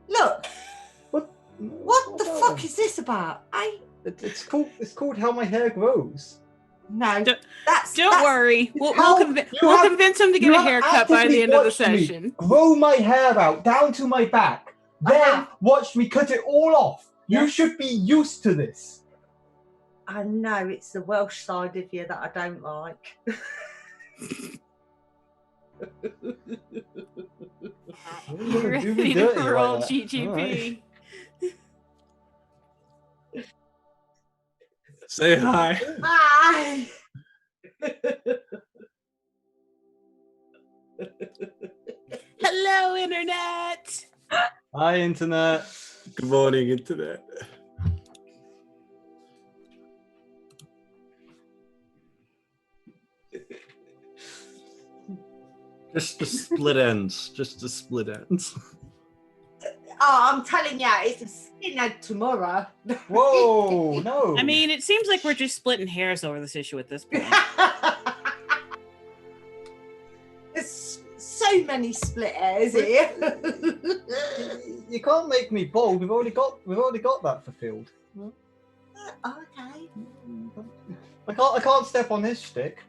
Look, what the fuck it? is this about? It's called How My Hair Grows. No, Don't worry. We'll convince him to get a haircut by the end of the session. Grow my hair out down to my back. Then watch me cut it all off. Yes. You should be used to this. I know, it's the Welsh side of you that I don't like. Ready to roll GGP. Right. Say hi. Hi. Hello, Internet. Hi, Internet. Good morning, Internet. Just the split ends. Just the split ends. Oh, I'm telling you, it's a skinhead tomorrow. Whoa, no. I mean, it seems like we're just splitting hairs over this issue at this point. There's so many split hairs here. You can't make me bald. We've already got that fulfilled. Okay. I can't step on his stick.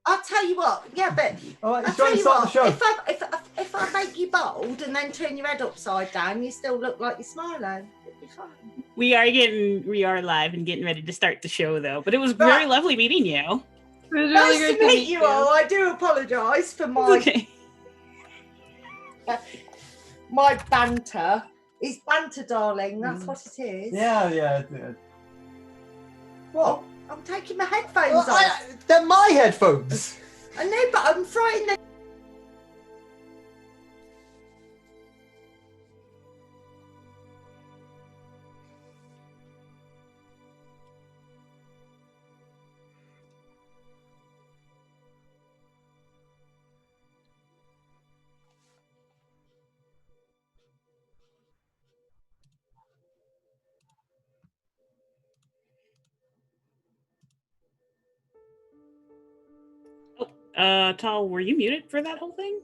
I'll tell you what, yeah, but All right, I'll trying to start the show. If I make you bald and then turn your head upside down, you still look like you're smiling. It'll be fine. We are live and getting ready to start the show, though. But it was very lovely meeting you. It was really Nice great to meet you all. I do apologise for my my banter. It's banter, darling. That's what it is. Yeah. What? I'm taking my headphones off. They're my headphones. I know, but I'm frightened that... Tal, were you muted for that whole thing?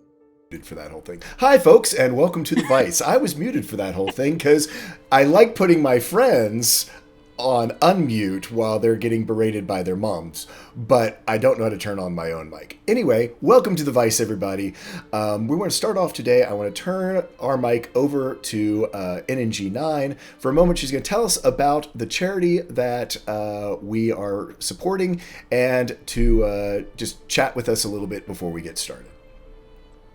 For that whole thing. Hi, folks, and welcome to The Vice. I was muted for that whole thing because I like putting my friends on unmute while they're getting berated by their moms, but I don't know how to turn on my own mic. Anyway, welcome to The Vice, everybody. We want to start off today. I want to turn our mic over to NNG9. For a moment, she's going to tell us about the charity that we are supporting and to just chat with us a little bit before we get started.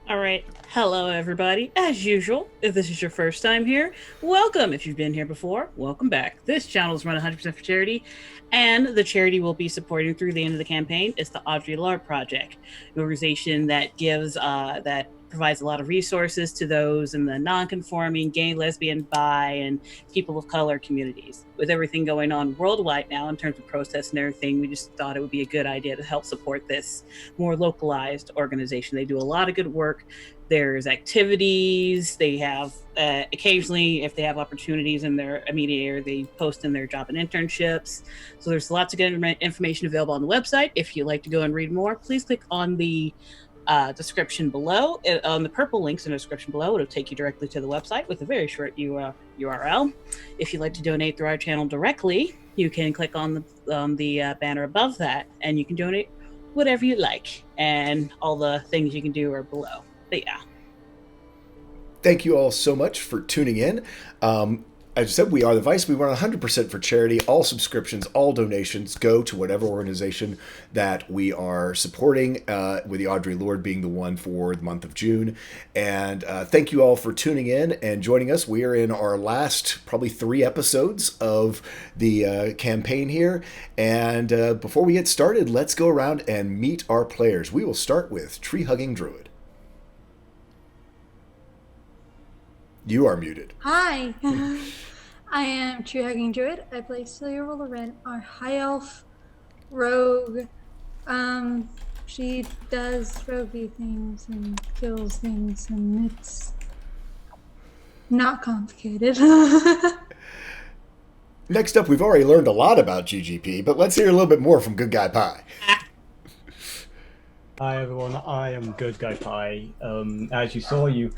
All right. Hello, everybody. As usual, if this is your first time here, welcome. If you've been here before, welcome back. This channel is run 100% for charity, and the charity we'll be supporting through the end of the campaign is the Audre Lorde Project, an organization that provides a lot of resources to those in the non-conforming, gay, lesbian, bi, and people of color communities. With everything going on worldwide now in terms of protests and everything, we just thought it would be a good idea to help support this more localized organization. They do a lot of good work. There's activities. They have occasionally, if they have opportunities in their immediate area, they post in their job and internships. So there's lots of good information available on the website. If you'd like to go and read more, please click on the description below. On the purple links in the description below, it'll take you directly to the website with a very short URL. If you'd like to donate through our channel directly, you can click on the banner above that, and you can donate whatever you like, and all the things you can do are below. But yeah. Thank you all so much for tuning in. As I said, we are The Vice. We run 100% for charity. All subscriptions, all donations go to whatever organization that we are supporting, with the Audre Lorde being the one for the month of June. And thank you all for tuning in and joining us. We are in our last probably 3 episodes of the campaign here. And before we get started, let's go around and meet our players. We will start with Tree Hugging Druid. You are muted. Hi, I am Tree Hugging Druid. I play Celia Rolloren, our high elf rogue. She does roguey things and kills things, and it's not complicated. Next up, we've already learned a lot about GGP, but let's hear a little bit more from Good Guy Pie. Hi everyone, I am Good Guy Pie. As you saw, you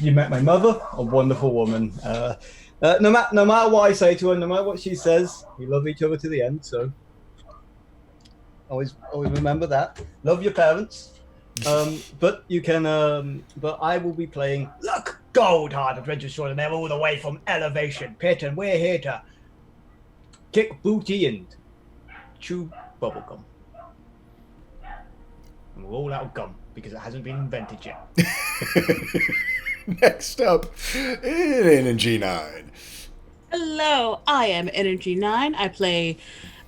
met my mother, a wonderful woman. No matter what I say to her, no matter what she says, we love each other to the end. So always remember that. Love your parents. But you can. But I will be playing. Look, Goldheart, Adventure Extraordinaire, all the way from Elevation Pit, and we're here to kick booty and chew bubblegum. And we're all out of gum because it hasn't been invented yet. Next up, Energy 9. Hello, I am Energy 9. I play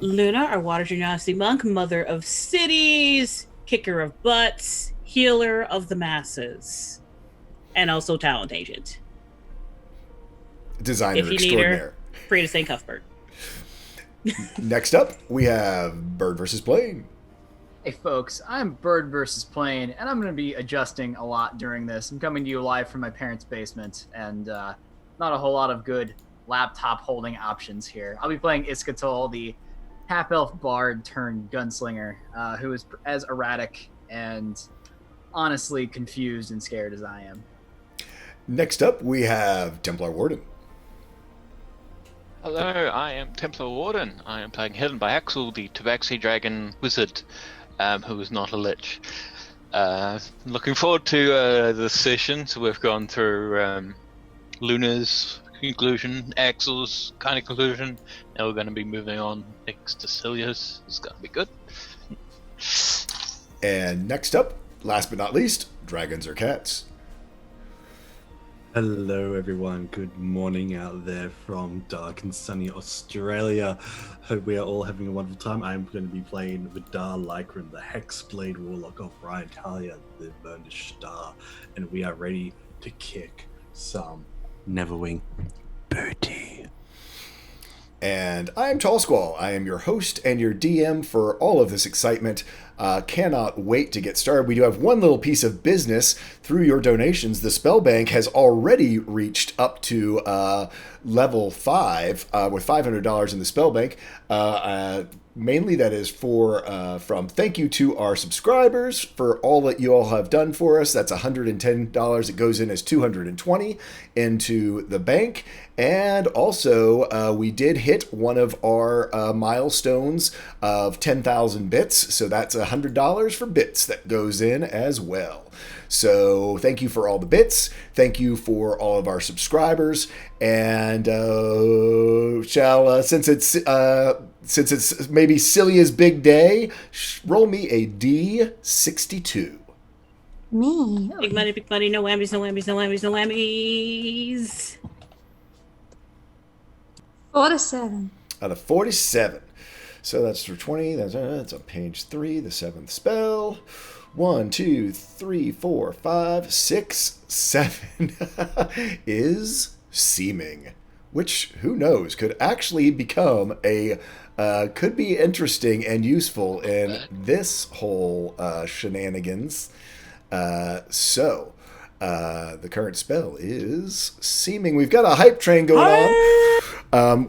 Luna, our water genasi monk, mother of cities, kicker of butts, healer of the masses, and also talent agent. Designer If you need extraordinaire. her, free to say Cuthbert. Next up, we have Bird versus Plane. Hey folks, I'm Bird versus Plane, and I'm going to be adjusting a lot during this. I'm coming to you live from my parents' basement, and not a whole lot of good laptop holding options here. I'll be playing Iskatol, the half-elf bard turned gunslinger, who is as erratic and honestly confused and scared as I am. Next up, we have Templar Warden. Hello, I am Templar Warden. I am playing Hidden by Axel, the Tabaxi Dragon Wizard, who is not a lich. Looking forward to the session. So we've gone through Luna's conclusion, Axel's kind of conclusion. Now we're going to be moving on next to Celia's. It's going to be good. And next up, last but not least, Dragons or Cats. Hello, everyone. Good morning out there from dark and sunny Australia. Hope we are all having a wonderful time. I'm going to be playing Vidar Lycran, the Hexblade Warlock of Brian Talia, the Burnished Star, and we are ready to kick some Neverwing booty. And I am Tall Squall. I am your host and your DM for all of this excitement. Cannot wait to get started. We do have one little piece of business. Through your donations, the spell bank has already reached up to level 5 with $500 in the spell bank. Mainly that is from thank you to our subscribers for all that you all have done for us. That's $110. It goes in as $220 into the bank. And also, we did hit one of our milestones of 10,000 bits. So that's $100 for bits that goes in as well. So thank you for all the bits. Thank you for all of our subscribers. And since it's maybe Celia's big day, roll me a D62. Me. Big money, no whammies, no whammies, no whammies, no whammies. 47. Out of 47. So that's for 20. That's on page 3, the 7th spell. 1, 2, 3, 4, 5, 6, 7 is Seeming, which, who knows, could actually become could be interesting and useful in this whole shenanigans. So the current spell is Seeming. We've got a hype train going on.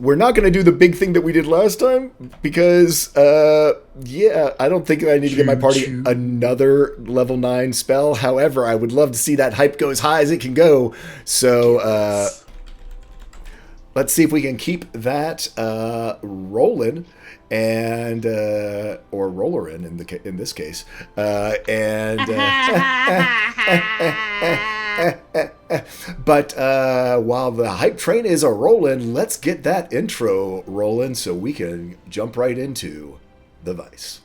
We're not going to do the big thing that we did last time because, I don't think I need to get my party another level 9 spell. However, I would love to see that hype go as high as it can go. So let's see if we can keep that rolling. And or rollerin in this case, but while the hype train is a rolling, let's get that intro rolling so we can jump right into the Vice.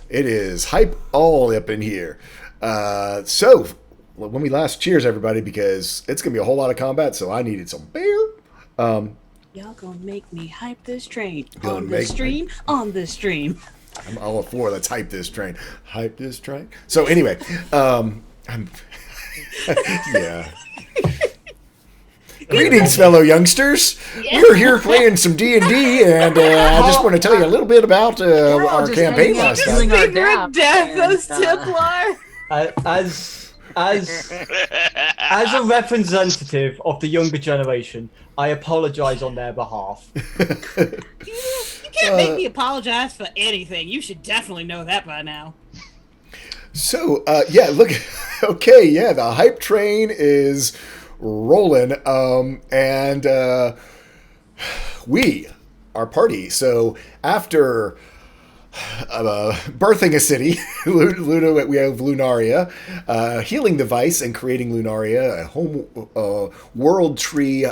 It is hype all up in here. So, when we last cheers, everybody, because it's going to be a whole lot of combat, so I needed some beer. Y'all gonna make me hype this train Gonna on make this stream, on this stream. I'm all for let's hype this train. Hype this train. So, anyway, I'm. Yeah. Greetings, fellow youngsters. We're here playing some D&D, and I just want to tell you a little bit about all our just campaign hanging out last doing night. our Secret dap, death and, as Templar. As a representative of the younger generation, I apologize on their behalf. You can't make me apologize for anything. You should definitely know that by now. So, yeah, look, okay, yeah, the hype train is rolling, and we, our party, so after birthing a city, Luna, we have Lunaria, healing the Vice and creating Lunaria, a home world tree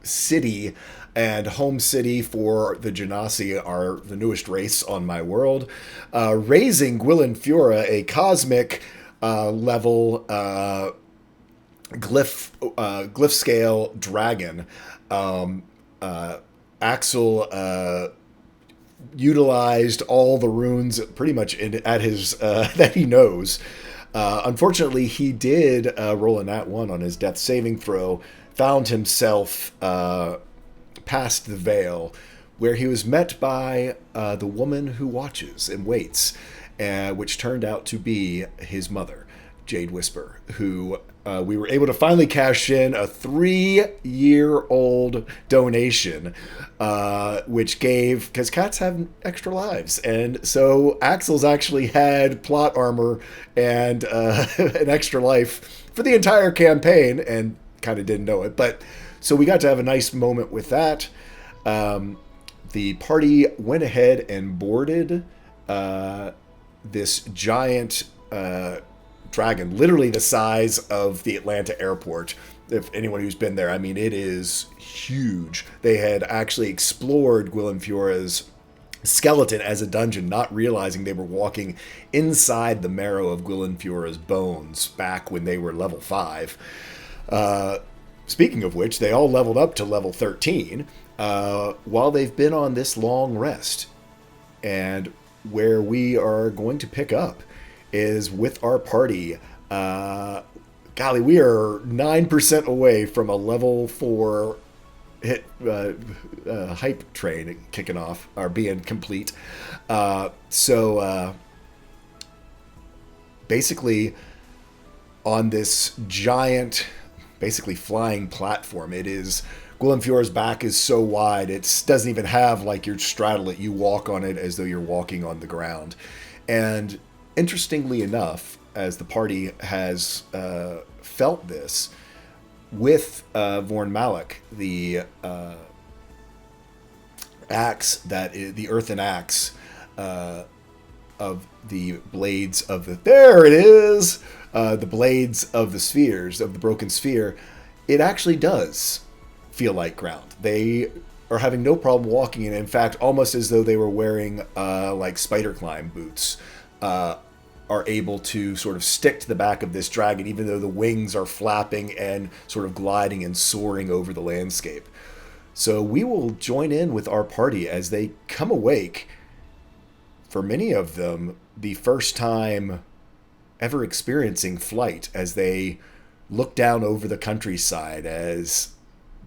city and home city for the Genasi, are the newest race on my world, raising Gwilyn Fura, a cosmic level glyph scale dragon. Axel utilized all the runes pretty much at his that he knows. Unfortunately, he did roll a nat 1 on his death saving throw, found himself past the veil, where he was met by the woman who watches and waits, which turned out to be his mother, Jade Whisper, who we were able to finally cash in a 3-year-old donation, which gave, because cats have extra lives, and so Axel's actually had plot armor and an extra life for the entire campaign, and kind of didn't know it, but so we got to have a nice moment with that. The party went ahead and boarded this giant dragon, literally the size of the Atlanta airport. If anyone who's been there, I mean, it is huge. They had actually explored Gwilyn Fura's skeleton as a dungeon, not realizing they were walking inside the marrow of Gwilyn Fura's bones back when they were level 5. Speaking of which, they all leveled up to level 13 while they've been on this long rest. And where we are going to pick up is with our party. Golly, we are 9% away from a level 4 hit hype train kicking off, or being complete. So basically on this giant, basically flying platform, it is, Gwilyn Fura's back is so wide, it doesn't even have like you straddle it, you walk on it as though you're walking on the ground. And interestingly enough, as the party has felt this, with Vorn Malik, the axe that is the earthen axe of the blades of the, there it is, the blades of the spheres, of the broken sphere, it actually does feel like ground. They are having no problem walking in. In fact, almost as though they were wearing like spider climb boots, are able to sort of stick to the back of this dragon, even though the wings are flapping and sort of gliding and soaring over the landscape. So we will join in with our party as they come awake, for many of them, the first time ever experiencing flight, as they look down over the countryside as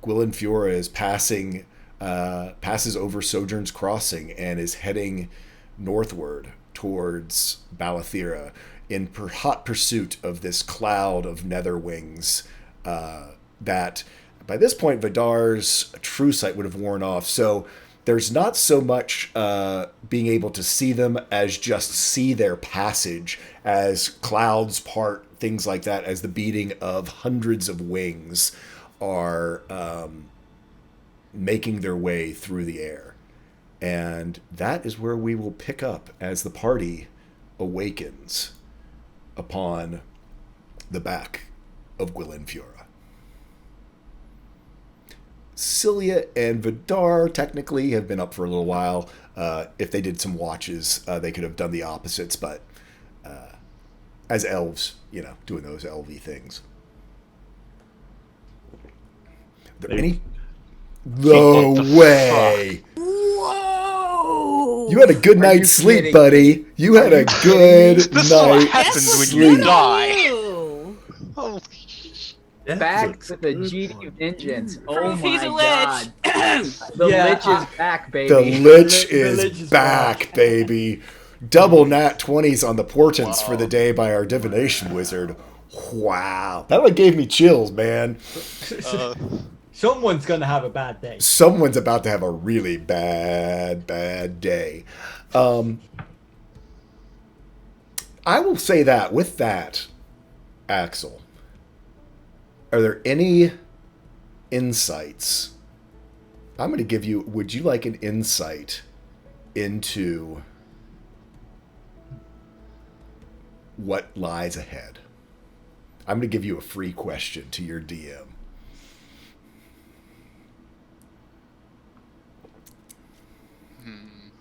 Gwilyn Fura is passes over Sojourn's Crossing and is heading northward towards Bal'Ethera in hot pursuit of this cloud of nether wings that by this point Vidar's true sight would have worn off. So there's not so much being able to see them as just see their passage as clouds part, things like that, as the beating of hundreds of wings are making their way through the air. And that is where we will pick up as the party awakens upon the back of Gwilyn Fura. Celia and Vidar technically have been up for a little while. If they did some watches, they could have done the opposites, but as elves, doing those elvy things. Are there any? No way! Whoa! You had a good night's sleep, kidding buddy. You had a good This is what night's happens when sleep. you die. Ew. Oh, Yeah, Back it's with the GD vengeance. Oh Proof he's my a god. lich. The Yeah, lich is back, baby. The Lich The is Lich is back, baby. Double nat 20s on the portents for the day by our divination wizard. Wow. That gave me chills, man. Someone's gonna have a bad day. Someone's about to have a really bad day. I will say that with that, Axel, are there any insights? I'm going to give you, would you like an insight into what lies ahead? I'm going to give you a free question to your DM.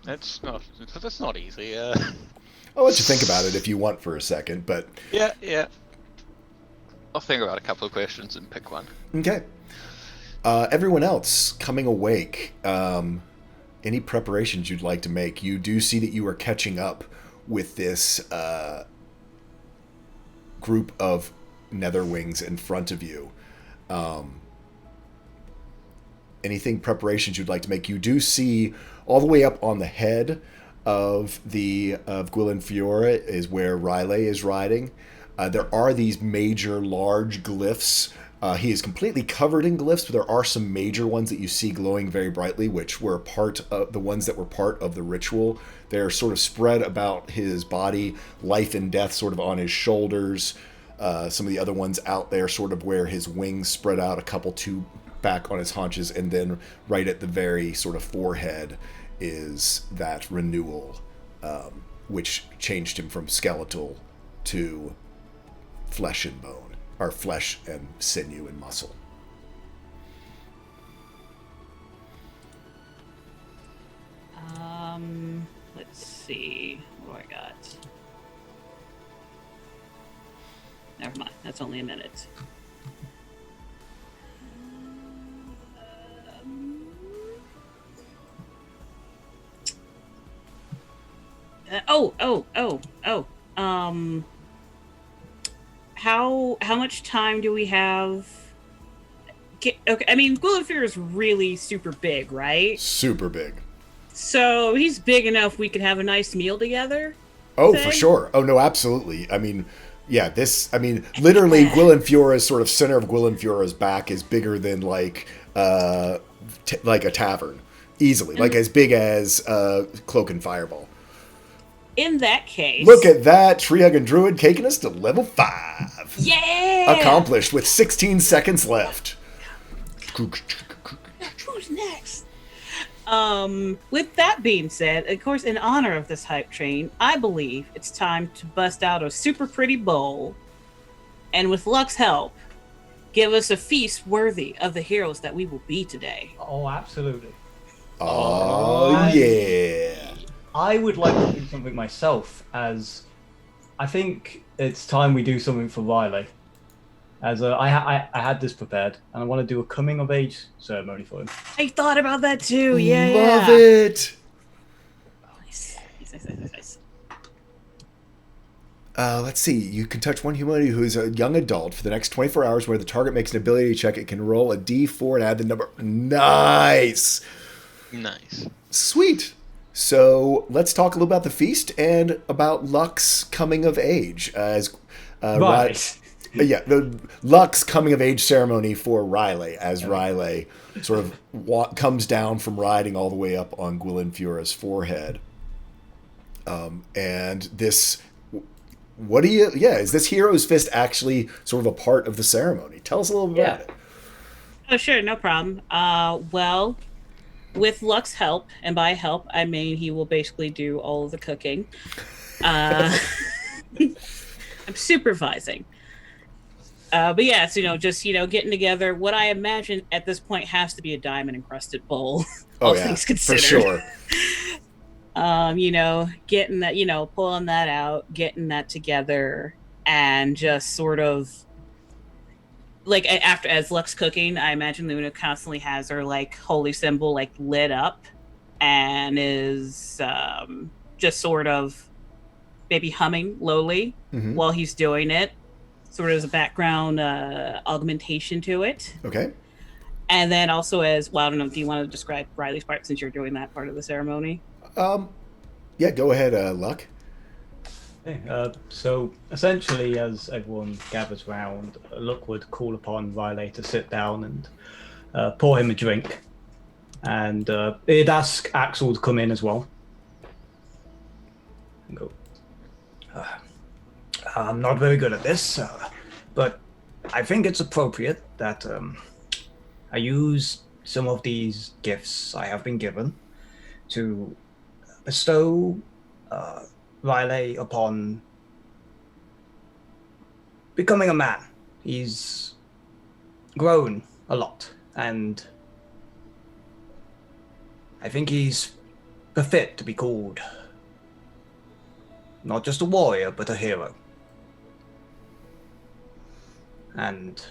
that's not easy. I'll let you think about it if you want for a second, but... Yeah. I'll think about a couple of questions and pick one. Okay. Everyone else coming awake, any preparations you'd like to make? You do see that you are catching up with this group of netherwings in front of you. Anything preparations you'd like to make? You do see all the way up on the head of Gwilyn Fiora is where Riley is riding. There are these major large glyphs. He is completely covered in glyphs, but there are some major ones that you see glowing very brightly, which were part of the ones that were part of the ritual. They're sort of spread about his body, life and death sort of on his shoulders. Some of the other ones out there sort of where his wings spread out, a couple two back on his haunches, and then right at the very sort of forehead is that renewal, which changed him from skeletal to flesh and bone, or flesh and sinew and muscle. Let's see. What do I got? Never mind. That's only a minute. How much time do we have? Okay, I mean, Bal'Ethera is really super big, right? Super big. So he's big enough we could have a nice meal together. Oh, thing? for sure. Oh, no, absolutely. I mean, yeah, literally Gwilyn Fiora's sort of center of Gwilyn Fiora's back is bigger than like a tavern. Easily. Like as big as Cloak and Fireball. In that case... Look at that! Tree Hugging Druid taking us to level 5. Yeah! Accomplished with 16 seconds left. Who's next? With that being said, of course, in honor of this hype train, I believe it's time to bust out a super pretty bowl, and with luck's help, give us a feast worthy of the heroes that we will be today. Oh, absolutely. Oh, yeah. I would like to do something myself, as I think it's time we do something for Riley. As I had this prepared, and I want to do a coming of age ceremony for him. I thought about that too. Love Yeah. it. Nice. Let's see. You can touch one humanity who is a young adult for the next 24 hours where the target makes an ability check. It can roll a d4 and add the number. Nice. Sweet. So let's talk a little about the feast and about Luck's coming of age. Right. The Luck's coming of age ceremony for Riley, as Riley sort of comes down from riding all the way up on Gwilyn Fiora's forehead. And this, is this Hero's Fist actually sort of a part of the ceremony? Tell us a little bit about it. Oh, sure, no problem. Well, with Luck's help, and by help, I mean he will basically do all of the cooking. I'm supervising. But yes, just getting together. What I imagine at this point has to be a diamond encrusted bowl. Oh all yeah, things for considered. sure. Getting that, pulling that out, getting that together, and just sort of like after as Luck's cooking, I imagine Luna constantly has her like holy symbol like lit up and is just sort of maybe humming lowly Mhm. while he's doing it, sort of as a background augmentation to it. Okay. And then also as well, I don't know, do you want to describe Riley's part since you're doing that part of the ceremony? Yeah, go ahead, Luck. Okay, so essentially, as everyone gathers round, Luck would call upon Riley to sit down and pour him a drink. And he'd ask Axel to come in as well. And go, I'm not very good at this, but I think it's appropriate that I use some of these gifts I have been given to bestow Riley upon becoming a man. He's grown a lot, and I think he's befit to be called not just a warrior, but a hero. And,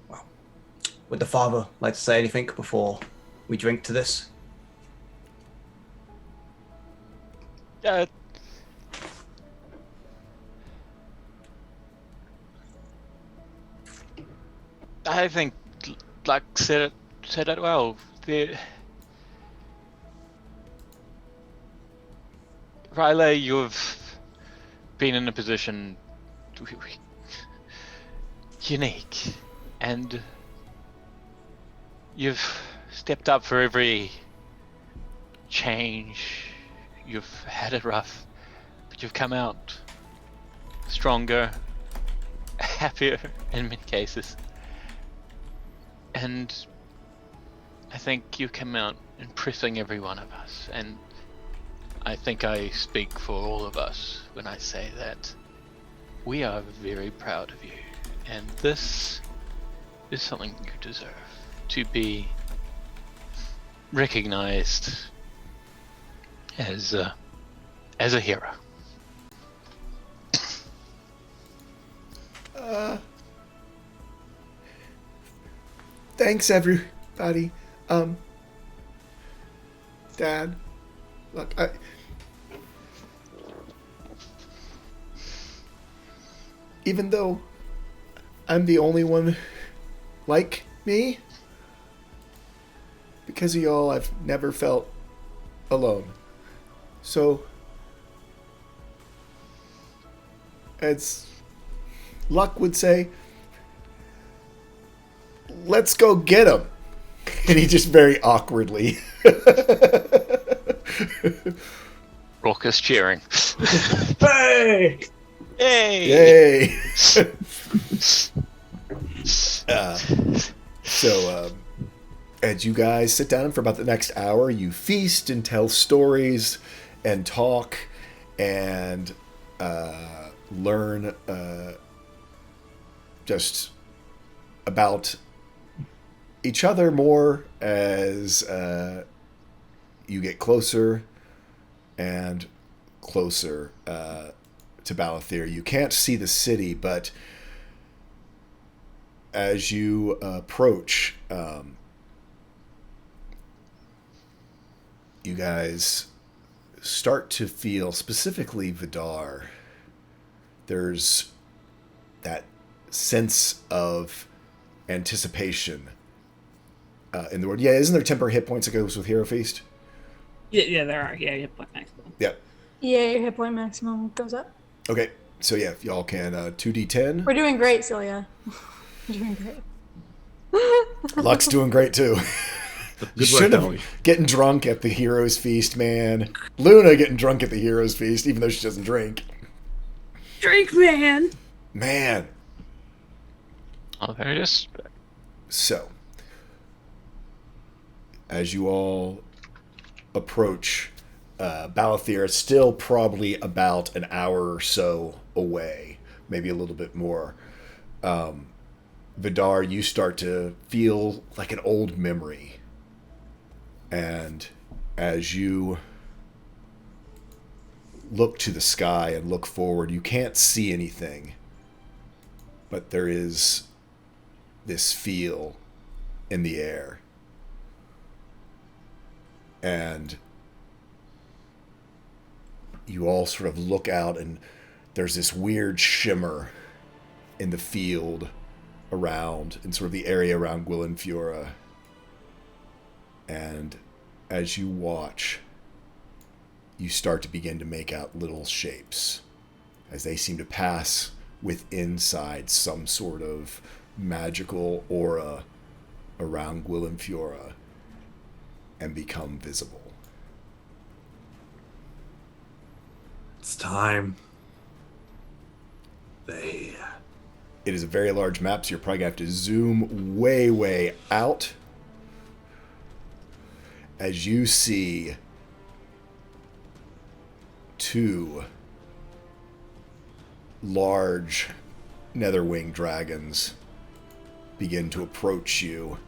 well, would the father like to say anything before we drink to this? I think, like said it well. Riley, you've been in a position unique, and you've stepped up for every change. You've had it rough, but you've come out stronger, happier in many cases. And I think you come out impressing every one of us, and I think I speak for all of us when I say that we are very proud of you, and this is something you deserve, to be recognized as a hero. Thanks, everybody. Dad, look, even though I'm the only one like me, because of y'all, I've never felt alone. So, as Luck would say, let's go get him. And he just very awkwardly. Raucous cheering. Hey! Hey! Yay! As you guys sit down for about the next hour, you feast and tell stories and talk and learn just about each other more as you get closer and closer to Bal'Ethera. You can't see the city, but as you approach, you guys start to feel, specifically Vidar, there's that sense of anticipation in the world. Yeah, isn't there temporary hit points that goes with Hero Feast? Yeah, there are. Yeah, hit point maximum. Yeah. Yeah, your hit point maximum goes up. Okay, so yeah, if y'all can 2d10. We're doing great, Celia. We're doing great. Luck's doing great too. Good Should work, have Dolly. getting drunk at the Heroes Feast, man. Luna getting drunk at the Heroes Feast, even though she doesn't drink. Drink, man. Man. Oh, there it is. So, as you all approach Bal'Ethera, still probably about an hour or so away, maybe a little bit more. Vidar, you start to feel like an old memory. And as you look to the sky and look forward, you can't see anything. But there is this feel in the air. And you all sort of look out, and there's this weird shimmer in the field around, in sort of the area around Gwilynfura. And as you watch, you start to begin to make out little shapes as they seem to pass inside some sort of magical aura around Gwilynfura and become visible. It's time. They. It is a very large map, so you're probably going to have to zoom way, way out as you see two large netherwing dragons begin to approach you,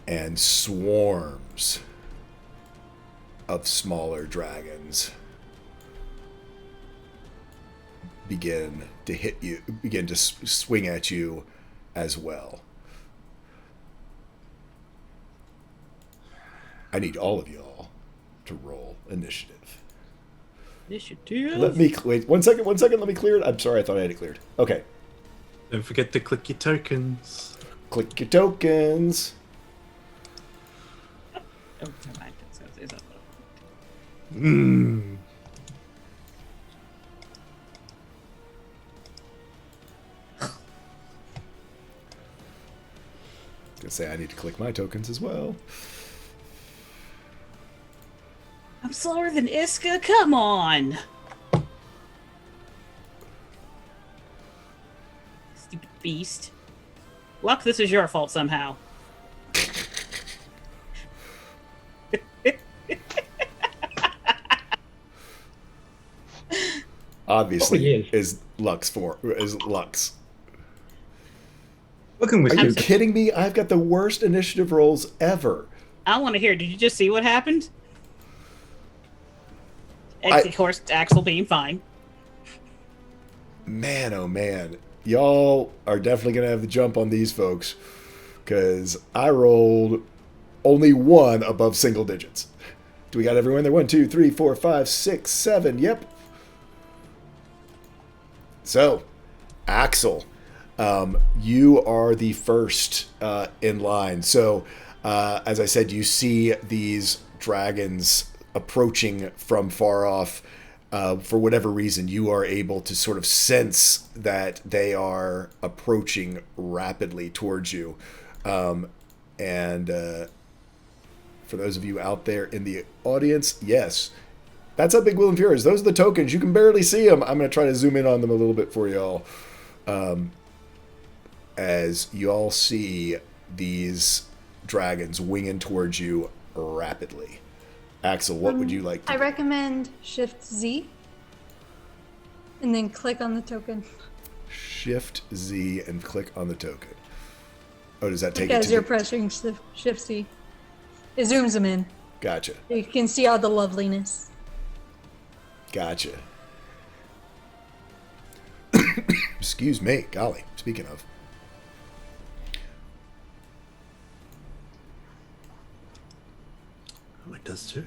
and swarms of smaller dragons begin to hit you, begin to swing at you as well. I need all of y'all to roll initiative. Initiative. Let me wait 1 second. 1 second. Let me clear it. I'm sorry. I thought I had it cleared. Okay. Don't forget to click your tokens. Click your tokens. Oh, never mind. It's up. Mmm. Gonna say I need to click my tokens as well. I'm slower than Iska. Come on. Stupid beast. Luck, this is your fault somehow. Obviously, is Lux. Working with Are you you. kidding me? I've got the worst initiative rolls ever. I want to hear. Did you just see what happened? Of course, Axel being fine. Man, oh man. Y'all are definitely going to have the jump on these folks, because I rolled only one above single digits. Do we got everyone there? 1, 2, 3, 4, 5, 6, 7. Yep. So, Axel, you are the first in line. So, as I said, you see these dragons approaching from far off. For whatever reason, you are able to sort of sense that they are approaching rapidly towards you. And for those of you out there in the audience, yes, that's how big Gwilynfura is. Those are the tokens. You can barely see them. I'm going to try to zoom in on them a little bit for y'all. As y'all see these dragons winging towards you rapidly. Axel, what would you like to I do? recommend Shift Z and then click on the token. Shift Z and click on the token. Oh, does that take it As to you're the... pressing Shift Z. It zooms them in. Gotcha. You can see all the loveliness. Gotcha. Excuse me. Golly. Speaking of. Oh, it does too.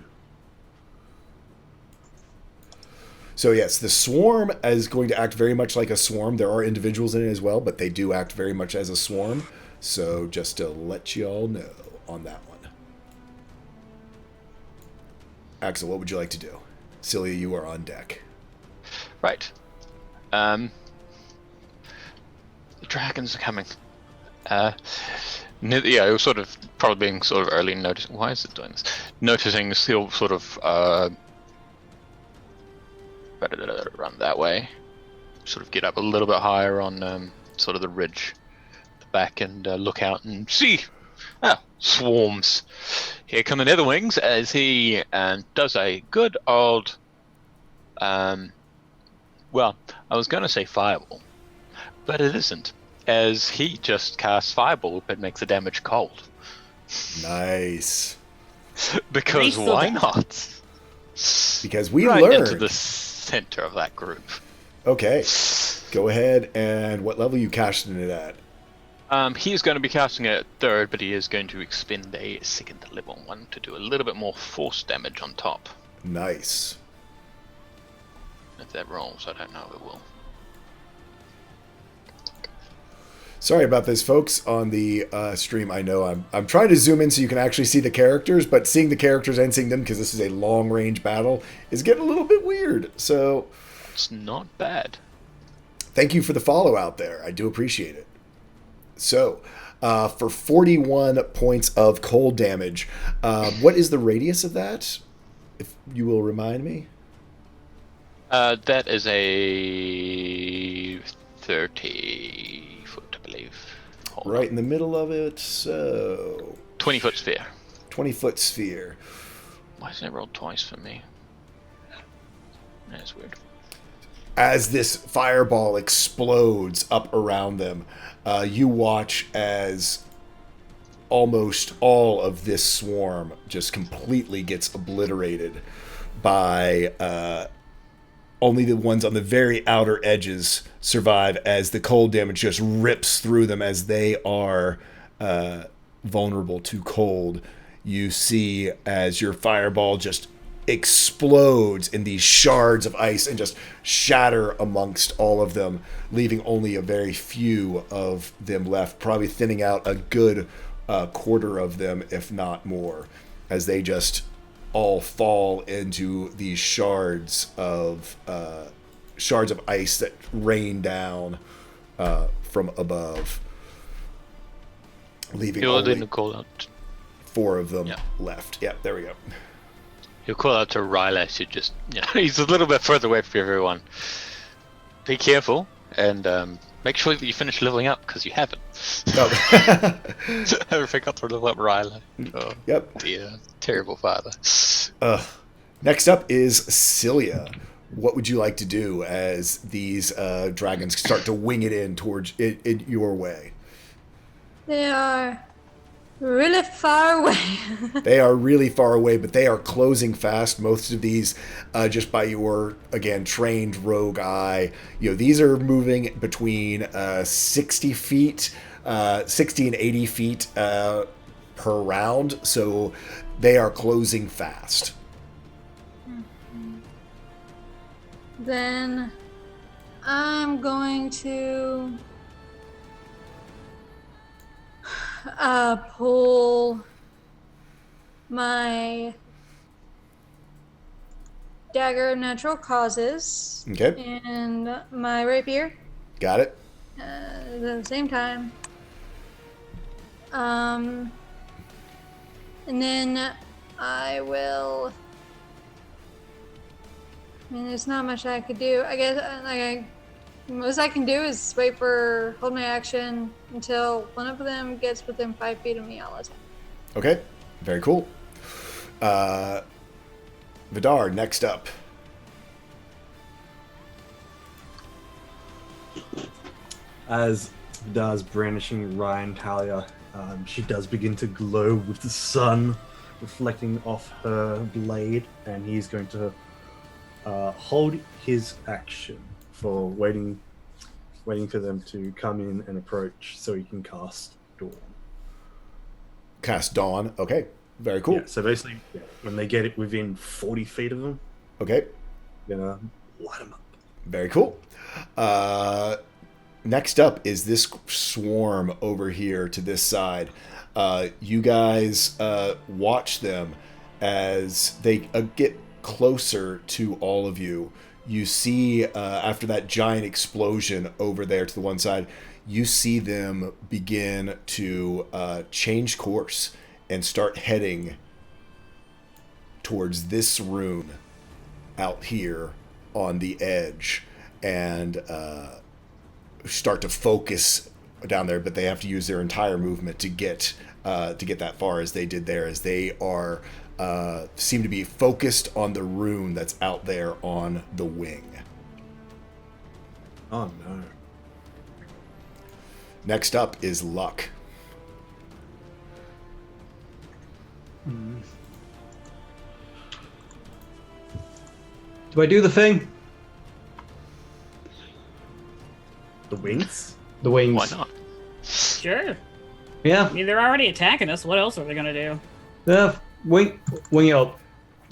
So yes, the swarm is going to act very much like a swarm. There are individuals in it as well, but they do act very much as a swarm. So just to let you all know on that one. Axel, what would you like to do? Celia, you are on deck. Right. The dragons are coming. Yeah, it was sort of probably being sort of early noticing. Why is it doing this? Noticing still sort of run that way. Sort of get up a little bit higher on sort of the ridge, at the back, and look out and see. Swarms. Here come the Netherwings as he does a good old. Well, I was going to say fireball, but it isn't. as he just casts Fireball, but makes the damage cold. Nice. Because Nice why little- not? Because we right learned. into the center of that group. Okay. Go ahead, and what level you casting it at? He's going to be casting it at 3rd, but he is going to expend a 2nd level one to do a little bit more force damage on top. Nice. If that rolls, I don't know if it will. Sorry about this, folks. On the stream, I know I'm trying to zoom in so you can actually see the characters, but seeing the characters and seeing them, because this is a long-range battle, is getting a little bit weird. So, It's not bad. thank you for the follow out there. I do appreciate it. So, for 41 points of cold damage, what is the radius of that? If you will remind me. That is a 30 foot, I believe. Hold Right on. in the middle of it. So, 20-foot sphere. 20-foot sphere. Why does it roll twice for me? That's weird. As this fireball explodes up around them, you watch as almost all of this swarm just completely gets obliterated by only the ones on the very outer edges survive, as the cold damage just rips through them as they are vulnerable to cold. You see as your fireball just explodes in these shards of ice and just shatter amongst all of them, leaving only a very few of them left, probably thinning out a good quarter of them, if not more, as they just all fall into these shards of ice that rain down from above, leaving He'll only then call out. 4 of them Yeah. left. Yeah, there we go. He'll call out to Riley to just, he's a little bit further away from everyone. Be careful and make sure that you finish leveling up, because you haven't. Oh. I forgot to level up Riley. Oh, Yep. dear. Terrible father. Next up is Cilia. What would you like to do as these dragons start to wing it in towards in your way? They are really far away. They are really far away, but they are closing fast. Most of these, just by your, again, trained rogue eye, these are moving between 60 feet, 60 and 80 feet per round. So they are closing fast. Then I'm going to pull my dagger of natural causes Okay, and my rapier got it. at the same time. And then I will. I mean, there's not much I could do. I guess most I can do is hold my action until one of them gets within 5 feet of me. I'll attack. Okay, very cool. Vidar, next up. As Vidar's brandishing Ryan Talia, she does begin to glow with the sun reflecting off her blade, and he's going to hold his action for waiting for them to come in and approach so he can cast Dawn. Cast Dawn. Okay, very cool. Yeah, so basically, when they get it within 40 feet of them, Okay, they're gonna light them up. very cool. Next up is this swarm over here to this side. You guys watch them as they get closer to all of you. You see, after that giant explosion over there to the one side, you see them begin to change course and start heading towards this rune out here on the edge, and start to focus down there. But they have to use their entire movement to get that far as they did there, as they are seem to be focused on the rune that's out there on the wing. Oh no. Next up is Luck. Do I do the thing? The wings? The wings. Why not? Sure. Yeah. I mean, they're already attacking us. What else are they gonna do? Yeah. Wing it up.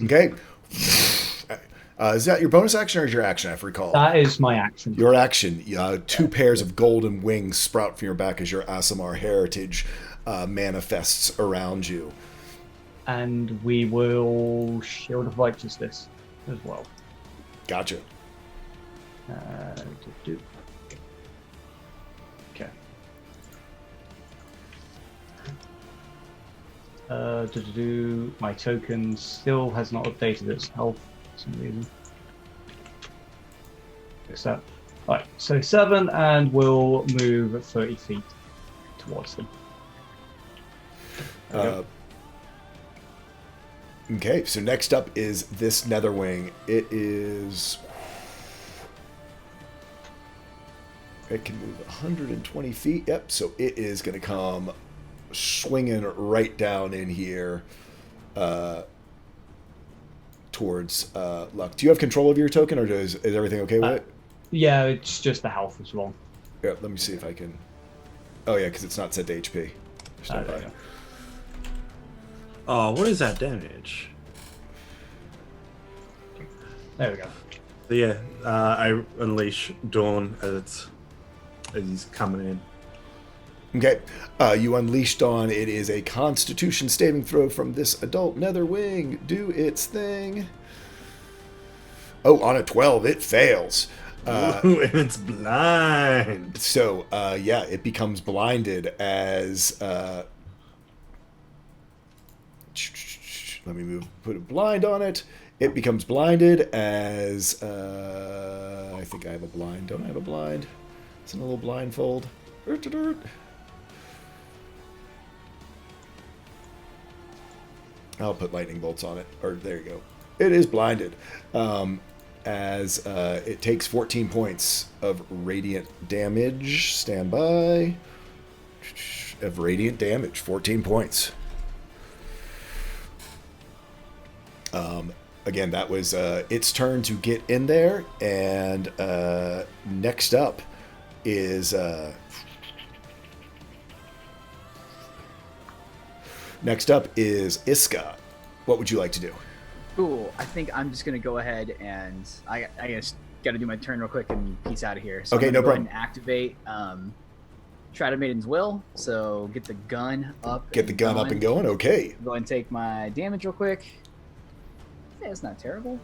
Okay. Is that your bonus action or is your action? I recall. That is my action. Your action. 2 pairs of golden wings sprout from your back as your Aasimar heritage manifests around you. And we will Shield of Righteousness as well. Gotcha. Okay. My token still has not updated its health for some reason. Fix that. Right, so 7, and we'll move 30 feet towards them. Okay, so next up is this Netherwing. It can move 120 feet. Yep, so it is going to come swinging right down in here towards Luck. Do you have control of your token, or is everything okay with it? Yeah, it's just the health as well. Yeah, let me see if I can... Oh, yeah, because it's not set to HP. Stand by. Oh, what is that damage? There we go. So yeah, I unleash Dawn as he's coming in. Okay, you unleash Dawn. It is a Constitution saving throw from this adult Netherwing. Do its thing. Oh, on a 12, it fails. Ooh, and it's blind. So, yeah, it becomes blinded as... let me put a blind on it. It becomes blinded as... I think I have a blind. Don't I have a blind? It's in a little blindfold. I'll put lightning bolts on it. Or there you go. It is blinded. As it takes 14 points of radiant damage. Stand by. Of radiant damage. 14 points. Again, that was its turn to get in there. And next up is... Next up is Iska. What would you like to do? Cool. I think I'm just gonna go ahead and I just got to do my turn real quick and peace out of here. So Okay, I'm no gonna go problem. ahead and activate Try to Maiden's Will. So get the gun up. Get the gun up and going? Okay. Go ahead and take my damage real quick. Yeah, it's not terrible.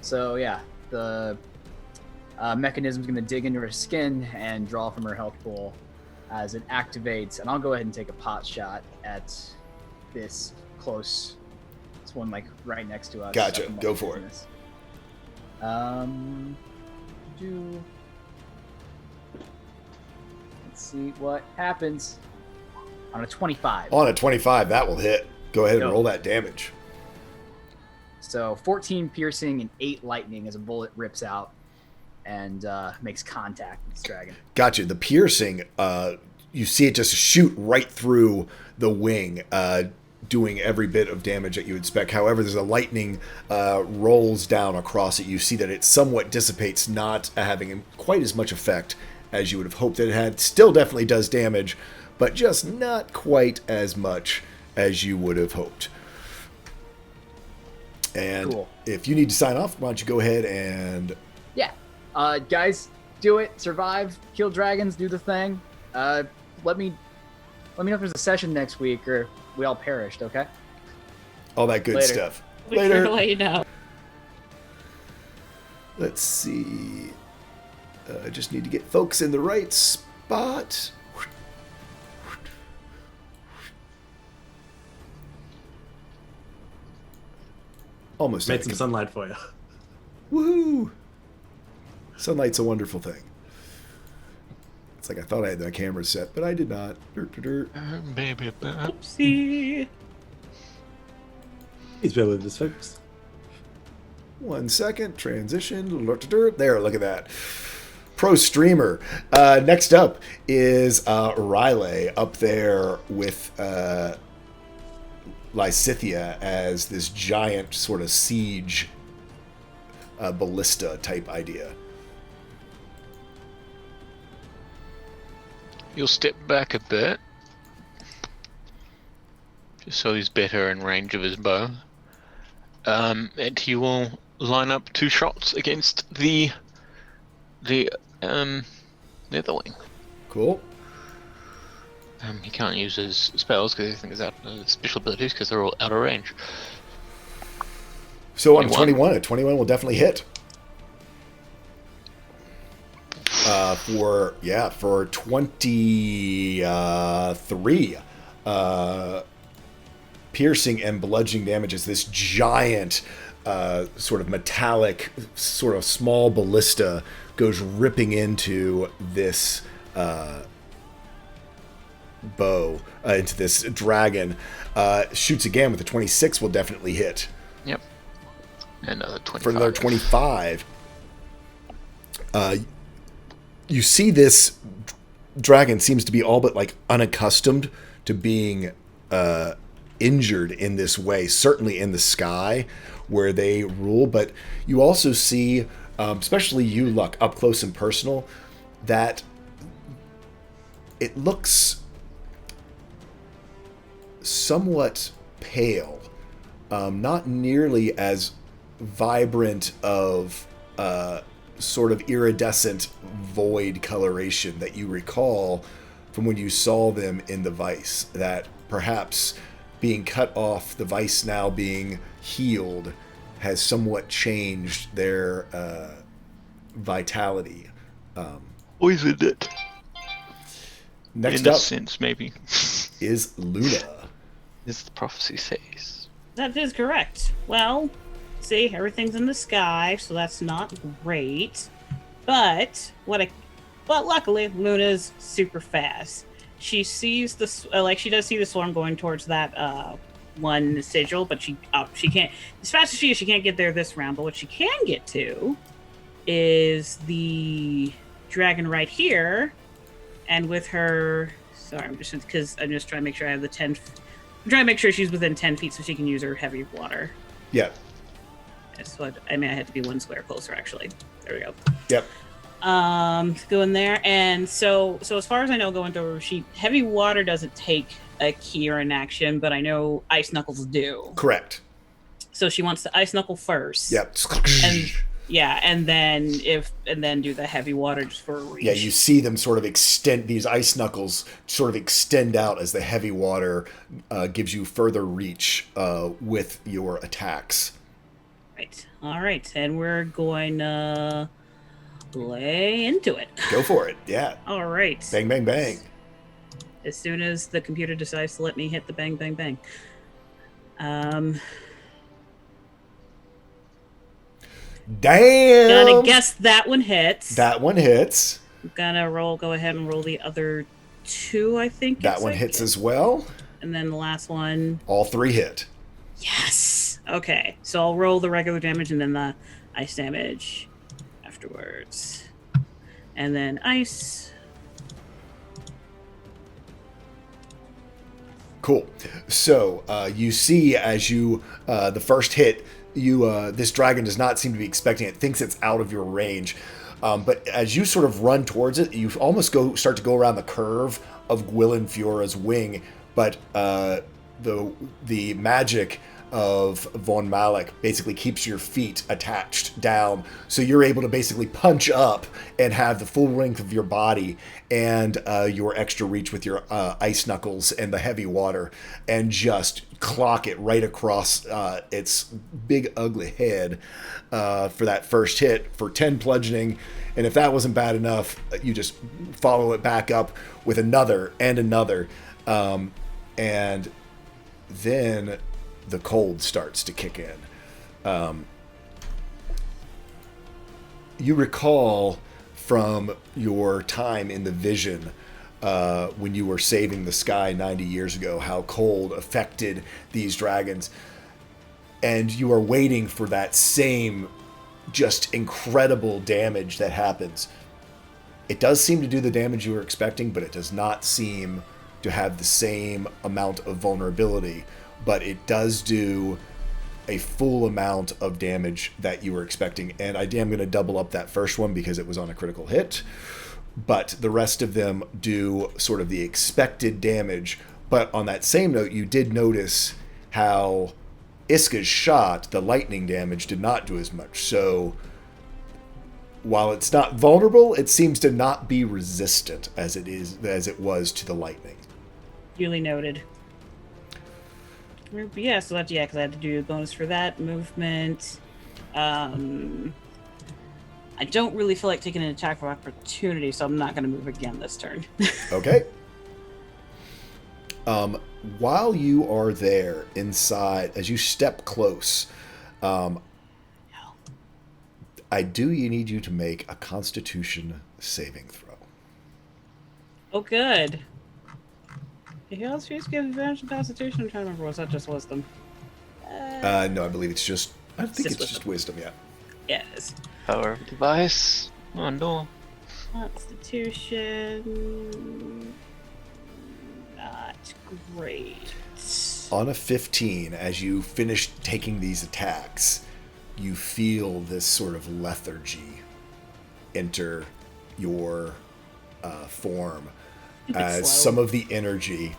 So yeah, the mechanism's gonna dig into her skin and draw from her health pool as it activates, and I'll go ahead and take a pot shot at this close. This one like right next to us. Gotcha. up in my Go for it. business. Let's see what happens on a 25. On a 25, that will hit. Go ahead and Nope. roll that damage. So 14 piercing and 8 lightning as a bullet rips out and makes contact with this dragon. Gotcha. The piercing, you see it just shoot right through the wing, doing every bit of damage that you would expect. However, there's a lightning rolls down across it. You see that it somewhat dissipates, not having quite as much effect as you would have hoped that it had. Still definitely does damage, but just not quite as much as you would have hoped. And Cool. if you need to sign off, why don't you go ahead and... Yeah. Guys, do it. Survive. Kill dragons. Do the thing. Let me know if there's a session next week or we all perished, okay? all that good Later. stuff. We sure let you know. Let's see. I just need to get folks in the right spot. Almost Made had some it. sunlight for you. Woohoo! Sunlight's a wonderful thing. It's like I thought I had my camera set, but I did not. Baby, Oopsie. He's better with this, folks. 1 second. Transition. There, look at that. pro streamer. Next up is Riley up there with Lysithia as this giant sort of siege ballista type idea. You'll step back a bit, just so he's better in range of his bow. And he will line up 2 shots against the Netherling. Cool. He can't use his spells because he thinks out special abilities because they're all out of range. So on 21, a 21 will definitely hit. For 23 piercing and bludgeoning damage as this giant sort of metallic sort of small ballista goes ripping into this bow, into this dragon. Shoots again with a 26 will definitely hit. Yep. Another 25. For another 25. You see this dragon seems to be all but like unaccustomed to being injured in this way, certainly in the sky where they rule, but you also see, especially you, Luck, up close and personal, that it looks somewhat pale, not nearly as vibrant of sort of iridescent void coloration that you recall from when you saw them in the vice, that perhaps being cut off, the vice now being healed, has somewhat changed their vitality. Poisoned it. Next in a up sense, maybe. is Luna. As the prophecy says. That is correct. Well, see, everything's in the sky, so that's not great. But luckily, Luna's super fast. She sees the she does see the swarm going towards that one sigil, but she can't. As fast as she is, she can't get there this round. But what she can get to is the dragon right here, and with her. Sorry, I'm just trying to make sure I have the 10. I'm trying to make sure she's within 10 feet so she can use her heavy water. Yeah. So I had to be 1 square closer, actually. There we go. Yep. Go in there, and so as far as I know, going through her sheet, heavy water doesn't take a key or an action, but I know ice knuckles do. Correct. So she wants to ice knuckle first. Yep. And then do the heavy water just for a reach. Yeah, you see them sort of extend, these ice knuckles sort of extend out as the heavy water gives you further reach with your attacks. Right. All right. And we're going to lay into it. Go for it. Yeah. All right. Bang, bang, bang. As soon as the computer decides to let me hit the bang, bang, bang. Damn. Gonna guess that one hits. That one hits. I'm gonna go ahead and roll the other 2, I think. That one hits as well. And then the last one. All 3 hit. Yes. Okay. So I'll roll the regular damage and then the ice damage afterwards. And then ice. Cool. So you see as you the first hit, this dragon does not seem to be expecting it. Thinks it's out of your range, but as you sort of run towards it, you almost start to go around the curve of Gwilyn Fiora's wing. But the magic of Von Malik basically keeps your feet attached down, so you're able to basically punch up and have the full length of your body and your extra reach with your ice knuckles and the heavy water, and just clock it right across its big ugly head for that first hit for 10 bludgeoning. And if that wasn't bad enough, you just follow it back up with another and another, and then the cold starts to kick in. You recall from your time in the vision when you were saving the sky 90 years ago how cold affected these dragons, and you are waiting for that same just incredible damage that happens. It does seem to do the damage you were expecting, but it does not seem to have the same amount of vulnerability. But it does do a full amount of damage that you were expecting. And I am going to double up that first one because it was on a critical hit. But the rest of them do sort of the expected damage. But on that same note, you did notice how Iska's shot, the lightning damage, did not do as much. So while it's not vulnerable, it seems to not be resistant as it was to the lightning. Duly noted. Yeah, so that's because I had to do a bonus for that movement. I don't really feel like taking an attack of opportunity, so I'm not going to move again this turn. Okay. While you are there inside, as you step close, you need you to make a Constitution saving throw. Oh, good. Who else used to give advantage to Constitution? I'm trying to remember. Was that just Wisdom? No, I believe it's just. I think it's just wisdom. Yeah. Yes. Power of device. Oh no. Constitution. Not great. On a 15, as you finish taking these attacks, you feel this sort of lethargy enter your form as some of the energy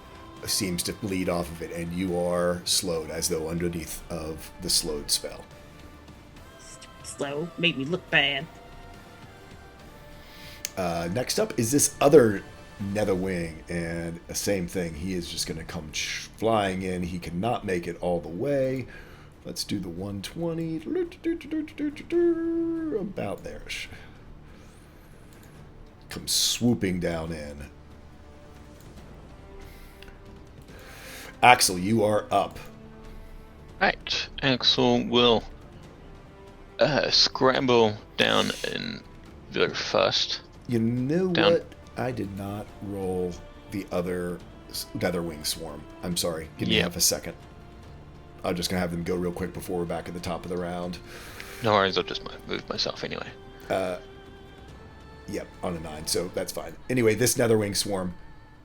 seems to bleed off of it, and you are slowed as though underneath of the slowed spell. Slow. Made me look bad. Next up is this other Netherwing, and the same thing. He is just going to come flying in. He cannot make it all the way. Let's do the 120. About there. Come swooping down in. Axel, you are up. Right. Axel will scramble down and go first. You know Down. what? I did not roll the other Netherwing swarm. I'm sorry. Give me half a second. I'm just going to have them go real quick before we're back at the top of the round. No worries, I'll just move myself anyway. Yep, on a 9, so that's fine. Anyway, this Netherwing swarm,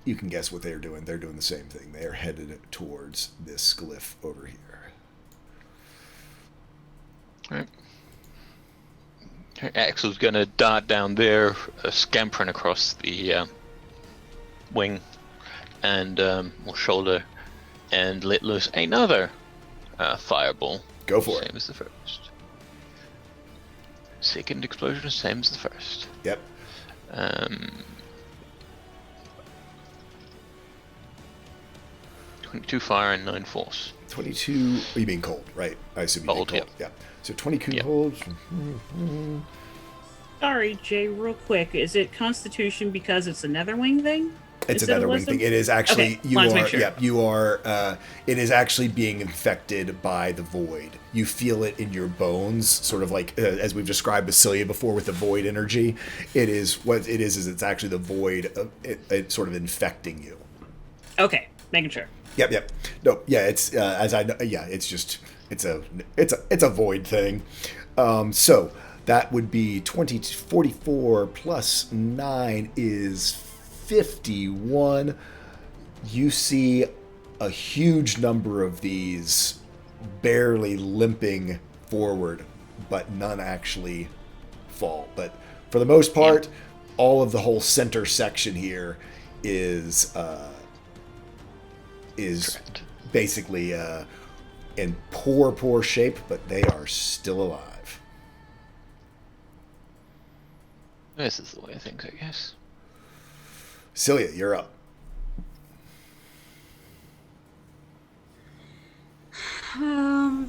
you can guess what they're doing. They're doing the same thing. They are headed towards this glyph over here. Alright. Axel's gonna dart down there, scampering across the wing and or shoulder, and let loose another fireball. Go for Same it. as the first. Second explosion, same as the first. Yep. 22 fire and 9 force. 22, you mean cold, right? I assume you mean Cold, cold. yep. Yeah. So 22 Yep. cold. Sorry, Jay, real quick. Is it Constitution because it's a Netherwing thing? It's Instead of another wing wisdom? thing. It is actually Okay, you wanted to are. make sure. Yep, you are. It is actually being infected by the void. You feel it in your bones, sort of like as we've described Basilia before with the void energy. It is what it is. Is it's actually the void. It sort of infecting you. Okay, making sure. Yep. No, yeah. It's as I know. Yeah, it's just it's a void thing. So that would be 44 plus 9 is 51. You see a huge number of these barely limping forward, but none actually fall. But for the most part, all of the whole center section here is Correct. basically in poor shape, but they are still alive. This is the way of things, I guess. Celia, you're up. I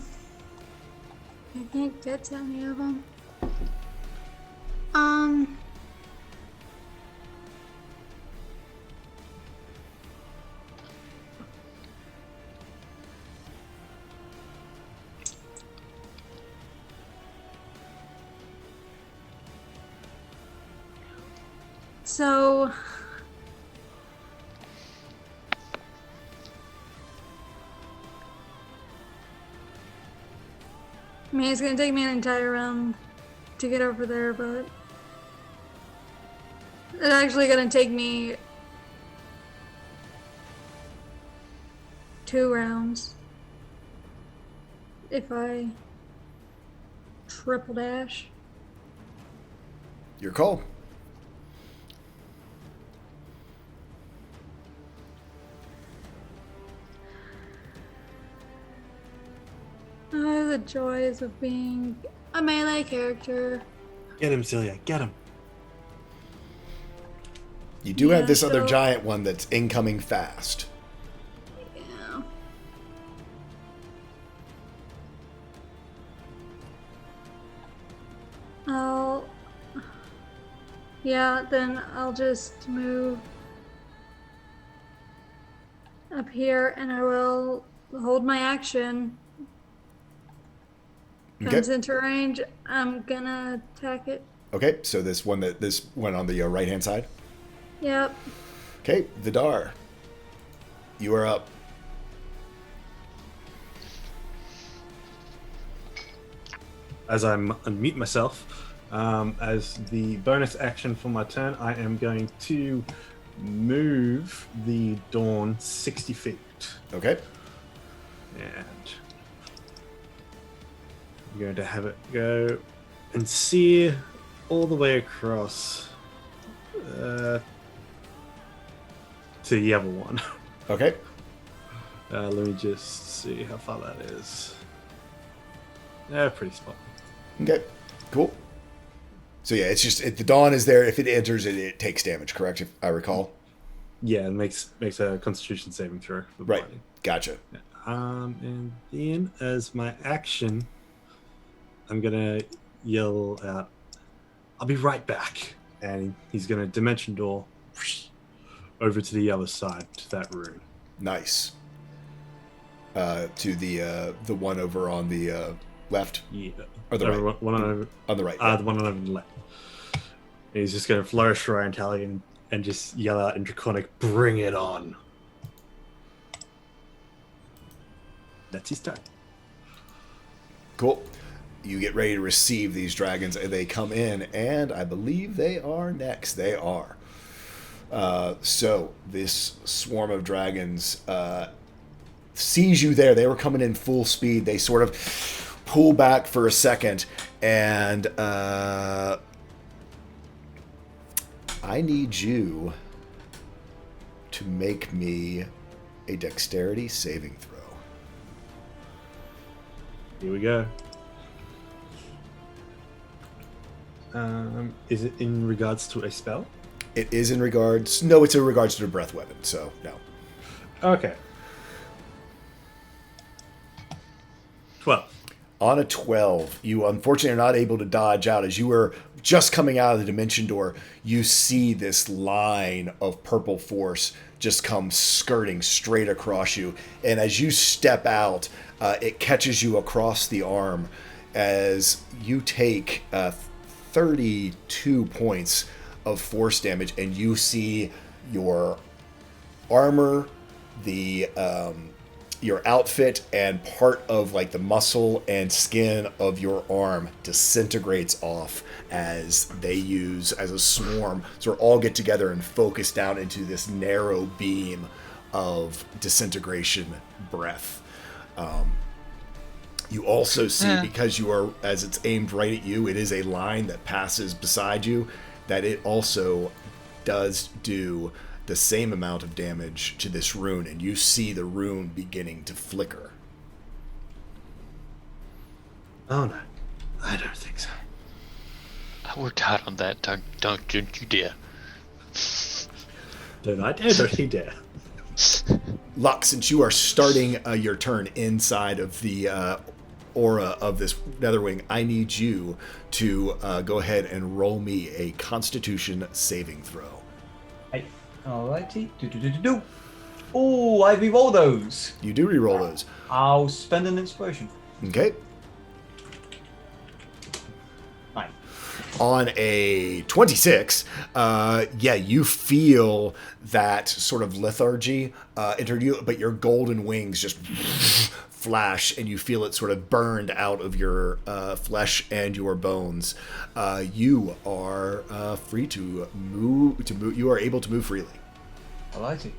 think that's any of them. So I mean, it's gonna take me an entire round to get over there, but It's actually gonna take me 2 rounds if I triple dash. Your call. Oh, the joys of being a melee character. Get him, Celia. Get him. You do have this other so- giant one that's incoming fast. Yeah. Yeah, then I'll just move up here and I will hold my action. Comes Okay. into range, I'm gonna attack it. Okay, so this one on the right hand side. Yep. Okay, Vidar, you are up. As I unmute myself, as the bonus action for my turn, I am going to move the Dawn 60 feet. Okay. And I'm going to have it go and sear all the way across to the other one. Okay. Let me just see how far that is. Pretty spot. Okay. Cool. So yeah, it's just the dawn is there. If it enters, it takes damage. Correct, if I recall. Yeah, it makes a Constitution saving throw. For Right. blinding. Gotcha. And then as my action, I'm gonna yell out, "I'll be right back!" And he's gonna dimension door over to the other side to that room. Nice. To the one over on the left Yeah, or the right. one over On the right. the one over the left. And he's just gonna flourish around Tally and just yell out in Draconic, "Bring it on!" That's his turn. Cool. You get ready to receive these dragons. They come in, and I believe they are next. They are. So this swarm of dragons sees you there. They were coming in full speed. They sort of pull back for a second, and I need you to make me a dexterity saving throw. Here we go. Is it in regards to a spell? It is in regards... No, it's in regards to the breath weapon, so no. Okay. 12. On a 12, you unfortunately are not able to dodge out. As you were just coming out of the dimension door, you see this line of purple force just come skirting straight across you. And as you step out, it catches you across the arm as you take 32 points of force damage, and you see your armor, your outfit, and part of like the muscle and skin of your arm disintegrates off as they use as a swarm. So all get together and focus down into this narrow beam of disintegration breath. You also see, because you are, as it's aimed right at you, it is a line that passes beside you, that it also does do the same amount of damage to this rune, and you see the rune beginning to flicker. Oh no, I don't think so. I worked hard on that. Don't you dare. Don't I dare, don't he dare. Luck, since you are starting your turn inside of the aura of this Netherwing, I need you to go ahead and roll me a Constitution saving throw. Alrighty. Do. Oh, I re-roll those. You do re-roll those. I'll spend an inspiration. Okay. 9. On a 26, you feel that sort of lethargy enter you, but your golden wings just flash, and you feel it sort of burned out of your flesh and your bones. You are free to move. You are able to move freely. Alrighty.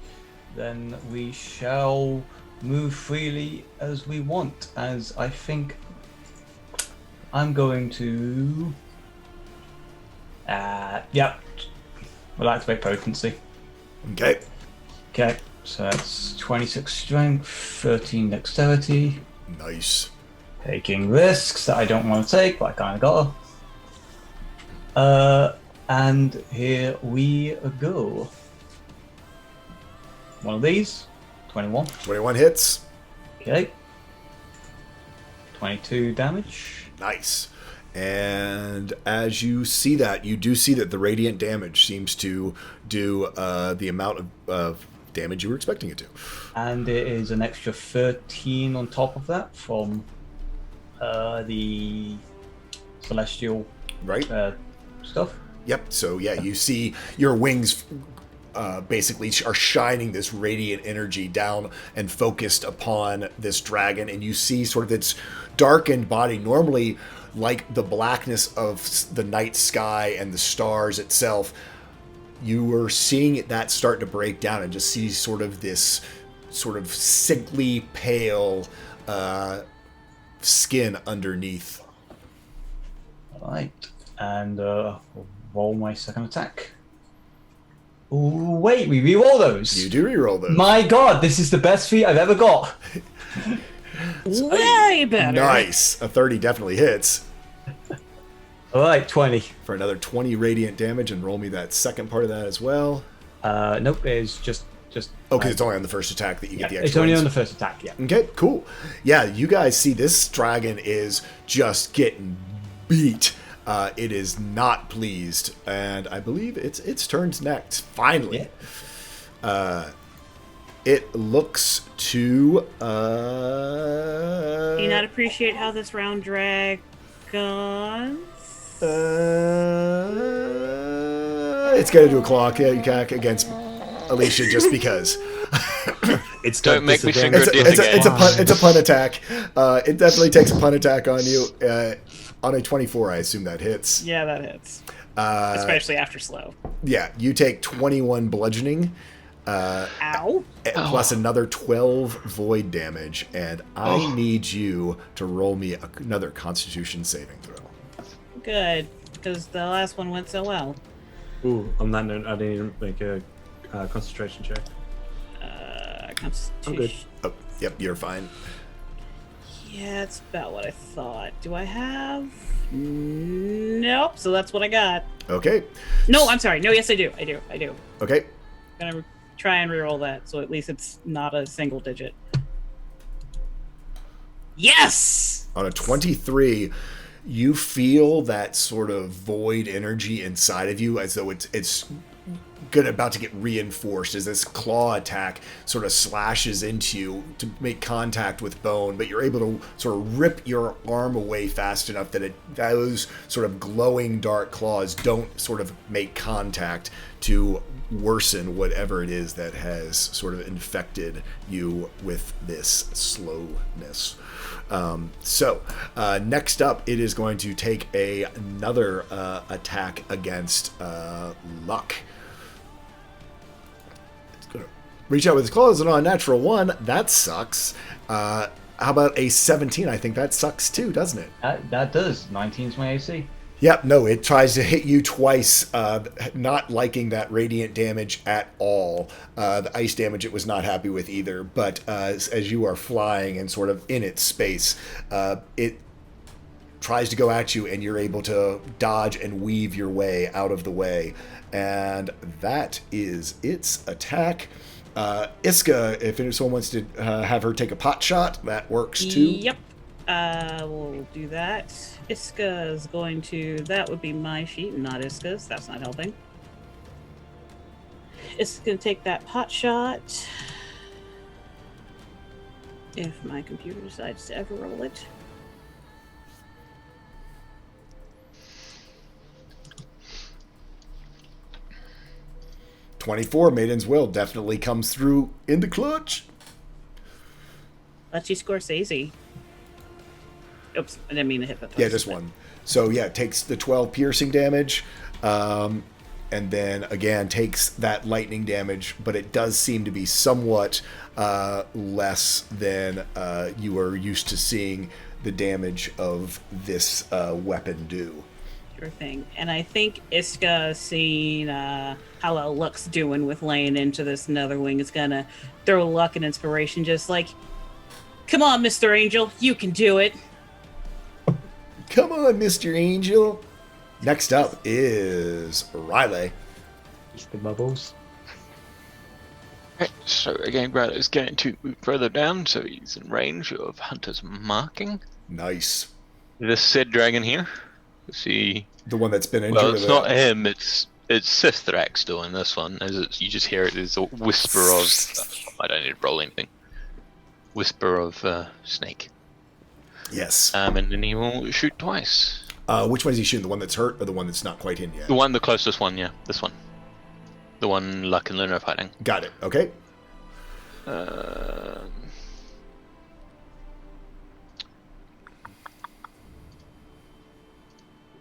Then we shall move freely as we want, as I think I'm going to... yep. We'll activate potency. Okay. Okay, so that's 26 strength, 13 dexterity. Nice. Taking risks that I don't want to take, but I kind of gotta. And here we go. One of these, 21. 21 hits. Okay. 22 damage. Nice. And as you see that, you do see that the radiant damage seems to do the amount of damage you were expecting it to. And it is an extra 13 on top of that from the celestial Right? stuff. Yep. So yeah, you see your wings basically are shining this radiant energy down and focused upon this dragon, and you see sort of its darkened body, normally like the blackness of the night sky and the stars itself. You were seeing that start to break down and just see sort of this sort of sickly pale skin underneath. Alright, and roll my second attack. Ooh, wait, we reroll those. You do reroll those. My god, this is the best feat I've ever got. Way better. Nice. A 30 definitely hits. Alright, 20. For another 20 radiant damage, and roll me that second part of that as well. Nope, it's just Okay, it's only on the first attack that you get the extra it's only ones. on the first attack, yeah. Okay, cool. Yeah, you guys see this dragon is just getting beat. It is not pleased, and I believe its turn's next. Finally, it looks to. Do you not appreciate how this round dragged on? It's gonna do a claw attack against Alicia just because. It's Don't make me finger It's it again. a pun attack. It definitely takes a pun attack on you. On a 24, I assume that hits. Yeah, that hits. Especially after slow. Yeah, you take 21 bludgeoning. Ow. Plus another 12 void damage, and I need you to roll me another Constitution saving throw. Good, because the last one went so well. Ooh, on that note, I didn't even make a concentration check. Constitution. I'm good. Oh, yep, you're fine. Yeah, it's about what I thought. Do I have? Nope. So that's what I got. Okay. No, I'm sorry. No, yes, I do. I do. Okay. I'm gonna try and reroll that, so at least it's not a single digit. Yes. On a 23, you feel that sort of void energy inside of you, as though it's about to get reinforced as this claw attack sort of slashes into you to make contact with bone, but you're able to sort of rip your arm away fast enough that those sort of glowing dark claws don't sort of make contact to worsen whatever it is that has sort of infected you with this slowness. So next up, it is going to take another attack against Luck. Reach out with his claws and on a natural 1. That sucks. How about a 17? I think that sucks too, doesn't it? That does. 19's my AC. Yep, no, it tries to hit you twice, not liking that radiant damage at all. The ice damage it was not happy with either, but as you are flying and sort of in its space, it tries to go at you, and you're able to dodge and weave your way out of the way. And that is its attack. Iska, if someone wants to have her take a pot shot, that works too. Yep. We'll do that. Iska is going to... That would be my sheet, not Iska's. That's not helping. Iska's going to take that pot shot. If my computer decides to ever roll it. .24 Maiden's Will definitely comes through in the clutch. Let's use Scorsese. Oops, I didn't mean to hit that. Yeah, just one. So yeah, it takes the 12 piercing damage, and then again takes that lightning damage, but it does seem to be somewhat less than you are used to seeing the damage of this weapon do. Sure thing. And I think Iska, seeing how well Luck's doing with laying into this Netherwing, is gonna throw Luck and inspiration, just like, come on, Mr. Angel, you can do it. Come on, Mr. Angel. Next up is Riley. Mr. Bubbles. Right, so again, Riley's going to move further down, so he's in range of Hunter's marking. Nice. This said dragon here. See, The one that's been injured. well, it's not him. It's Sithrax doing this one. You just hear it as a whisper of. I don't need to roll anything. Whisper of snake. Yes. And then he will shoot twice. Which one is he shooting? The one that's hurt or the one that's not quite in yet? The closest one, yeah, this one. The one Luck and Luna are fighting. Got it. Okay.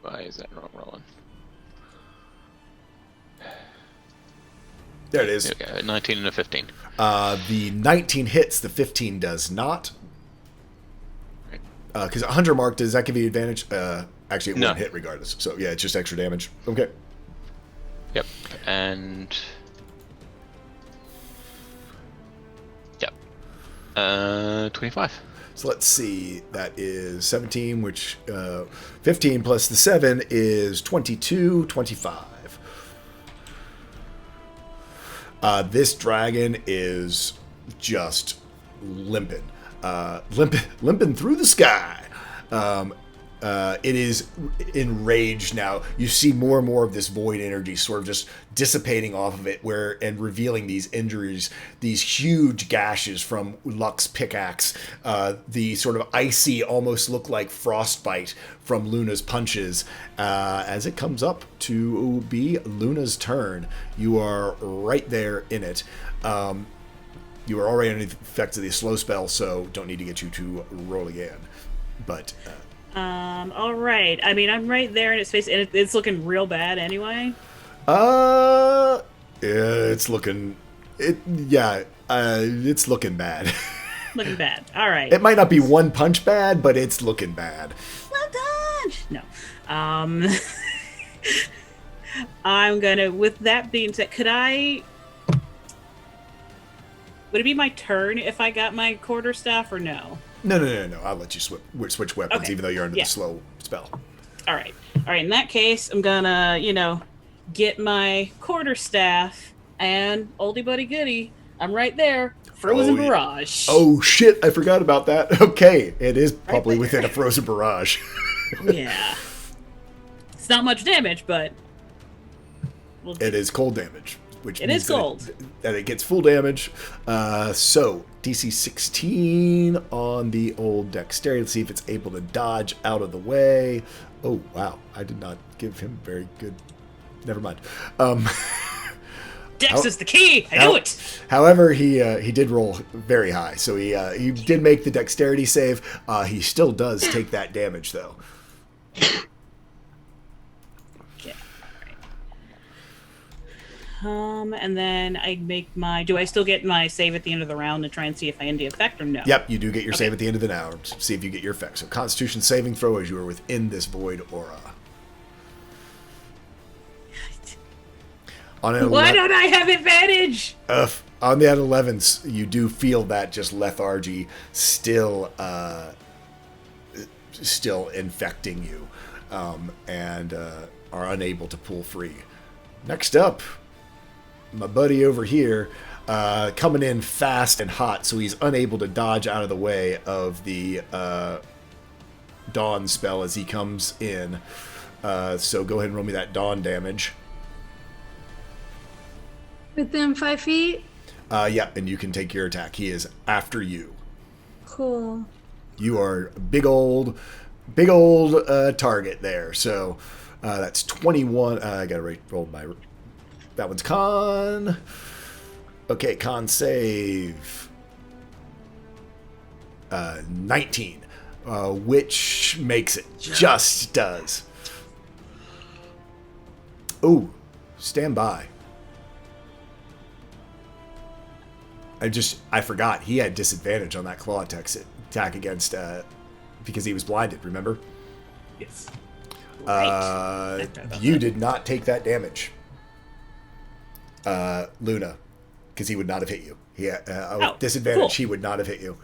Why is that not rolling? There it is. There we go, 19 and a 15. The 19 hits, the 15 does not. Because 100 mark, does that give you advantage? Actually, it No. won't hit regardless. So, yeah, it's just extra damage. Okay. Yep, and... Yep. 25. So let's see. That is 17, which 15 plus the 7 is 22, 25. This dragon is just limping. Limping through the sky. It is enraged now. You see more and more of this void energy sort of just dissipating off of it, and revealing these injuries, these huge gashes from Luck's pickaxe, the sort of icy, almost look like frostbite from Luna's punches. As it comes up to be Luna's turn, you are right there in it. You are already under the effects of the slow spell, so don't need to get you to roll again. But all right. I mean, I'm right there in its face, and it's looking real bad anyway. It's looking bad. Looking bad. All right. It might not be one punch bad, but it's looking bad. Well done. No. I'm gonna. With that being said, would it be my turn if I got my quarterstaff or no? No. I'll let you switch weapons, Okay. even though you're under Yeah. the slow spell. All right. In that case, I'm gonna, get my quarterstaff and oldie buddy goodie. I'm right there. Frozen Oh, yeah. barrage. Oh shit! I forgot about that. Okay, it is probably there. within a frozen barrage. Yeah. It's not much damage, but It is cold damage, which It means is cold. that it gets full damage. So DC 16 on the old dexterity. Let's see if it's able to dodge out of the way. Oh wow, I did not give him very good. Never mind. Dex is the key. I knew it. However, he did roll very high, so he did make the dexterity save. He still does take that damage though. Okay. All right. And then I make my. Do I still get my save at the end of the round to try and see if I end the effect or no? Yep, you do get your Okay. save at the end of the round. See if you get your effect. So Constitution saving throw as you are within this void aura. On an Why don't I have advantage? on the 11s, you do feel that just lethargy still infecting you, and are unable to pull free. Next up, my buddy over here, coming in fast and hot, so he's unable to dodge out of the way of the Dawn spell as he comes in. So go ahead and roll me that Dawn damage. Within 5 feet? Yeah, and you can take your attack. He is after you. Cool. You are a big old target there. So that's 21. I gotta roll my. That one's con. Okay, con save. 19, which makes it. Just does. Ooh, stand by. I forgot. He had disadvantage on that claw attack against, because he was blinded, remember? Yes. You did not take that damage. Luna, because he would not have hit you. He had, with disadvantage, cool. he would not have hit you.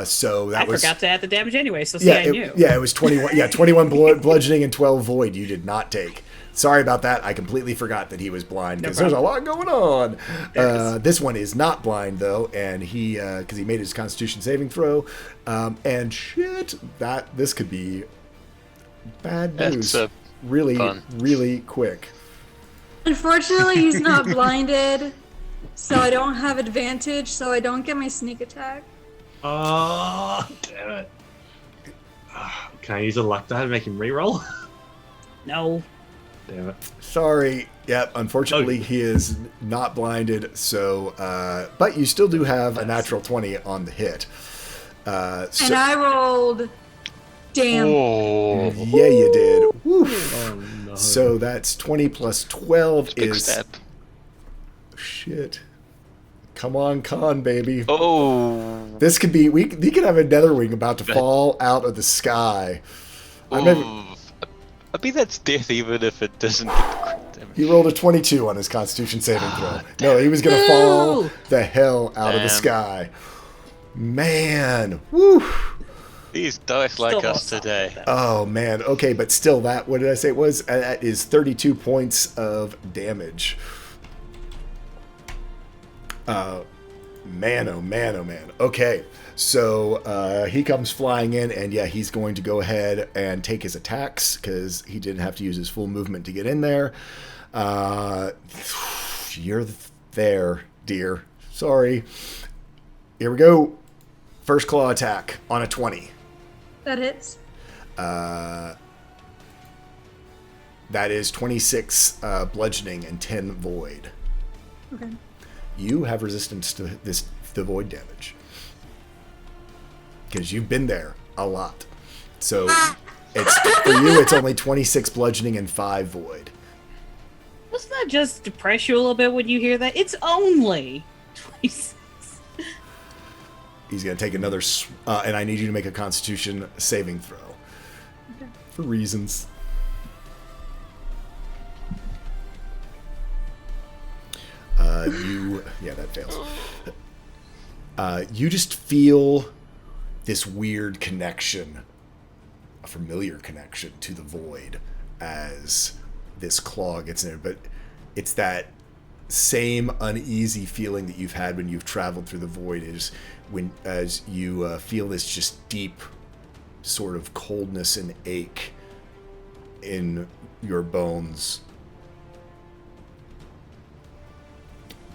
So that I forgot to add the damage anyway, so yeah, I knew. it was 21. Yeah, 21 bludgeoning and 12 void. You did not take. Sorry about that. I completely forgot that he was blind because there's a lot going on. This one is not blind though, and he because he made his Constitution saving throw, and shit, this could be bad news. Really quick. Unfortunately, he's not blinded, so I don't have advantage, so I don't get my sneak attack. Oh, damn it. Can I use a luck die to make him reroll? No. Damn it. Sorry. Yep. Unfortunately, he is not blinded. So, but you still do have a natural 20 on the hit. And I rolled. Damn. Oh. Yeah, you did. Woof. Oh, no. So that's 20 plus 12 Big is. step. Shit. Come on, con, baby. Oh. This could be. We could have a netherwing about to fall out of the sky. I mean, that's death even if it doesn't get the crit damage. He rolled a 22 on his Constitution saving throw. No, he was going to fall the hell out of the sky. Man. Woo. These dice like us today. Oh, man. Okay, but still, what did I say it was? That is 32 points of damage. Man, oh man, oh man. Okay, so he comes flying in, and yeah, he's going to go ahead and take his attacks because he didn't have to use his full movement to get in there. You're there, dear. Sorry. Here we go. First claw attack on a 20. That hits. That is 26 bludgeoning and 10 void. Okay. You have resistance to the void damage because you've been there a lot. So for you, it's only 26 bludgeoning and 5 void. Doesn't that just depress you a little bit when you hear that? It's only 26. He's going to take another, and I need you to make a Constitution saving throw for reasons. That fails. You just feel this weird connection, a familiar connection to the void as this claw gets in there. But it's that same uneasy feeling that you've had when you've traveled through the void as you feel this just deep sort of coldness and ache in your bones.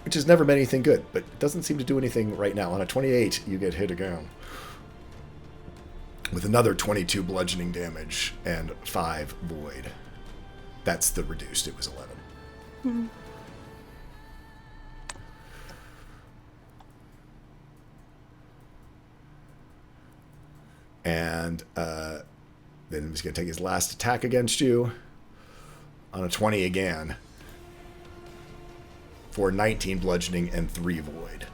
Which has never been anything good, but it doesn't seem to do anything right now. On a 28, you get hit again. With another 22 bludgeoning damage and 5 void. That's the reduced. It was 11. Mm-hmm. And then he's going to take his last attack against you. On a 20 again. For 19 bludgeoning and 3 void.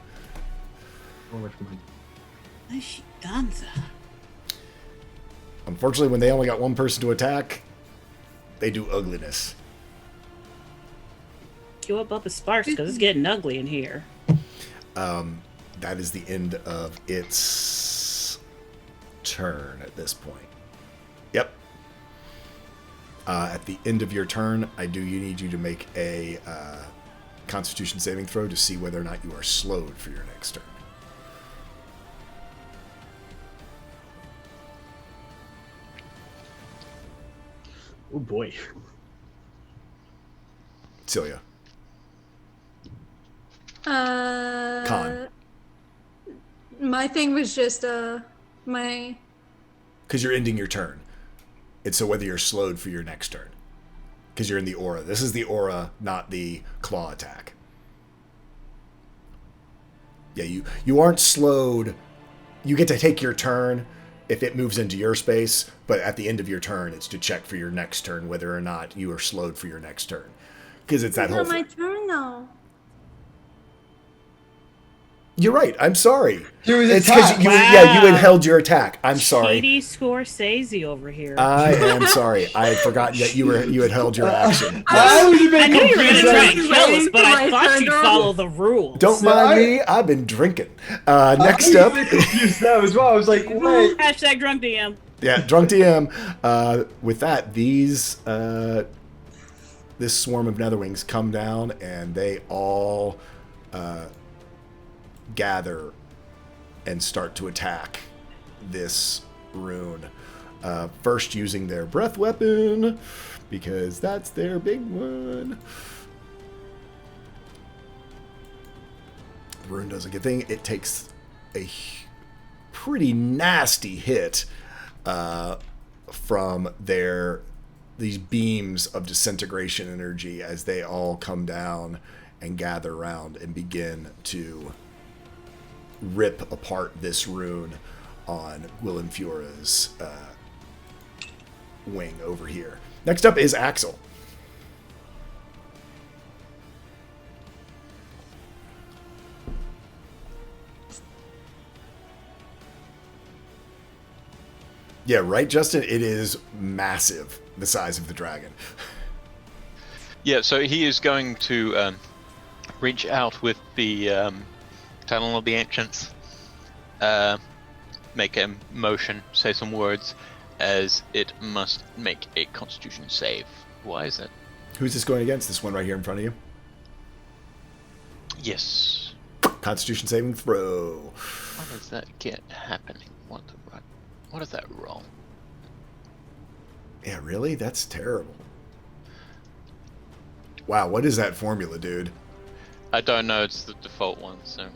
Unfortunately, when they only got one person to attack, they do ugliness. Queue up the sparks because it's getting ugly in here. That is the end of its turn at this point. Yep. At the end of your turn, you need you to make a Constitution saving throw to see whether or not you are slowed for your next turn. Oh boy. Celia. Con. My thing was just my. Because you're ending your turn. It's so whether you're slowed for your next turn. Because you're in the aura. This is the aura, not the claw attack. Yeah, you aren't slowed you get to take your turn if it moves into your space, but at the end of your turn, it's to check for your next turn whether or not you are slowed for your next turn. Because it's that It's whole not my thing. turn though. You're right. I'm sorry. She was It's because attacked. you Wow. had held your attack. I'm sorry. Katie Scorsese over here. I am sorry. I had forgotten that you had held your action. I was a bit I knew you were going to try confused. and kill us, but I My thought turn you'd to follow the rules. Don't No, mind I- me. I've been drinking. I Next was up, a bit confused now as well. I was like, wait. Hashtag drunk DM. yeah, drunk DM. With that, this swarm of Netherwings come down and they all gather and start to attack this rune. First using their breath weapon, because that's their big one. The rune does a good thing. It takes a pretty nasty hit from these beams of disintegration energy as they all come down and gather around and begin to rip apart this rune on Willenfjura's wing over here. Next up is Axel. Yeah, right, Justin? It is massive, the size of the dragon. Yeah, so he is going to reach out with the Talon of the Ancients, make a motion, say some words, as it must make a Constitution save. Why is that? Who's this going against? This one right here in front of you? Yes. Constitution saving throw. Why does that get happening? What is that roll? Yeah, really? That's terrible. Wow, what is that formula, dude? I don't know, it's the default one, so...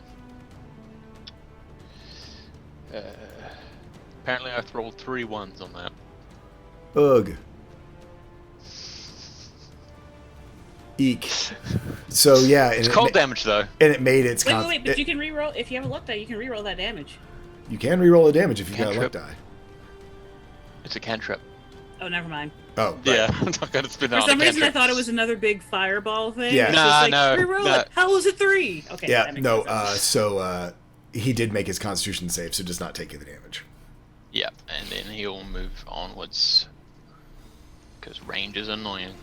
apparently I've rolled 3 ones on that. Ugh. Eek. So yeah, and It's cold damage though. and it made its. Wait, but you can reroll. If you have a luck die, you can reroll that damage. You can reroll the damage if you got a luck Cantrip. die. It's a cantrip. Oh, never mind. Oh, right. Yeah, I'm not gonna spin For out some a reason, I cantrip. thought it was another big fireball thing. Yeah. It's just Nah, reroll no. it. How was it 3? Okay. Yeah, that makes no. sense. So he did make his Constitution save, so does not take the damage. Yeah, and then he'll move onwards. Because range is annoying.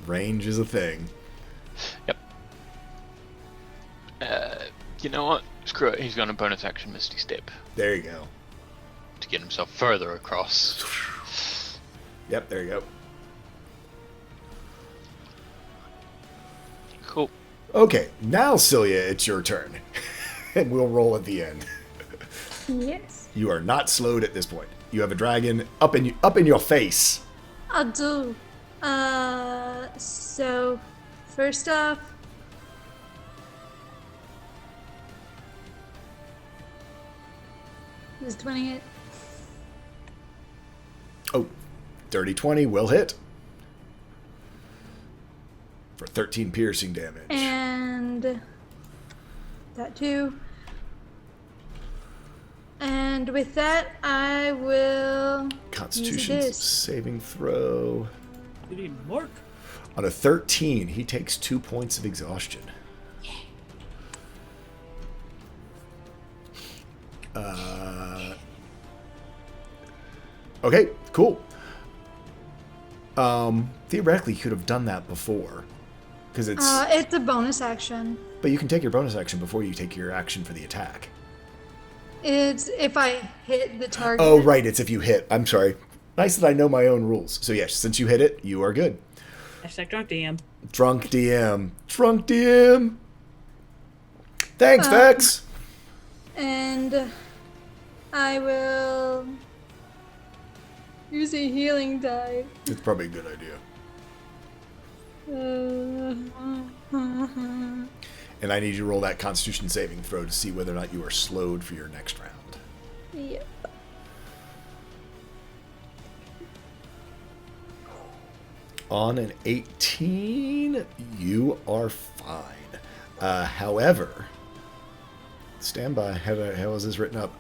Range is a thing. Yep. You know what? Screw it. He's going to bonus action Misty Step There you go. to get himself further across. Yep, there you go. Cool. Okay, now Celia, it's your turn, and we'll roll at the end. Yes, You are not slowed at this point. You have a dragon up in your face. I do. So first off, is 20 it? Oh, dirty 20 will hit for 13 piercing damage. And that too. And with that, I will Constitution this. saving throw. We need Mark. On a 13, he takes 2 points of exhaustion. Okay, cool. Theoretically, you could have done that before, because it's a bonus action. But you can take your bonus action before you take your action for the attack. It's if I hit the target. Oh, right, it's if you hit. I'm sorry. Nice that I know my own rules. So yes, since you hit it, you are good. Hashtag drunk DM. Drunk DM. Drunk DM. Thanks, Vex. And I will use a healing die. It's probably a good idea. And I need you to roll that Constitution saving throw to see whether or not you are slowed for your next round. Yep. On an 18, you are fine. However, stand by. How is this written up?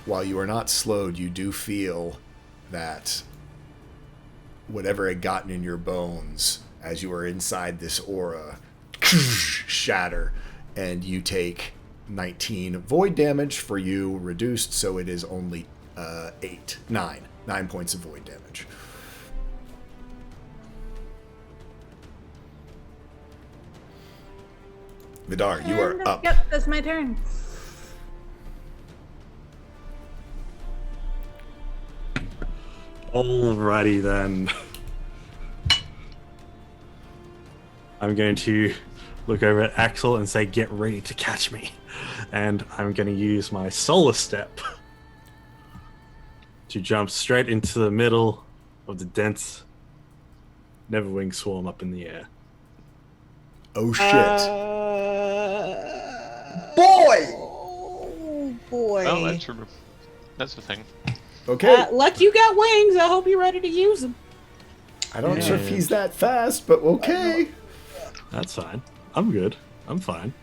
While you are not slowed, you do feel that whatever had gotten in your bones as you are inside this aura shatter, and you take 19 void damage. For you reduced, so it is only 9 points of void damage. Vidar, you are And, up. Yep, that's my turn. Alrighty then. I'm going to look over at Axel and say, get ready to catch me. And I'm going to use my solar step to jump straight into the middle of the dense Neverwing swarm up in the air. Oh shit. Boy! Oh boy. Oh, that's the thing. Okay. Luck, you got wings. I hope you're ready to use them. I don't know if he's that fast, but okay. That's fine. I'm good. I'm fine.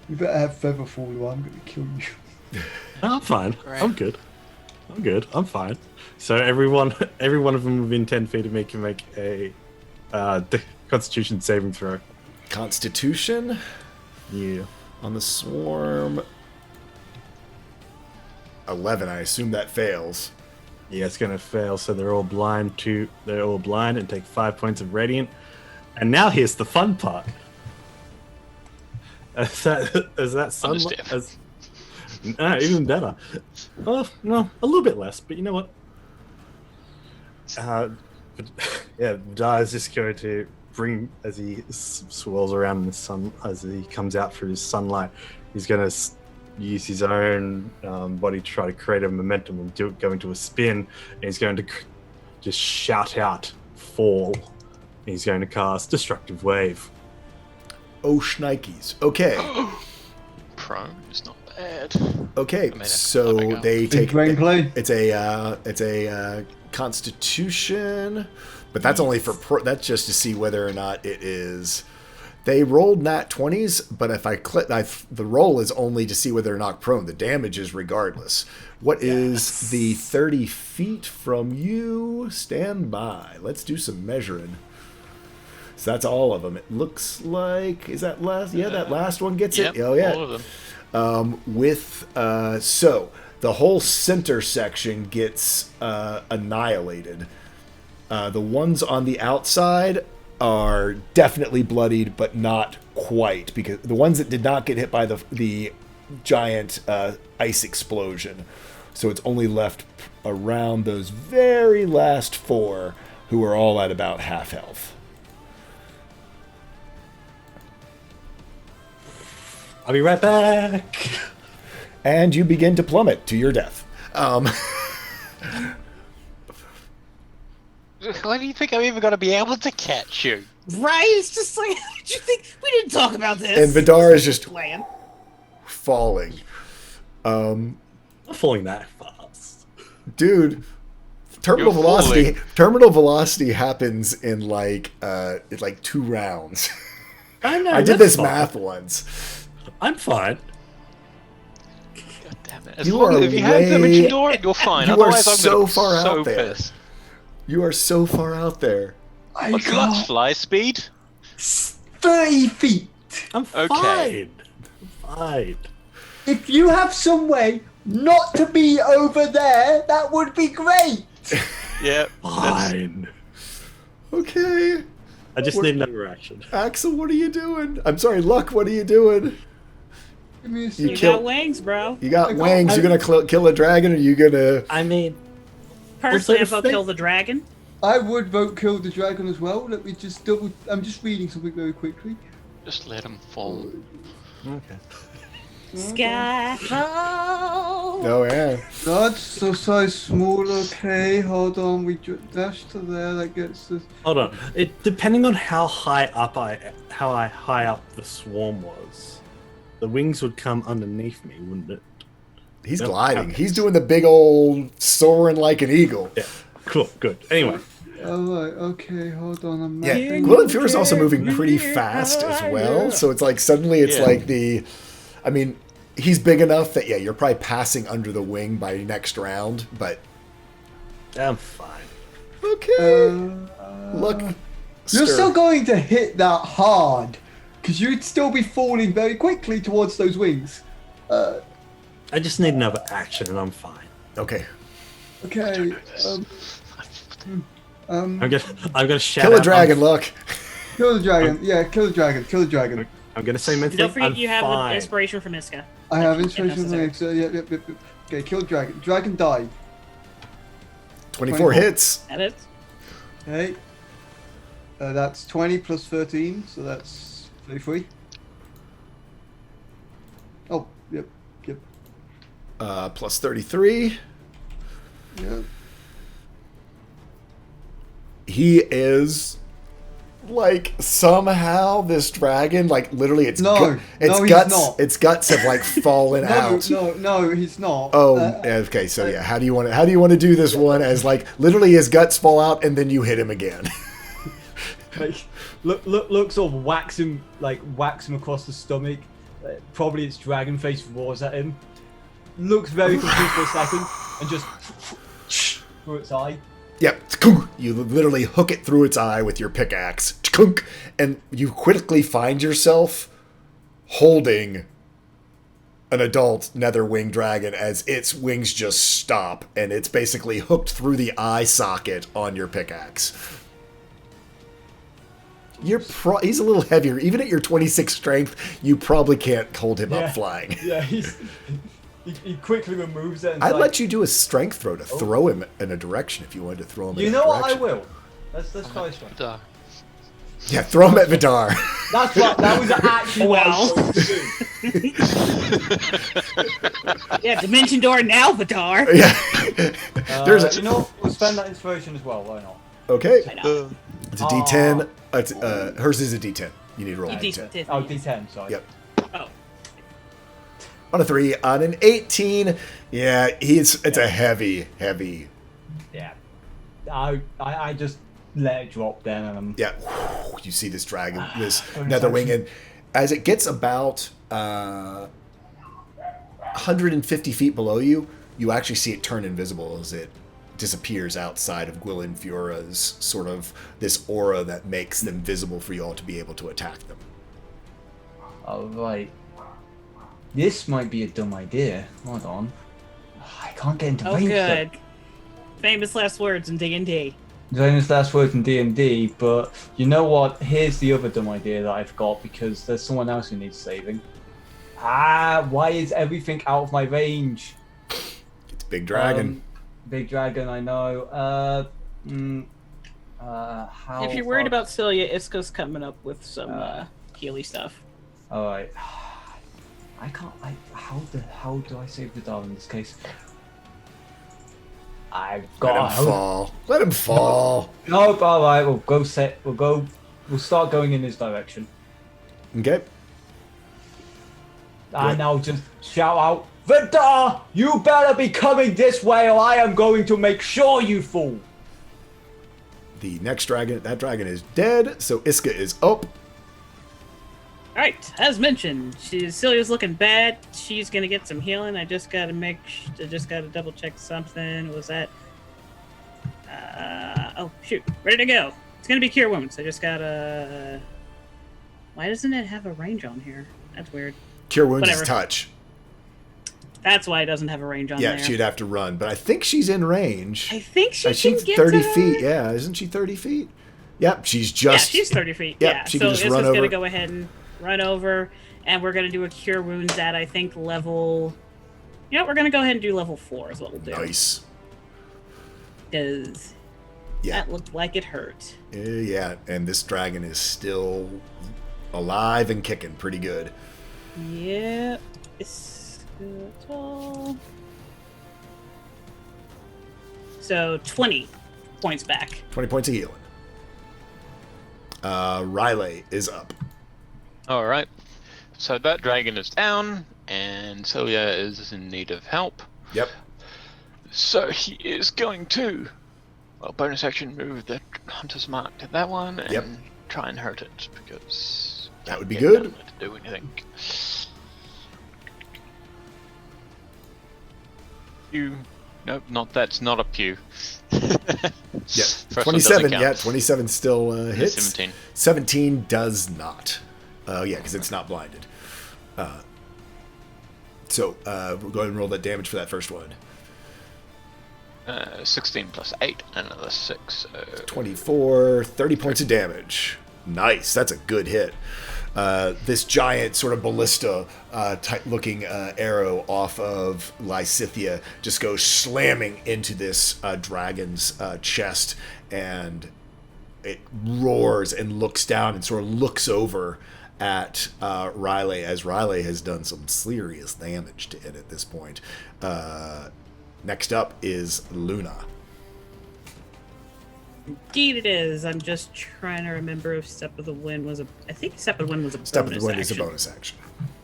You better have feather fall or I'm going to kill you. No, I'm fine. Right. I'm good. I'm good. I'm fine. So every one of them within 10 feet of me can make a Constitution saving throw. Constitution Yeah. on the swarm. 11. I assume that fails. Yeah, it's gonna fail. So they're all blind and take 5 points of radiant. And now here's the fun part. As that sunlight, Understand. even better. Oh no, a little bit less, but you know what? Yeah, Vidar is just going to bring, as he swirls around in the sun, as he comes out through his sunlight, he's going to use his own body to try to create a momentum and go into a spin, and he's going to just shout out fall. And he's going to cast Destructive Wave. Oh, shnikes. Okay. Prone is not bad. Okay. I mean, So I they take. brain play. It's a Constitution, but that's only for that's just to see whether or not it is. They rolled nat 20s, but if I click, the roll is only to see whether or not prone. The damage is regardless. What is the 30 feet from you? Stand by. Let's do some measuring. So that's all of them. It looks like, is that last? Yeah, that last one gets Yep, it. Oh yeah. all of them. So the whole center section gets annihilated. The ones on the outside are definitely bloodied, but not quite, because the ones that did not get hit by the giant ice explosion. So it's only left around those very last 4 who are all at about half health. I'll be right back. And you begin to plummet to your death. Why do you think I'm even going to be able to catch you? Right? It's just like, did you think we didn't talk about this? And Vidar is just plan. falling. I'm falling that fast. Dude, terminal You're velocity. falling. Terminal velocity happens in like 2 rounds. I know. I did that's this fine. math once. I'm fine. God damn it. As You long are as if you have way- Dimension Door, you're fine. you are Otherwise, I'm so going to be far so out there. pissed. You are so far out there. I What's got Lux fly speed? 30 feet. I'm Okay. fine. I'm fine. If you have some way not to be over there, that would be great. Yeah. Fine. Okay. I just need another action. Axel, what are you doing? I'm sorry, Luck, what are you doing? Give me a You second. You kill- got wings, bro. You got I got- wings. You gonna kill a dragon, or you gonna? I mean, Personally, Also, if I'll they- kill the dragon. I would vote kill the dragon as well. Let me just double. I'm just reading something very quickly. Just let him fall. okay. Skyfall. Oh yeah. That's so size small. Okay, hold on. We dash to there. That gets us. Hold on. It depending on how high up the swarm was, the wings would come underneath me, wouldn't it? He's Yep. gliding. He's doing the big old soaring like an eagle. Yeah. Cool, good. Anyway. Alright, okay, hold on. I'm Yeah, mapping. Gwilyn Fuhrer is also moving pretty fast as well. So it's like suddenly it's like I mean, he's big enough that, yeah, you're probably passing under the wing by next round, but... I'm fine. Okay. Look. You're still going to hit that hard, because you'd still be falling very quickly towards those wings. I just need another action and I'm fine. Okay. Okay. I'm gonna shout Kill a out, dragon, look. Kill the dragon. Yeah, kill the dragon. Kill the dragon. I'm gonna say mentally, Don't forget I'm you have fine. the inspiration from Iska. I have If inspiration from necessary. Yep. Okay, kill the dragon. Dragon died. 24 hits. That is. Okay. That's 20 plus 13, so that's 33. Oh, yep. Plus 33. Yep. He is like somehow this dragon, like literally its No, its he's guts not. its guts have like fallen out. No, he's not. Oh, okay. So yeah, how do you want to do this one? As like literally his guts fall out and then you hit him again. Like, look, sort of whacks him across the stomach. Probably its dragon face roars at him. Looks very confused for a second and just through its eye. Yep, you literally hook it through its eye with your pickaxe, and you quickly find yourself holding an adult nether wing dragon as its wings just stop, and it's basically hooked through the eye socket on your pickaxe. He's a little heavier. Even at your 26 strength, you probably can't hold him up flying. Yeah, he quickly removes it. And I'd let you do a strength throw to throw him in a direction if you wanted to throw him in a direction. You know what? I will. Let's try strength. Yeah, throw him at Vidar. That's right. That was actually what I was going to do. Yeah, Dimension Door now, Vidar. Yeah. You know what? We'll spend that inspiration as well. Why not? Okay. I know. It's a D10. Hers is a D10. You need to roll a You D10. did. Oh, D10. Sorry. Yep. Oh. On a 3, on an 18. Yeah, it's a heavy. Yeah. I just let it drop then, and Yeah. You see this dragon, this nether wing, and as it gets about 150 feet below you, you actually see it turn invisible as it disappears outside of Gwilyn Fuhrer's sort of this aura that makes them visible for you all to be able to attack them. All right. This might be a dumb idea. Hold on. I can't get into Oh, range. good. Famous last words in D&D. Famous last words in D&D, but you know what? Here's the other dumb idea that I've got, because there's someone else who needs saving. Why is everything out of my range? It's a big dragon. Big dragon, I know. How If you're worried far- about Celia, Iska's coming up with some Healy stuff. Alright. I can't. How do I save the dog in this case? I've got. Let him fall. Let him fall. Nope. All right. We'll go set. We'll start going in this direction. Okay. And I'll just shout out, Vidar, you better be coming this way, or I am going to make sure you fall. The next dragon, that dragon is dead, so Iska is up. Alright, as mentioned, Celia's looking bad. She's gonna get some healing. I just gotta double check something. What was that? Oh shoot, ready to go. It's gonna be Cure Wounds. I just gotta. Why doesn't it have a range on here? That's weird. Cure Wounds Whatever. is touch. That's why it doesn't have a range on Yeah, there. she'd have to run, but I think she's in range. I think she can She's get 30 to her. feet. Yeah, isn't she 30 feet? Yep, she's Yeah, just. she's 30 feet. Yep, Yeah, she so can just Iska's run over. gonna go ahead and run over, and we're gonna do a Cure Wounds at, I think, level. You know, we're gonna go ahead and do level 4 is what we'll do. Nice. Because Yeah. that looked like it hurt. Yeah, and this dragon is still alive and kicking pretty good. Yep. It's good. So 20 points back. 20 points of healing. Riley is up. All right. So that dragon is down, and Celia is in need of help. Yep. So he is going to. Well, bonus action, move the hunter's mark to that one and Yep. try and hurt it because That would be can't good. get it to do anything. Pew. Nope, that's not a pew. Yeah, First one 27. doesn't Yeah, count. 27 still hits. 17. 17 does not. Yeah, because it's not blinded. So we'll go ahead and roll that damage for that first one. 16 plus 8, another 6. 24, 30 points of damage. Nice, that's a good hit. This giant sort of ballista type looking arrow off of Lysithia just goes slamming into this dragon's chest, and it roars and looks down and sort of looks over at Riley, as Riley has done some serious damage to it at this point. Next up is Luna. Indeed, it is. I'm just trying to remember if Step of the Wind was a. I think Step of the Wind was a Step bonus of the Wind action. is a bonus action.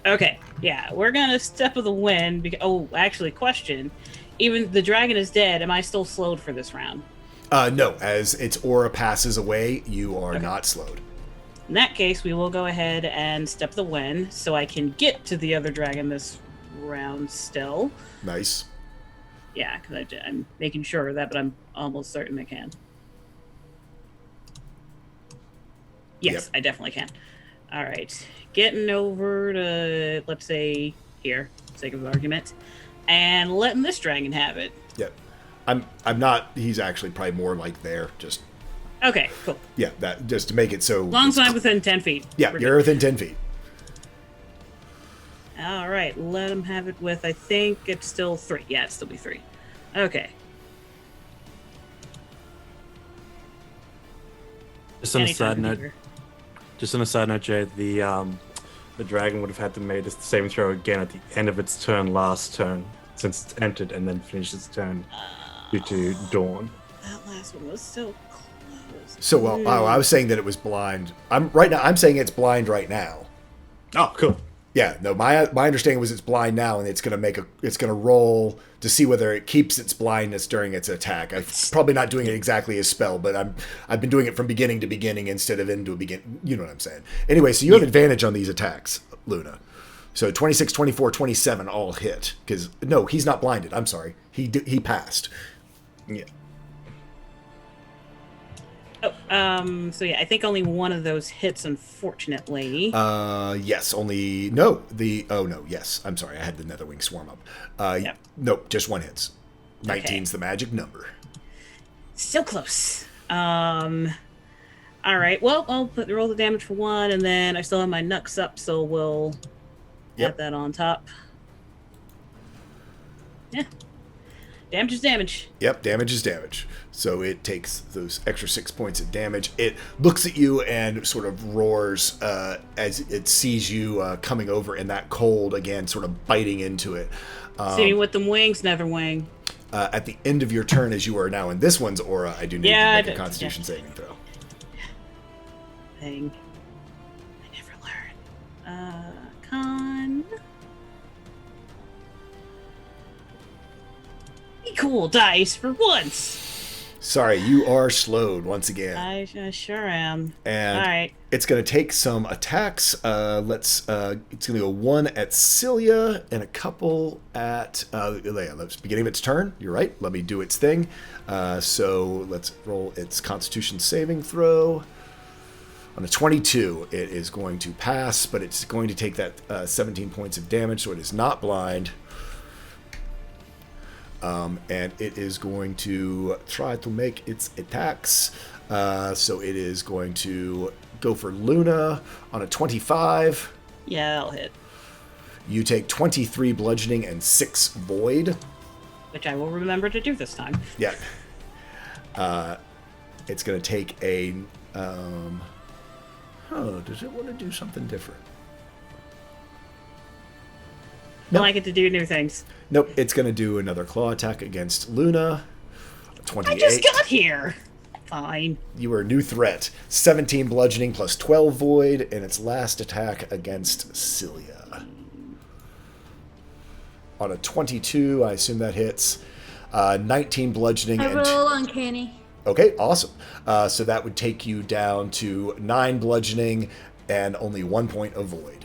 Okay, yeah, we're gonna Step of the Wind. Oh, actually, question: even the dragon is dead. Am I still slowed for this round? No, as its aura passes away, you are Okay. not slowed. In that case, we will go ahead and Step the Wind, so I can get to the other dragon this round still. Nice. Yeah, because I'm making sure of that, but I'm almost certain I can. Yes, Yep. I definitely can. All right, getting over to, let's say, here, for the sake of argument, and letting this dragon have it. Yep. I'm not. He's actually probably more like there. Just Okay, cool. yeah. That just to make it so. As long as I'm within 10 feet. Yeah, We're you're good. within 10 feet. All right, let him have it with, I think it's still 3. Yeah, it'd still be 3. Okay. Just on a Anytime, side note, Beaver. Jay, the dragon would have had to make the saving throw again at the end of its turn last turn, since it's entered and then finished its turn due to dawn. That last one was so close. So well, I was saying that it was blind. I'm saying it's blind right now. Oh, cool. Yeah, no, my understanding was it's blind now, and it's gonna roll to see whether it keeps its blindness during its attack. I'm probably not doing it exactly as spell, but I've been doing it from beginning to beginning instead of into a begin. You know what I'm saying? Anyway, so you have advantage on these attacks, Luna. So 26, 24, 27 all hit because no, he's not blinded. I'm sorry, he passed. Yeah. Oh, so yeah, I think only one of those hits, unfortunately. Yes, only no. Yes. I'm sorry, I had the Netherwing swarm up. Yep. Nope, just one hits. Okay. 19's the magic number. Still close. All right. Well, I'll roll the damage for 1, and then I still have my Nux up, so we'll add that on top. Yeah. Damage is damage. Yep, damage is damage. So it takes those extra 6 points of damage. It looks at you and sort of roars as it sees you coming over in that cold again, sort of biting into it. See me with them wings, Netherwing. At the end of your turn, as you are now in this one's aura, I do need to make a Constitution saving throw. Thing. I never learn. Con. Be cool dice for once. Sorry, you are slowed once again. I sure am. And All right. it's going to take some attacks. It's going to go 1 at Celia and a couple at Leia. Beginning of its turn. You're right. Let me do its thing. So let's roll its Constitution saving throw. On a 22, it is going to pass, but it's going to take that 17 points of damage, so it is not blind. And it is going to try to make its attacks. So it is going to go for Luna on a 25. Yeah, that'll hit. You take 23 bludgeoning and 6 void. Which I will remember to do this time. Yeah. It's going to take a... does it want to do something different? I like it to do new things. Nope, it's going to do another claw attack against Luna. 28. I just got here. Fine. You are a new threat. 17 bludgeoning plus 12 void, and its last attack against Celia. On a 22, I assume that hits. 19 bludgeoning I and... roll uncanny. Okay, awesome. So that would take you down to 9 bludgeoning and only 1 point of void,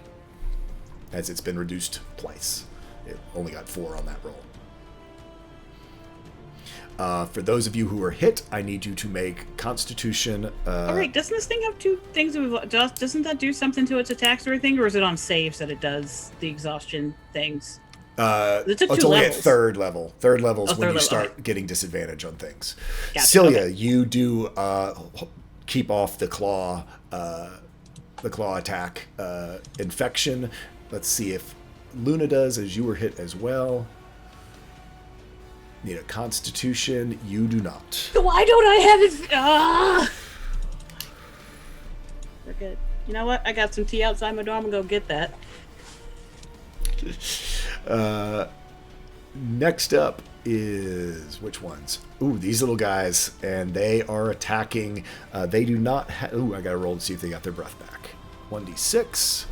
as it's been reduced twice. It only got 4 on that roll. For those of you who are hit, I need you to make Constitution. All right, doesn't this thing have 2 things? Doesn't that do something to its attacks or anything, or is it on saves that it does the exhaustion things? It's at 2 only levels. at 3rd level. 3rd level is Oh, when third you level, start okay. getting disadvantage on things. Gotcha, Celia, okay. you do keep off the claw attack infection. Let's see if Luna does, as you were hit as well. Need a Constitution. You do not. Why don't I have it? We're good. You know what? I got some tea outside my dorm. I'm gonna go get that. Next up is which ones? Ooh, these little guys, and they are attacking. They do not. Ooh, I gotta roll to see if they got their breath back. 1d6.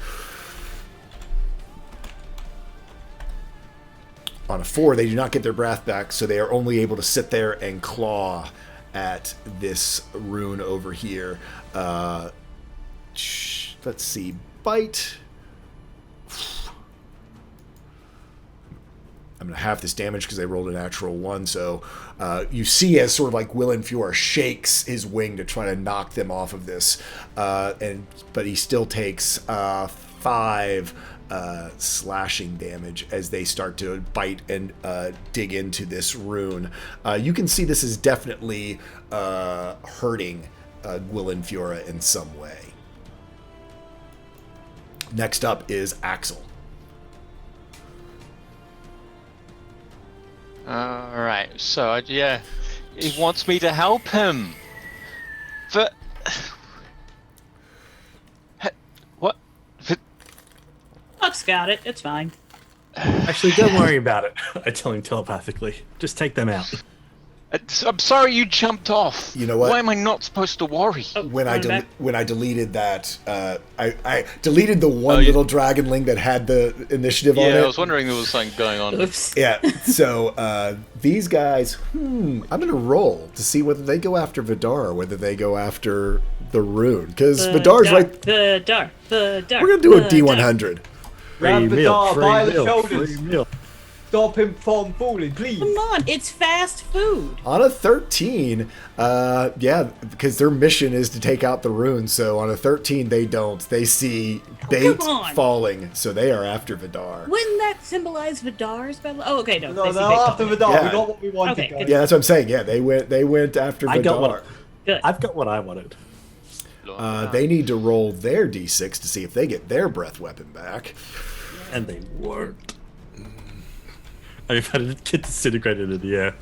On a 4, they do not get their breath back, so they are only able to sit there and claw at this rune over here. Let's see, bite. I'm going to half this damage because I rolled a natural 1. So you see as sort of like Bal'Ethera shakes his wing to try to knock them off of this. But he still takes 5 slashing damage as they start to bite and dig into this rune. You can see this is definitely hurting Bal'Ethera in some way. Next up is Axel. Alright, so yeah, he wants me to help him. But what? Huck's got it. It's fine. Actually, don't worry about it. I tell him telepathically. Just take them out. I'm sorry you jumped off. You know what? Why am I not supposed to worry? When I deleted that, I deleted the one little dragonling that had the initiative on it. Yeah, I was wondering there was something going on. Oops. Yeah, so these guys, I'm going to roll to see whether they go after Vidar or whether they go after the rune. Because Vidar's right. Vidar. We're going to do a D100. Grab the dog by the shoulders. Free meal. Stop him from falling, please. Come on, it's fast food. On a 13, yeah, because their mission is to take out the rune. So on a 13, they don't. They see bait falling, so they are after Vidar. Wouldn't that symbolize Vidar's battle? Oh, okay, no. No, they they're see bait after falling. Vidar. Yeah. We got what we wanted. Okay, guys. good. Yeah, that's what I'm saying. Yeah, they went after I got Vidar. what. Good. I've got what I wanted. They need to roll their d6 to see if they get their breath weapon back. And they weren't. I've had it get disintegrated in the air.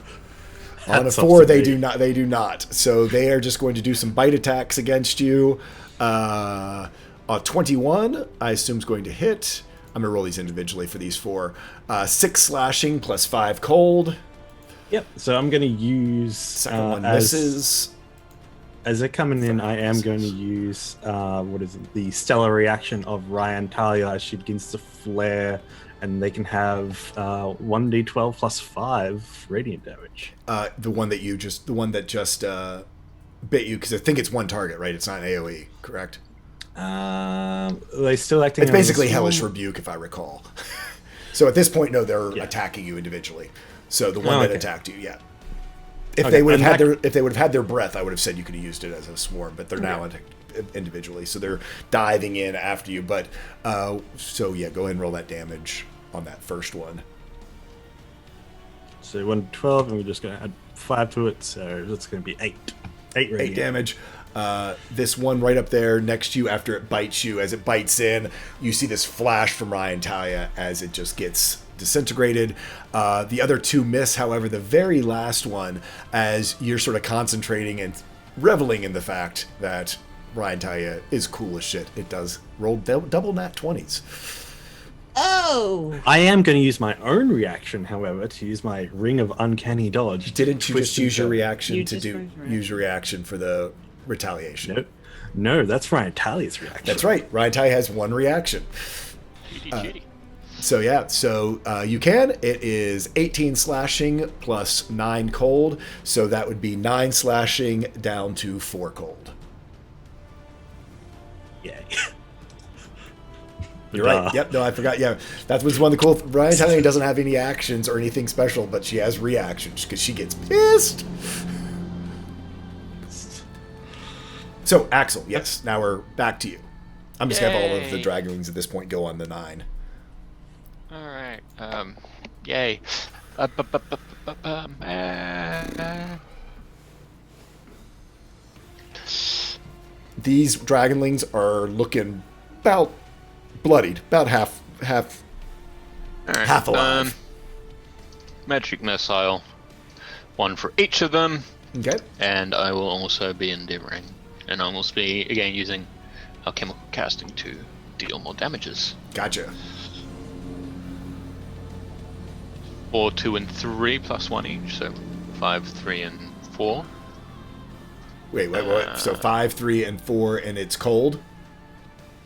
On a 4, they do not. They do not. So they are just going to do some bite attacks against you. A 21, I assume, is going to hit. I'm gonna roll these individually for these 4. 6 slashing plus 5 cold. Yep. So I'm going to use Second one misses. As they're coming in, I am going to use the stellar reaction of Ryan Talia as she begins to flare, and they can have 1d12 plus 5 radiant damage. The one that just bit you, because I think it's one target, right? It's not an AOE, correct? They still acting. It's basically Hellish Rebuke, if I recall. So at this point, no, they're attacking you individually. So the one that attacked you, yeah. If they would have had their breath, I would have said you could have used it as a swarm, but they're now individually, so they're diving in after you. But so yeah, go ahead and roll that damage on that first one. So 1d12, and we're just going to add 5 to it, so that's going to be 8. 8 damage. This one right up there next to you, after it bites you, as it bites in, you see this flash from Ryan Talia as it just gets disintegrated. The other 2 miss, however, the very last one, as you're sort of concentrating and reveling in the fact that Ryan Talia is cool as shit. It does roll double nat 20s. Oh! I am going to use my own reaction, however, to use my Ring of Uncanny Dodge. Didn't you just use your reaction use your reaction for the retaliation? No, that's Ryan Talia's reaction. That's right. Ryan Talia has 1 reaction. So yeah, you can. It is 18 slashing plus 9 cold, so that would be 9 slashing down to 4 cold. Yay. You're right. Yep. No, I forgot. Yeah, that was one of the cool. Brian Talley doesn't have any actions or anything special, but she has reactions because she gets pissed. So Axel, yes. Now we're back to you. I'm just gonna have all of the dragonlings at this point go on the 9. All right. Yay. These dragonlings are looking about bloodied, about half All right. half alive. Magic missile. 1 for each of them. Okay. And I will also be endeavoring, and I will be again using alchemical casting to deal more damages. Gotcha. 4, 2, and 3 plus 1 each, so 5, 3, and 4. Wait. So 5, 3, and 4, and it's cold.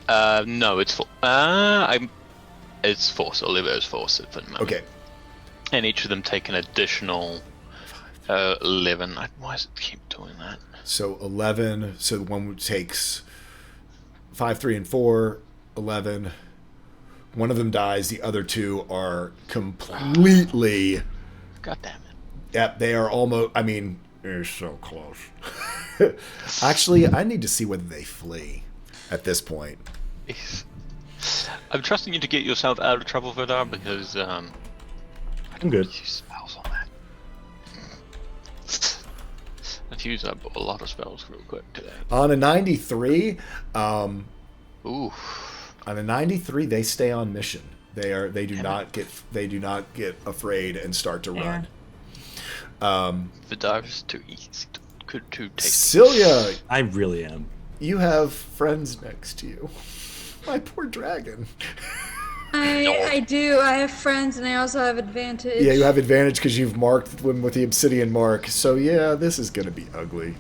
No, it's 4. It's 4. So I'll leave it as 4 for the moment. Okay. And each of them take an additional 11. Why does it keep doing that? So 11. So one takes 5, 3, and 4. 11. One of them dies. The other 2 are completely. God damn it. Yep, they are almost. I mean, they're so close. Actually, I need to see whether they flee at this point. I'm trusting you to get yourself out of trouble, Vidar, because I'm good. use spells on that. I've used up a lot of spells real quick today. On a 93, Ooh. on a 93, they stay on mission. They do not get afraid and start to run. Vidar is too easy to take. Celia, I really am. you have friends next to you. My poor dragon. I do. I have friends, and I also have advantage. Yeah, you have advantage because you've marked them with the obsidian mark. So yeah, this is gonna be ugly.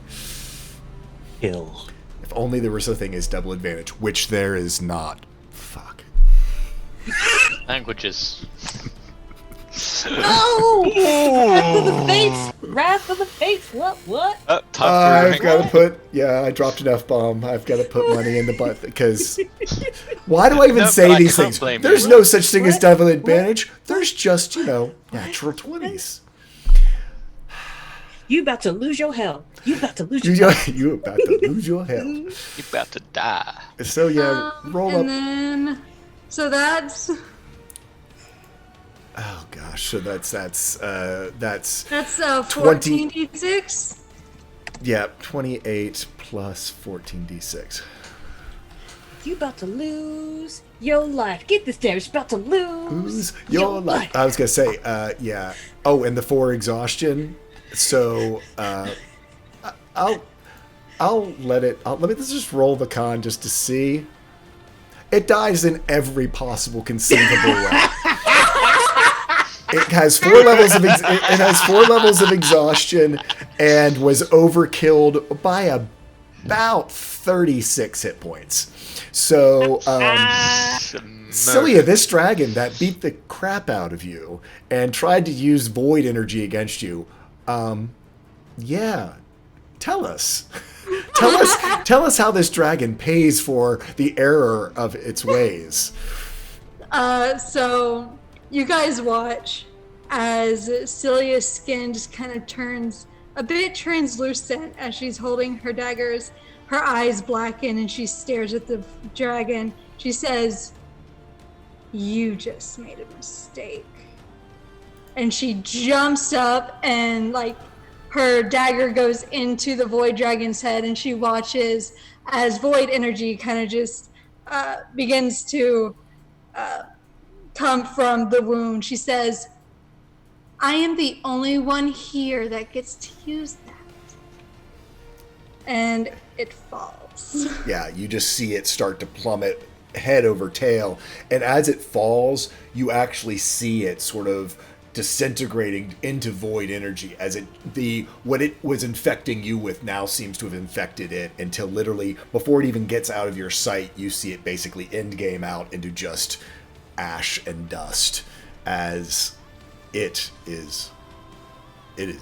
Kill. If only there was a thing as double advantage, which there is not. Fuck. Languages. No! Wrath of the Fates! Wrath of the Fates! What? I've got to put. Yeah, I dropped an F-bomb. I've got to put money in the butt because. Why do I even say these things? There's no such thing as double advantage. There's just, natural 20s. You about to lose your hell. You about to lose your hell. You about to lose your hell. You about to die. So yeah, roll up. And then, so that's. Oh gosh, so that's 14d6. Yeah, 28 plus 14d6. You about to lose your life. Get this damage. About to lose your life. I was gonna say, yeah. Oh, and the 4 exhaustion. So, I'll let it. Let's just roll the con just to see. It dies in every possible conceivable way. It has 4 levels of it has 4 levels of exhaustion and was overkilled by about 36 hit points. So, Celia, this dragon that beat the crap out of you and tried to use void energy against you. Yeah, tell us. Tell us how this dragon pays for the error of its ways. So you guys watch as Celia's skin just kind of turns a bit translucent as she's holding her daggers. Her eyes blacken and she stares at the dragon. She says, "You just made a mistake." And she jumps up and her dagger goes into the void dragon's head, and she watches as void energy kind of just begins to come from the wound. She says, "I am the only one here that gets to use that." And it falls. Yeah, you just see it start to plummet head over tail. And as it falls, you actually see it sort of disintegrating into void energy as what it was infecting you with now seems to have infected it, until literally before it even gets out of your sight, you see it basically end game out into just ash and dust as it is dead.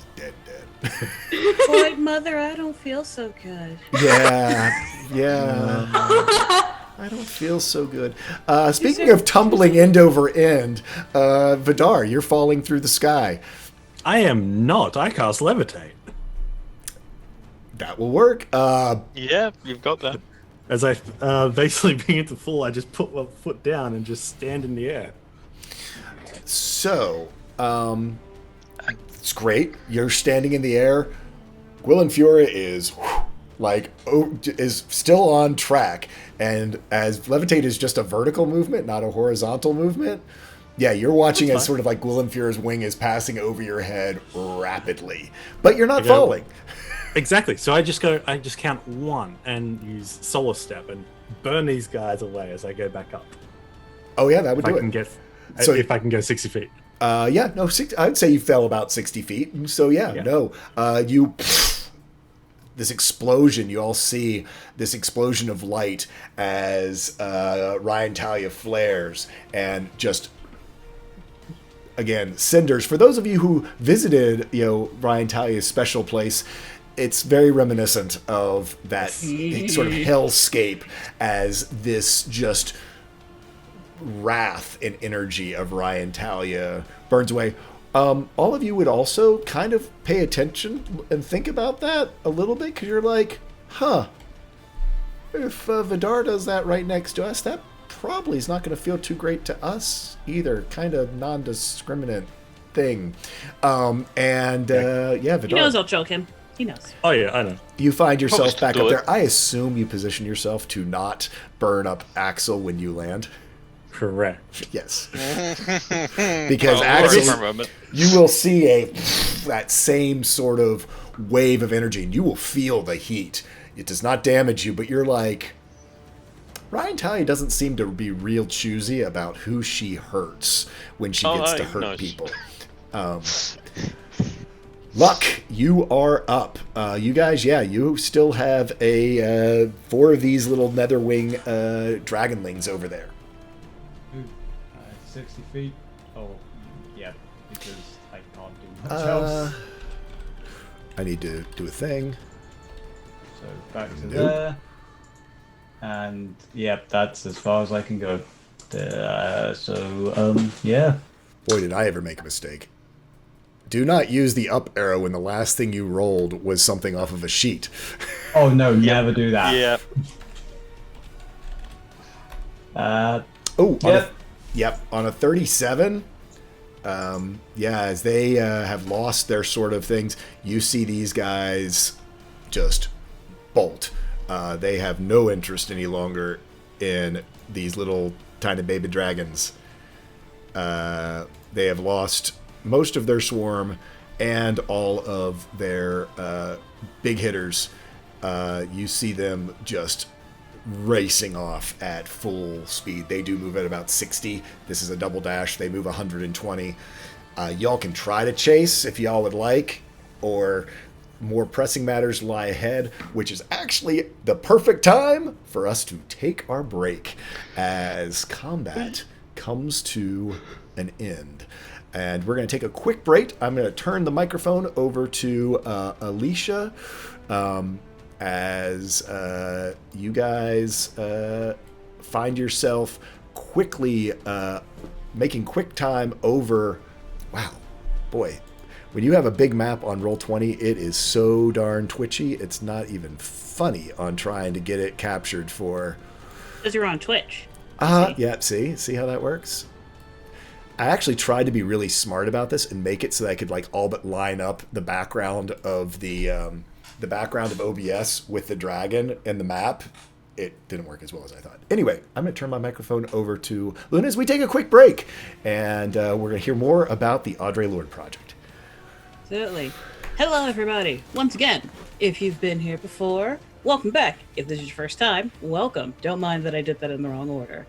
Boy, mother, I don't feel so good. Yeah. I don't feel so good. Speaking of tumbling end over end, Vidar, you're falling through the sky. I am not. I cast levitate. That will work. Yeah, you've got that. As I basically begin to fall, I just put one foot down and just stand in the air. So, it's great. You're standing in the air. Gwilynfura is still on track, and as levitate is just a vertical movement, not a horizontal movement. Yeah, you're watching as sort of like Gwilynfura's wing is passing over your head rapidly, but you're not falling. Exactly. So I just count 1 and use Solar Step and burn these guys away as I go back up. Oh yeah, that would do it. If I can go 60 feet. I'd say you fell about 60 feet. So this explosion, you all see this explosion of light as Ryan Talia flares and just, again, cinders. For those of you who visited, Ryan Talia's special place, it's very reminiscent of that sort of hellscape as this just wrath and energy of Ryan Talia burns away. All of you would also kind of pay attention and think about that a little bit, because you're like, if Vidar does that right next to us, that probably is not going to feel too great to us either. Kind of non-discriminate thing. Vidar. He knows I'll choke him. He knows. Oh yeah, I know. You find yourself back up there. I assume you position yourself to not burn up Axel when you land. Correct. Yes. Because Axel, you will see that same sort of wave of energy, and you will feel the heat. It does not damage you, but you're like, Ryan Talia doesn't seem to be real choosy about who she hurts when she gets to hurt people. Luck, you are up. You guys, you still have 4 of these little netherwing dragonlings over there. 60 feet? Oh, yeah, because I can't do much else. I need to do a thing. So back to there. And, that's as far as I can go. Yeah. Boy, did I ever make a mistake. Do not use the up arrow when the last thing you rolled was something off of a sheet. Oh, no, never do that. Yeah. On a 37, as they have lost their sort of things, you see these guys just bolt. They have no interest any longer in these little tiny baby dragons. They have lost most of their swarm and all of their big hitters. You see them just racing off at full speed. They do move at about 60. This is a double dash. They move 120. Y'all can try to chase if y'all would like, or more pressing matters lie ahead, which is actually the perfect time for us to take our break as combat comes to an end. And we're going to take a quick break. I'm going to turn the microphone over to Alicia as you guys find yourself quickly making quick time over. Wow, boy. When you have a big map on Roll20, it is so darn twitchy, it's not even funny on trying to get it captured for... Because you're on Twitch. Yeah, see how that works? I actually tried to be really smart about this and make it so that I could all but line up the background of the background of OBS with the dragon and the map. It didn't work as well as I thought. Anyway, I'm going to turn my microphone over to Luna as we take a quick break, and we're going to hear more about the Audre Lorde project. Absolutely. Hello, everybody. Once again, if you've been here before, welcome back. If this is your first time, welcome. Don't mind that I did that in the wrong order.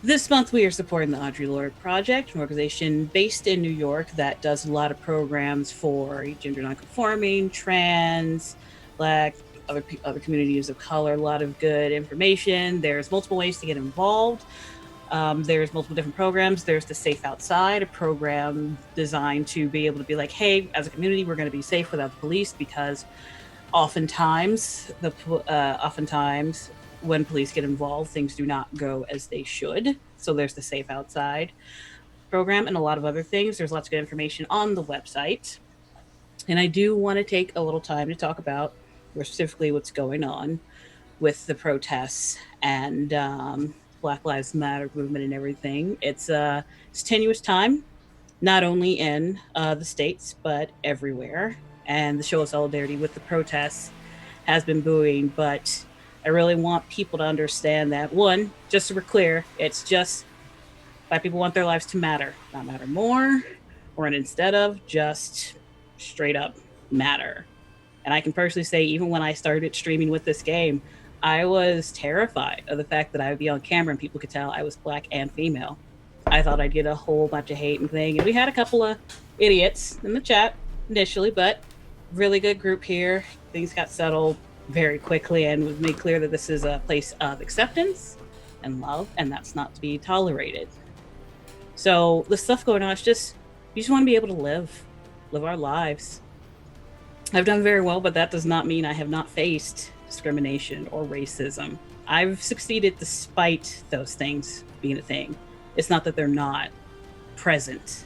This month, we are supporting the Audre Lorde Project, an organization based in New York that does a lot of programs for gender nonconforming, trans, Black, other communities of color, a lot of good information. There's multiple ways to get involved. There's multiple different programs. There's the Safe Outside, a program designed to be able to be like, hey, as a community, we're going to be safe without the police, because oftentimes when police get involved, things do not go as they should. So there's the Safe Outside program and a lot of other things. There's lots of good information on the website. And I do want to take a little time to talk about more specifically what's going on with the protests and Black Lives Matter movement and everything. It's a tenuous time, not only in the States, but everywhere. And the show of solidarity with the protests has been buoying, but I really want people to understand that, one, just so we're clear, it's just Black people want their lives to matter, not matter more or instead of, just straight up matter. And I can personally say, even when I started streaming with this game, I was terrified of the fact that I would be on camera and people could tell I was Black and female. I thought I'd get a whole bunch of hate and thing. And we had a couple of idiots in the chat initially, but really good group here. Things got settled very quickly and was made clear that this is a place of acceptance and love, and that's not to be tolerated. So the stuff going on, it's just, we just want to be able to live our lives. I've done very well, but that does not mean I have not faced discrimination or racism. I've succeeded despite those things being a thing. It's not that they're not present.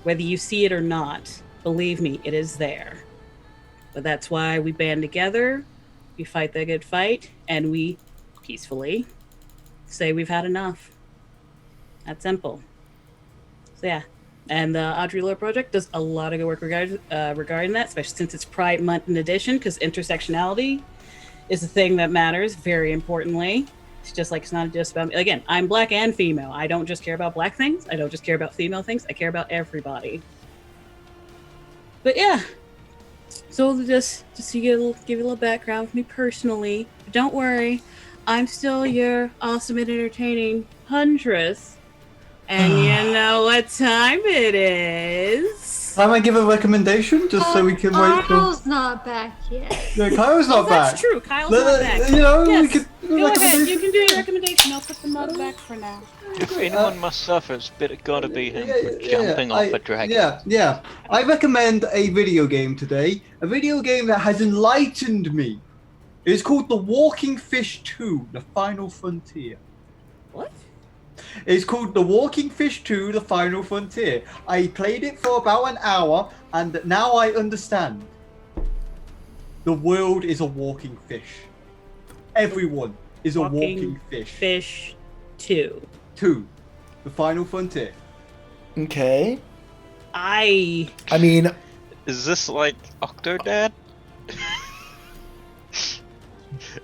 Whether you see it or not, believe me, it is there. But that's why we band together, we fight the good fight, and we peacefully say we've had enough. That's simple. So yeah. And the Audrey Lore Project does a lot of good work regarding that, especially since it's Pride Month in addition, because intersectionality is the thing that matters, very importantly. It's just like, it's not just about me. Again, I'm Black and female. I don't just care about Black things. I don't just care about female things. I care about everybody. But yeah. So just to give you a little background with me personally, don't worry, I'm still your awesome and entertaining Huntress. And you know what time it is. I might give a recommendation just so we can wait for. Kyle's not back yet. Yeah, Kyle's not back. That's true. Kyle's not back. You know, yes. we could. Go ahead. You can do your recommendation. I'll put the mug back for now. If anyone must suffer, it's gotta be him for jumping off a dragon. Yeah. I recommend a video game today. A video game that has enlightened me. It's called The Walking Fish 2: The Final Frontier. What? It's called The Walking Fish 2: The Final Frontier. I played it for about an hour, and now I understand. The world is a walking fish. Everyone is a walking fish. Fish 2. 2. The Final Frontier. Okay. I mean, is this like Octodad?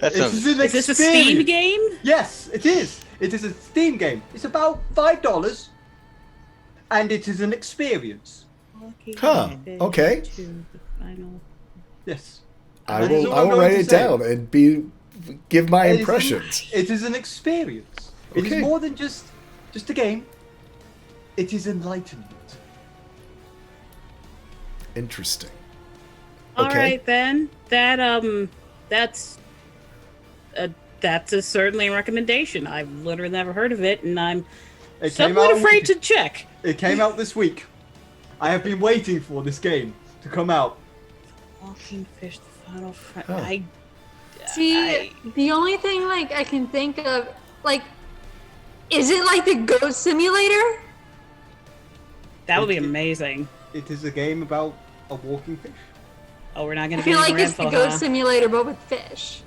Is this a Steam game? Yes, it is. It is a Steam game. It's about $5, and it is an experience. Huh. Okay. Yes. I will write it down and give my impressions. It is an experience. It is more than just a game. It is enlightenment. Interesting. All right then. That's certainly a recommendation. I've literally never heard of it, and I'm somewhat afraid to check. It came out this week. I have been waiting for this game to come out. Walking Fish, the Final Front. See, the only thing like I can think of, like, is it like the Ghost Simulator? That would be amazing. It is a game about a walking fish. Oh, we're not going I to feel get like it's the Ghost Simulator, but with fish.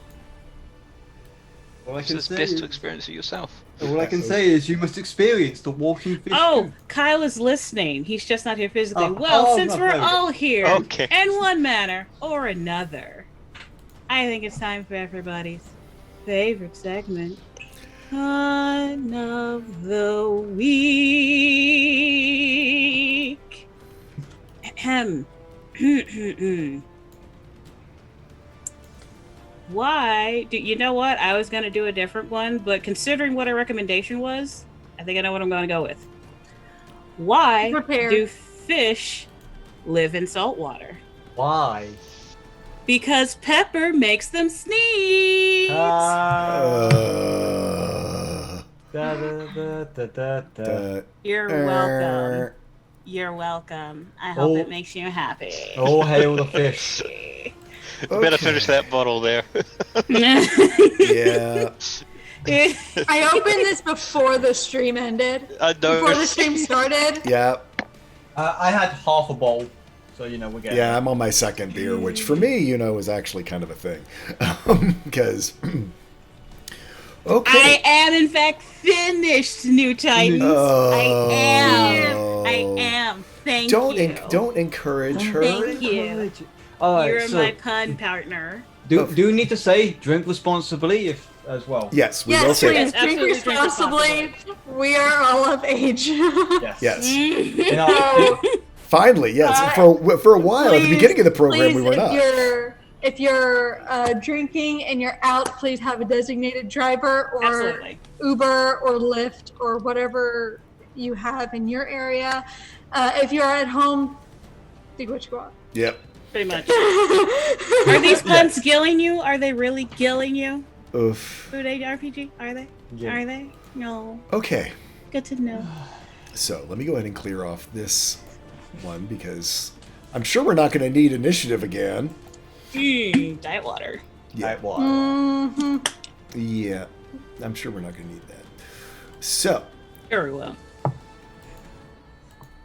It's best to experience it yourself. All I can say is you must experience the walking fish. Oh, Kyle is listening. He's just not here physically. Since we're all here in one manner or another, I think it's time for everybody's favorite segment. Pun of the week. Ahem. Why do you know what? I was gonna do a different one, but considering what our recommendation was, I think I know what I'm gonna go with. Why do fish live in salt water? Why? Because pepper makes them sneeze. Da, da, da, da, da, da. You're welcome. You're welcome. I hope it makes you happy. Oh, hail the fish. Better finish that bottle there. Yeah. I opened this before the stream ended. I know. Before the stream started. Yeah. I had half a bowl, so we're getting. Yeah, I'm on my second beer, which for me, is actually kind of a thing. Because. Okay. I am, in fact, finished, New Titans. I am. Thank you. Don't encourage her. Thank you. All right, You're so my pun partner. do you need to say drink responsibly as well? Yes, we will say please that. drink responsibly. We are all of age. Yes. So, Finally, yes. For a while, at the beginning of the program, we were not. If you're drinking and you're out, please have a designated driver or Absolutely. Uber or Lyft or whatever you have in your area. If you're at home, do what you want. Yep. Pretty much. Are these puns gilling you? Are they really gilling you? Oof. Food Age RPG? Are they? Yeah. Are they? No. Okay. Good to know. So let me go ahead and clear off this one because I'm sure we're not going to need initiative again. Diet water. Yeah. Diet water. Mm-hmm. Yeah. I'm sure we're not going to need that. So, Very well.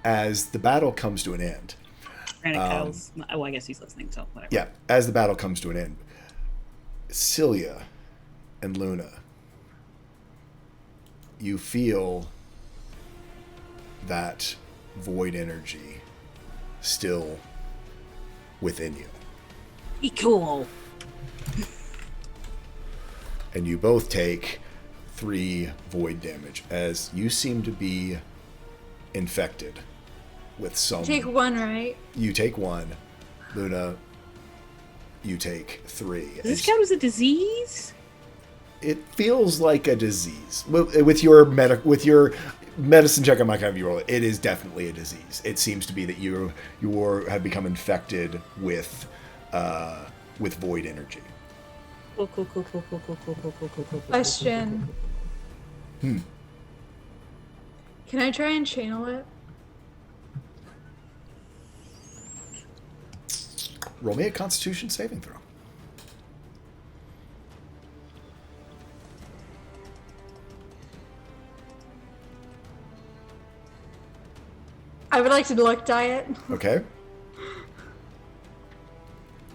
as the battle comes to an end. I guess he's listening, so whatever. Yeah, as the battle comes to an end, Celia and Luna, you feel that void energy still within you. Be cool. And you both take 3 void damage as you seem to be infected with some. Take 1, right? You take 1. Luna, you take 3. Does this count as a disease? It feels like a disease. With your medicine check on my kind of roll, it is definitely a disease. It seems to be that you have become infected with void energy. Cool. Question. Can I try and channel it? Roll me a Constitution saving throw. I would like to luck diet. Okay.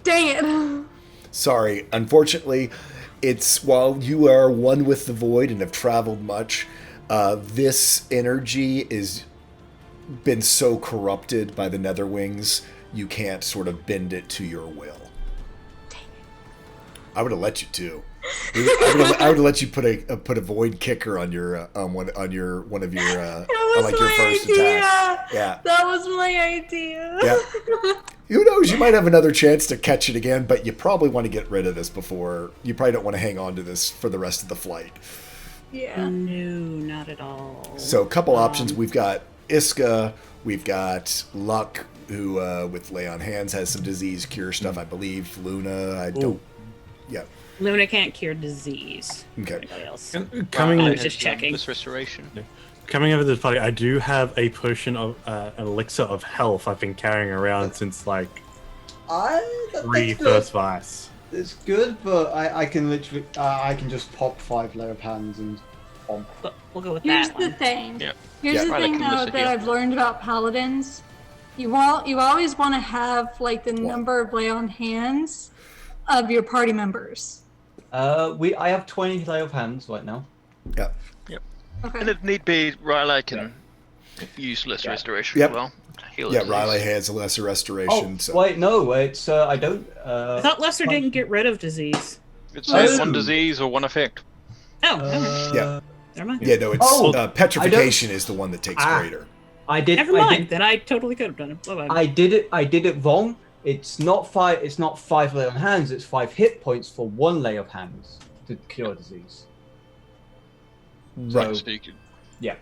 Dang it. Sorry. Unfortunately, it's while you are one with the void and have traveled much, this energy is been so corrupted by the Netherwings, you can't sort of bend it to your will. Dang it. I would have let you too. I would have let you put a void kicker on your one of your on like your first attack. Yeah, that was my idea. Yeah. Who knows? You might have another chance to catch it again, but you probably want to get rid of this before. You probably don't want to hang on to this for the rest of the flight. Yeah. No, not at all. So, a couple options. We've got Iska. We've got Luck, who with lay on hands has some disease cure stuff, I believe. Luna, I don't. Yeah. Luna can't cure disease. Okay. Anybody else? Coming, I was just checking. This restoration. coming over this party, I do have a potion of an elixir of health I've been carrying around since like first vice. It's good, but I can literally I can just pop 5 layer of hands and bomb. But we'll go with Here's that the one. thing. Yeah. Here's the Right, I thing can though listen that here. I've learned about paladins. You always want to have like the number of lay on hands of your party members. I have 20 lay of hands right now. Yeah. Okay. And if need be, Riley can use less restoration Yep. as well. Heal Yeah, it. Riley has a lesser restoration. Oh, so. wait, no, it's I don't. I thought Lester didn't get rid of disease. It's Oh. one disease or one effect. Oh, never mind. Yeah. Never mind. Yeah, no, it's Oh, petrification is the one that takes greater. I did. Never I mind. did- Then I totally could have done it. Bye-bye. I did it wrong. It's not 5. It's not 5 lay of hands. It's 5 hit points for 1 lay of hands to cure disease. Right. So you can- Yeah,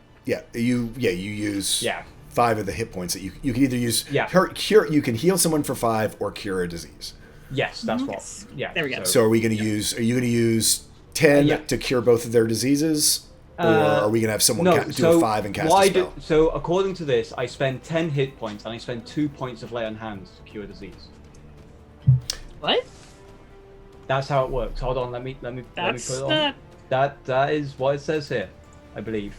you use Yeah. 5 of the hit points that you can either use. Yeah. Cure. You can heal someone for 5 or cure a disease. Yes, that's Yes. what. Yeah. There we go. So are you going to use 10 Yeah. to cure both of their diseases? Or are we going to have someone do a 5 and cast a spell? So according to this, I spend 10 hit points and I spend 2 points of lay on hands to cure disease. What? That's how it works. Hold on, let me put That's it on. That is what it says here, I believe.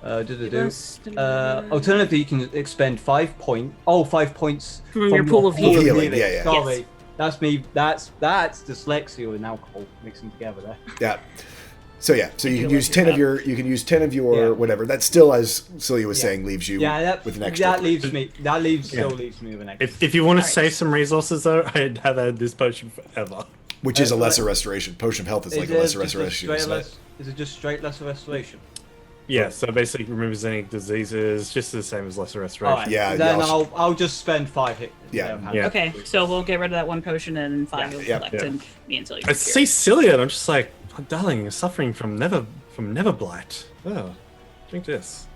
Alternatively, you can expend 5 points. Oh, 5 points from your pool of healing. Yeah. Sorry, Yes. that's me. That's dyslexia and alcohol mixing together there. Yeah. So you can use 10 of your whatever. That still, as Celia was saying, leaves you with an extra. That leaves me. Still leaves me with an extra. If you want to save some resources, though, I'd have had this potion forever. Which is a lesser restoration. Potion of health is like a lesser restoration. Is it just straight lesser restoration? Yeah, so basically removes any diseases, just the same as lesser restoration. Alright, Yeah, then yeah, I'll just spend 5 hit. Yeah. Okay, so we'll get rid of that one potion and 5 will collect, and me and Celia. I see Celia, and I'm just like, oh, darling, you're suffering from never blight. Oh, drink this.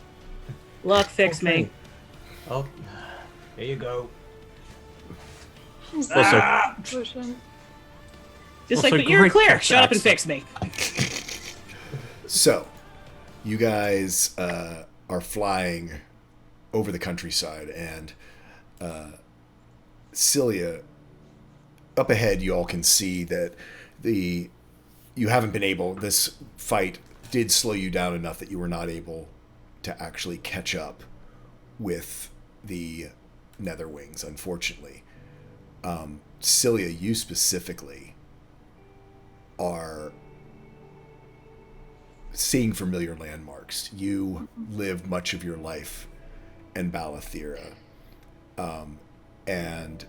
Luck fix me. Oh, here you go. Potion. Just Also like, but you're great clear. Texas Shut up and accent. fix me. So, you guys are flying over the countryside, and Celia, up ahead, you all can see that you haven't been able. This fight did slow you down enough that you were not able to actually catch up with the Netherwings, unfortunately. Celia, you specifically are seeing familiar landmarks. You lived much of your life in Bal'Ethera, and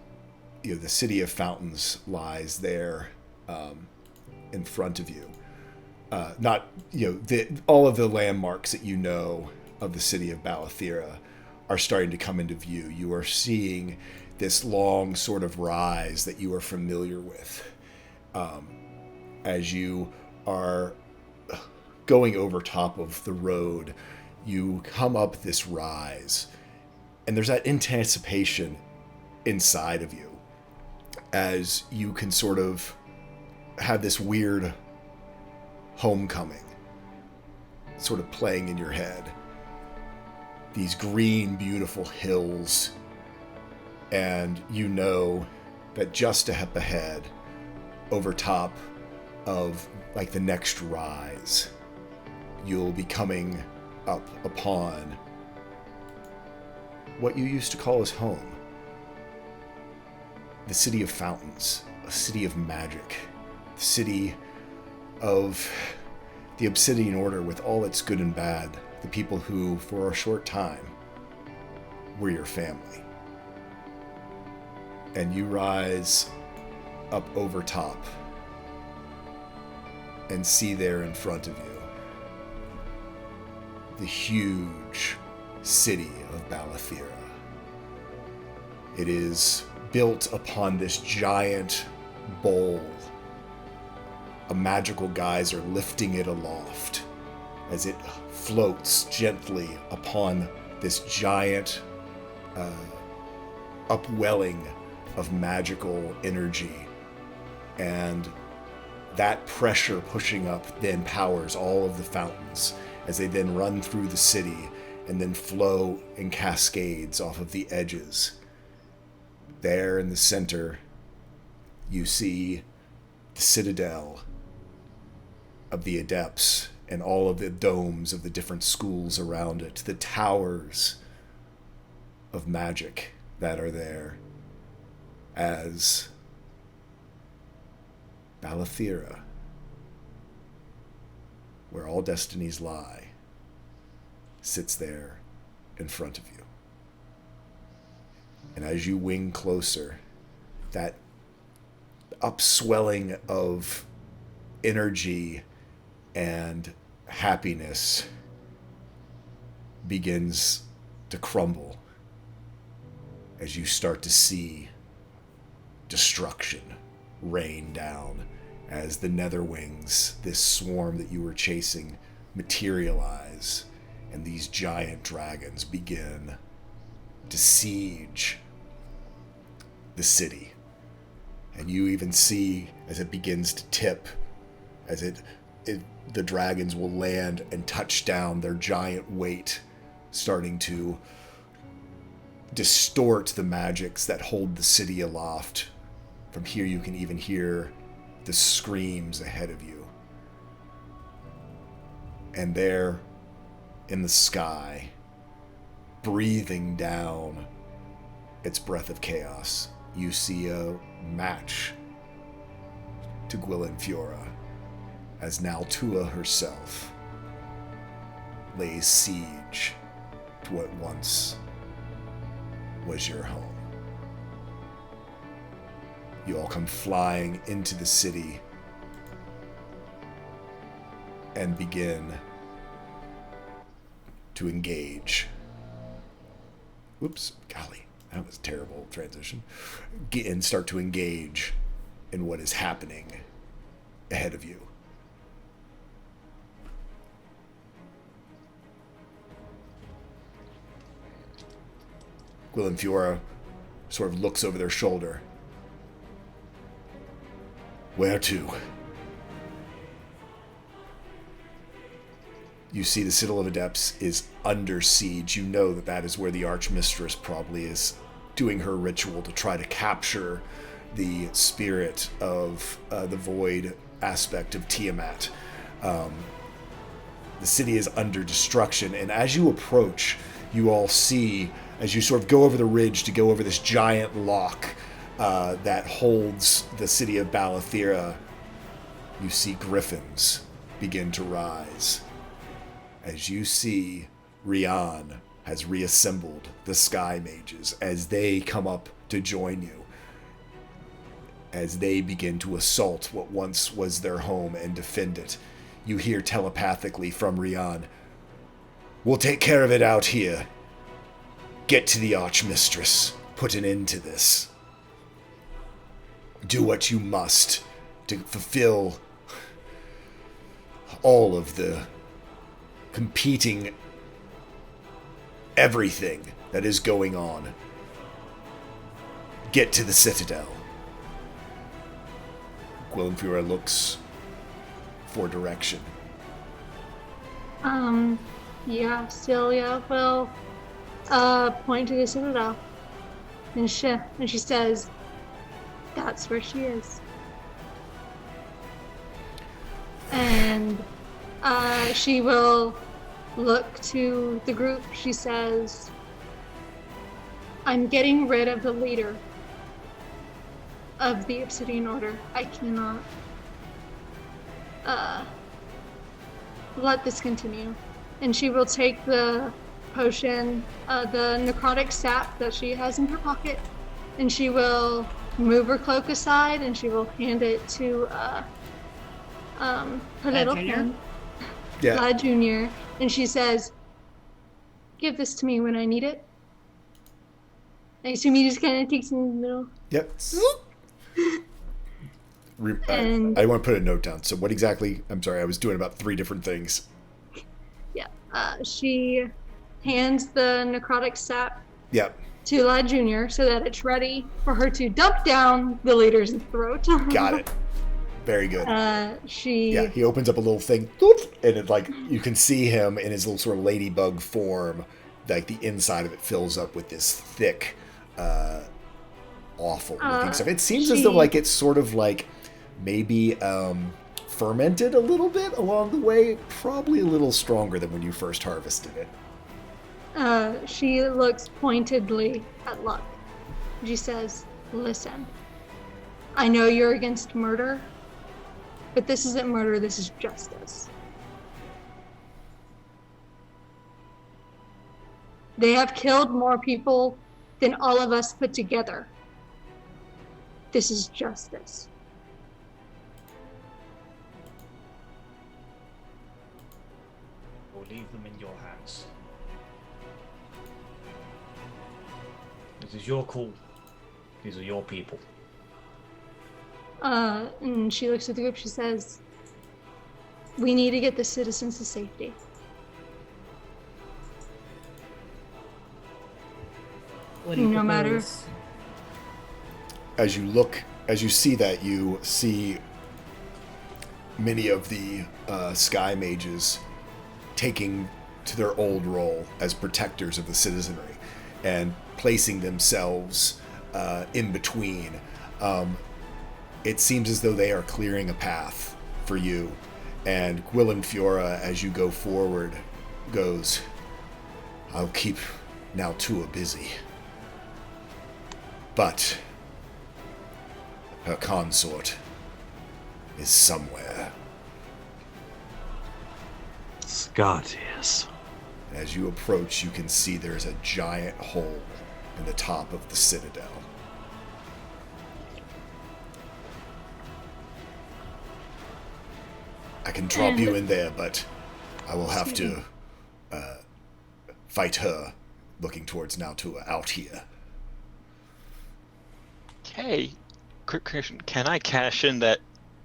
the city of fountains lies there in front of you. All of the landmarks that you know of the city of Bal'Ethera are starting to come into view. You are seeing this long sort of rise that you are familiar with. As you are going over top of the road, you come up this rise, and there's that anticipation inside of you as you can sort of have this weird homecoming sort of playing in your head. These green, beautiful hills, and you know that just up ahead, over top of like the next rise, you'll be coming up upon what you used to call as home. The city of fountains, a city of magic, the city of the Obsidian Order with all its good and bad, the people who, for a short time, were your family. And you rise up over top and see there in front of you the huge city of Bal'Ethera. It is built upon this giant bowl, a magical geyser lifting it aloft as it floats gently upon this giant upwelling of magical energy. And that pressure pushing up then powers all of the fountains as they then run through the city and then flow in cascades off of the edges. There in the center, you see the citadel of the adepts and all of the domes of the different schools around it, the towers of magic that are there, as Bal'Ethera, where all destinies lie, sits there in front of you. And as you wing closer, that upswelling of energy and happiness begins to crumble as you start to see destruction rain down as the Netherwings, this swarm that you were chasing, materialize, and these giant dragons begin to siege the city. And you even see as it begins to tip, as it the dragons will land and touch down, their giant weight starting to distort the magics that hold the city aloft. From here you can even hear the screams ahead of you. And there in the sky, breathing down its breath of chaos, you see a match to Bal'Ethera, as now Tua herself lays siege to what once was your home. You all come flying into the city and begin to engage. Whoops, golly, that was a terrible transition. And start to engage in what is happening ahead of you. Bal'Ethera sort of looks over their shoulder. Where to? You see the Citadel of Adepts is under siege. You know that that is where the Archmistress probably is doing her ritual to try to capture the spirit of the void aspect of Tiamat. The city is under destruction, and as you approach, you all see, as you sort of go over the ridge to go over this giant lock that holds the city of Bal'Ethera, you see griffins begin to rise. As you see, Rian has reassembled the Sky Mages as they come up to join you, as they begin to assault what once was their home and defend it. You hear telepathically from Rian, "We'll take care of it out here. Get to the Archmistress. Put an end to this. Do what you must to fulfill all of the competing everything that is going on. Get to the Citadel." Bal'Ethera looks for direction. Yeah, Celia will point to the Citadel. And she says, "That's where she is." And she will look to the group. She says, "I'm getting rid of the leader of the Obsidian Order. I cannot let this continue." And she will take the potion, the necrotic sap that she has in her pocket, and she will move her cloak aside and she will hand it to her little friend, Lad Jr. And she says, "Give this to me when I need it." I assume he just kind of takes it in the middle. Yep. And I want to put a note down. So what exactly? I'm sorry, I was doing about 3 different things. yeah, she hands the necrotic sap Yep. to Lad Jr. so that it's ready for her to dump down the leader's throat. Got it. Very good. He opens up a little thing, and it, like, you can see him in his little sort of ladybug form. Like the inside of it fills up with this thick, awful looking stuff. It seems as though like it's sort of like maybe fermented a little bit along the way. Probably a little stronger than when you first harvested it. She looks pointedly at Luck. She says, "Listen, I know you're against murder, but this isn't murder, this is justice. They have killed more people than all of us put together. This is justice." We'll leave them in your hands. This is your call. These are your people. And she looks at the group, she says, "We need to get the citizens to safety." What do you No matter. propose? As you see that, you see many of the sky mages taking to their old role as protectors of the citizenry and placing themselves in between. It seems as though they are clearing a path for you. And Gwilynfiora, as you go forward, goes, I'll keep Naltua busy. But her consort is somewhere. Scartius. As you approach, you can see there's a giant hole in the top of the citadel. I can drop you in there, but I will have to fight her, looking towards Naltua out here. Okay. Quick question. Can I cash in that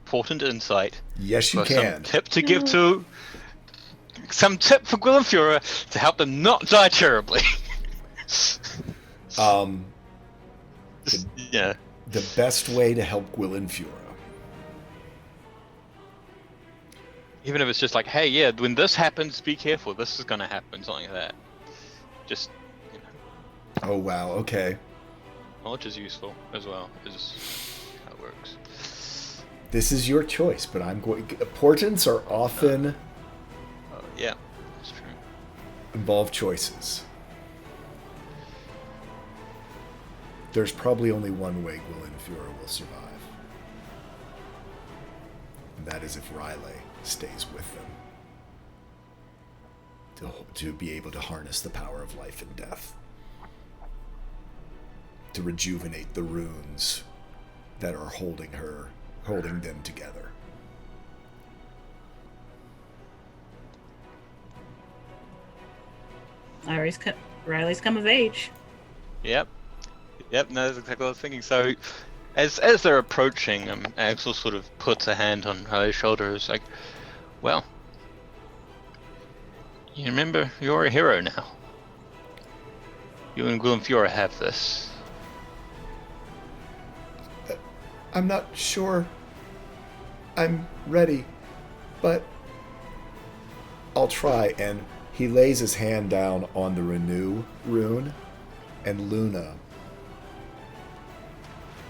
potent insight? Yes, you for can. Some tip to give to... Some tip for Gwilynfiora to help them not die terribly. Yeah. The best way to help Gwilynfiora. Even if it's just like, hey, yeah, when this happens, be careful. This is going to happen, something like that. Just, you know. Oh, wow, okay. Knowledge is useful as well. It's just how it works. This is your choice, but I'm going... Portents are often... Yeah, that's true. Involve choices. There's probably only one way Gwilynfiora will survive. And that is if Riley stays with them. To be able to harness the power of life and death. To rejuvenate the runes that are holding them together. Riley's come of age. Yep, no, that's exactly what I was thinking. So, as they're approaching, Axel sort of puts a hand on Riley's shoulder. It's like, well, you remember, you're a hero now. You and Gwilynfiora have this. I'm not sure I'm ready, but I'll try. And he lays his hand down on the Renew rune, and Luna,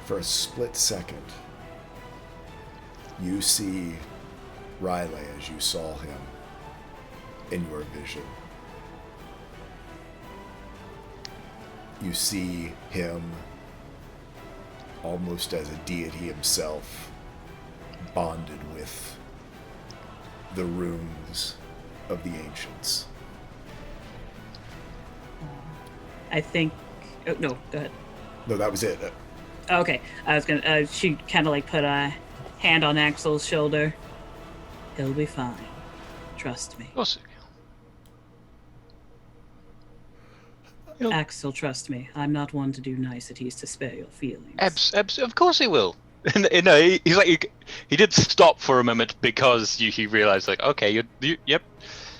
for a split second, you see Riley as you saw him in your vision. You see him almost as a deity himself, bonded with the runes of the ancients. I think... Oh, no, go ahead. No, that was it. Okay, I was gonna... she kind of like put a hand on Axel's shoulder. He'll be fine. Trust me. Of course. Axel, trust me. I'm not one to do niceties to spare your feelings. Of course he will. You know, he's like, he did stop for a moment because he realized, like, okay, you yep.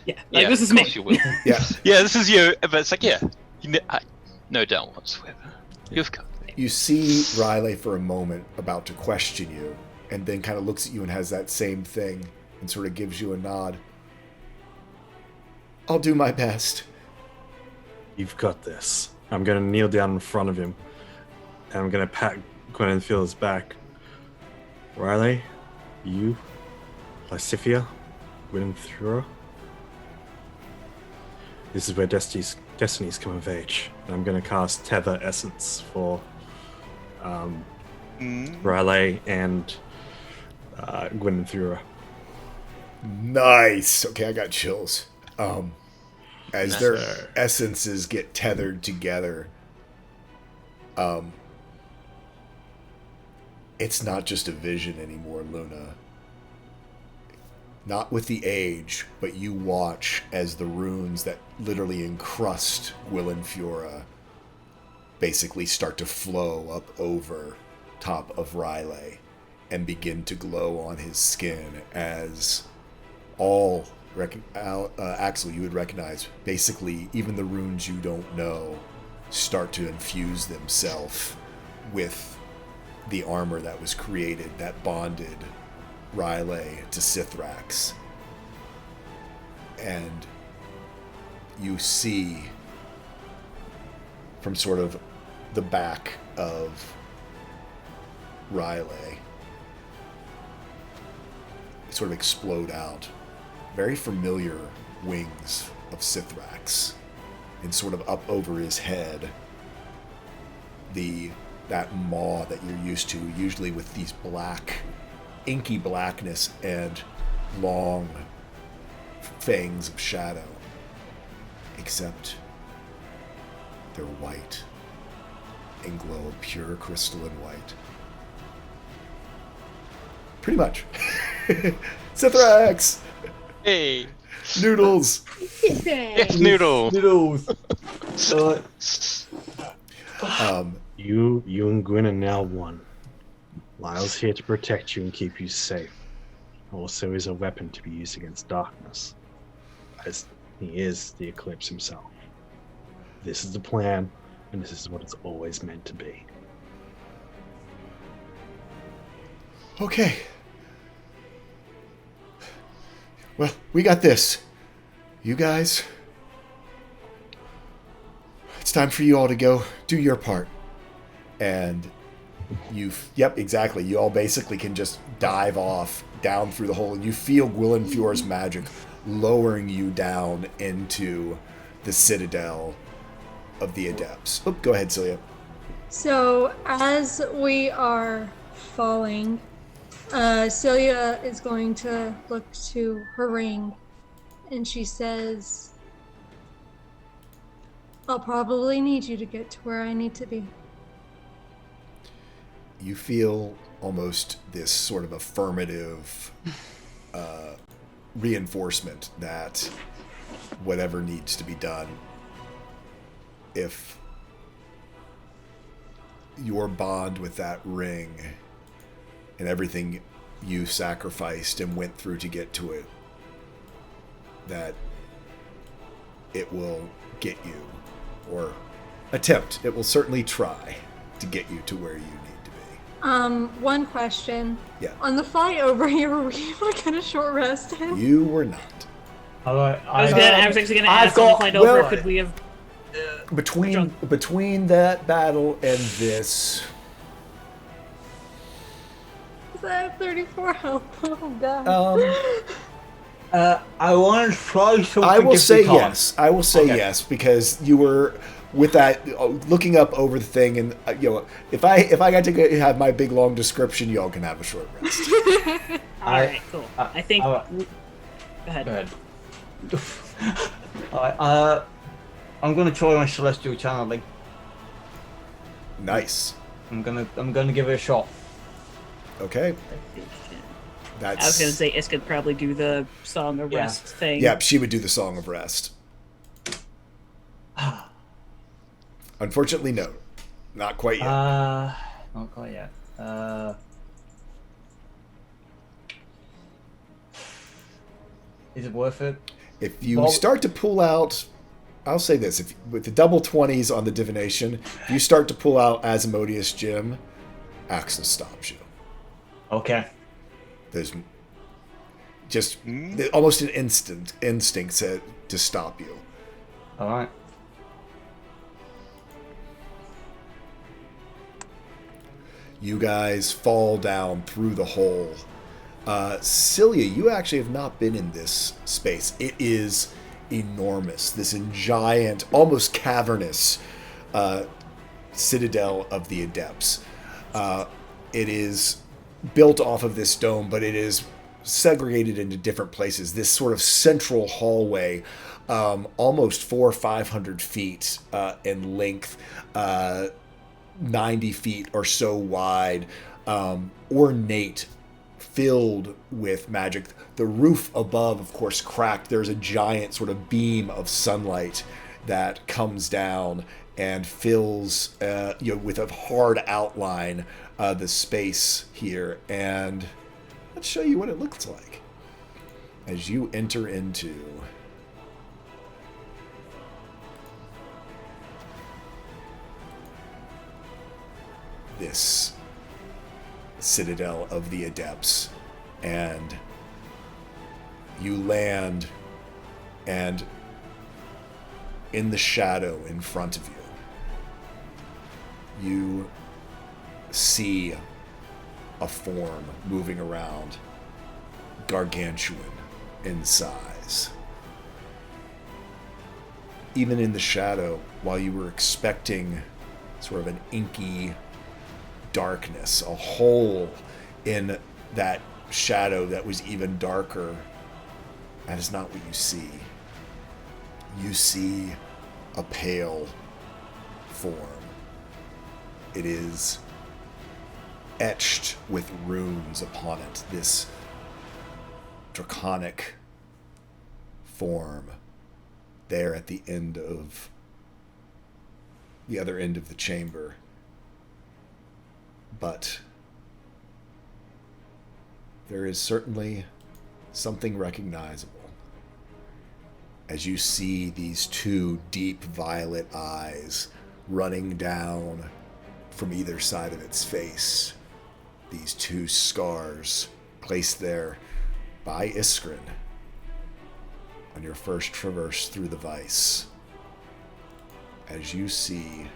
Yeah, like, this is me. Of course you will. Yeah. Yeah, this is you. But it's like, yeah, no doubt whatsoever. You've got me. You see Riley for a moment about to question you, and then kind of looks at you and has that same thing, and sort of gives you a nod. I'll do my best. You've got this. I'm going to kneel down in front of him, and I'm going to pat Gwynethfior's back. Riley, you, Lysithia, Gwynethfiora. This is where destinies come of age. And I'm going to cast Tether Essence for Riley and Gwynethfiora. Nice. Okay, I got chills. As their essences get tethered together, it's not just a vision anymore, Luna. Not with the age, but you watch as the runes that literally encrust Gwynethfiora basically start to flow up over top of Riley and begin to glow on his skin as all... Axel, you would recognize, basically, even the runes you don't know start to infuse themselves with the armor that was created, that bonded Riley to Sithrax. And you see from sort of the back of Riley sort of explode out very familiar wings of Sithrax, and sort of up over his head that maw that you're used to, usually with these black, inky blackness and long fangs of shadow, except they're white and glow a pure crystalline white. Pretty much. Sithrax! Hey, Noodles! yes, Noodle. Noodles. You and Gwyn are now one. Lyle's here to protect you and keep you safe. Also is a weapon to be used against darkness, as he is the Eclipse himself. This is the plan, and this is what it's always meant to be. Okay. Well, we got this. You guys, it's time for you all to go do your part. And yep, exactly. You all basically can just dive off down through the hole, and you feel Gwynfjord's magic lowering you down into the citadel of the Adepts. Oh, go ahead, Celia. So as we are falling, Celia is going to look to her ring, and she says, I'll probably need you to get to where I need to be. You feel almost this sort of affirmative reinforcement that whatever needs to be done, if your bond with that ring and everything you sacrificed and went through to get to it, that it will get you, or attempt, it will certainly try to get you to where you need to be. One question. Yeah. On the flight over here, were we able to get a short rest in? You were not. I was actually going to ask on the flight over, could we have... Between that battle and this... I have 34 health. Oh, God. I want to try something. I will say different. yes. I will say yes, because you were with that looking up over the thing, and if I got to have my big long description, y'all can have a short rest. All right, cool. I think. Go ahead. All right. I'm gonna try my celestial channeling. Nice. I'm gonna give it a shot. Okay. I was gonna say Iska could probably do the Song of Rest thing. Yeah, she would do the Song of Rest. Unfortunately, no. Not quite yet. Not quite yet. Is it worth it? If you start to pull out, I'll say this: if with the double 20s on the divination, if you start to pull out Asmodeus Gem, Axis stops you. Okay. There's just almost an instinct to stop you. All right. You guys fall down through the hole. Celia, you actually have not been in this space. It is enormous. This giant, almost cavernous citadel of the Adepts. It is built off of this dome, but it is segregated into different places. This sort of central hallway, almost 400 or 500 feet in length, 90 feet or so wide, ornate, filled with magic. The roof above, of course, cracked. There's a giant sort of beam of sunlight that comes down and fills, with a hard outline, the space here. And let's show you what it looks like as you enter into this citadel of the Adepts. and you land, and in the shadow in front of you, you see a form moving around, gargantuan in size. Even in the shadow, while you were expecting sort of an inky darkness, a hole in that shadow that was even darker, that is not what you see. You see a pale form. It is etched with runes upon it, this draconic form there at the other end of the chamber. But there is certainly something recognizable as you see these two deep violet eyes running down from either side of its face. These two scars placed there by Iskrin on your first traverse through the Vice. As you see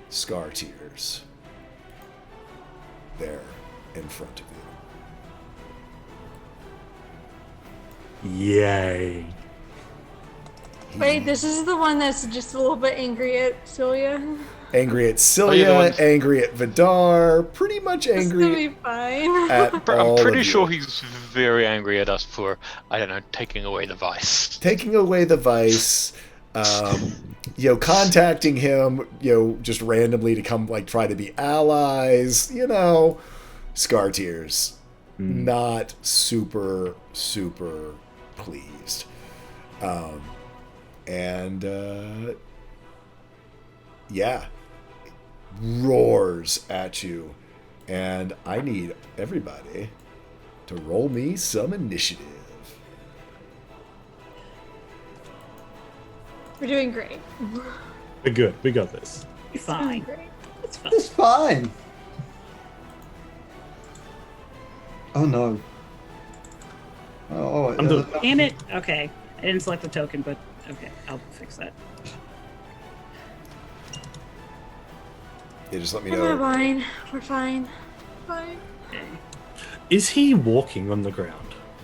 scar tears there in front of you. Yay. Wait, this is the one that's just a little bit angry at Celia. Angry at Celia, angry at Vidar, pretty much This is gonna angry be fine. at all I'm pretty of you. sure he's very angry at us for, I don't know, taking away the vice. Taking away the Vice, contacting him, just randomly to come, try to be allies, scar tears. Not super, super pleased. Roars at you. And I need everybody to roll me some initiative. We're doing great. We're good. We got this. You're Doing fine. great. It's fine. It's fine. Oh no. Oh, I'm doing- Damn it. Okay. I didn't select the token, but okay. I'll fix that. Yeah, just let me We're know. fine. We're fine. Fine. Okay. Is he walking on the ground?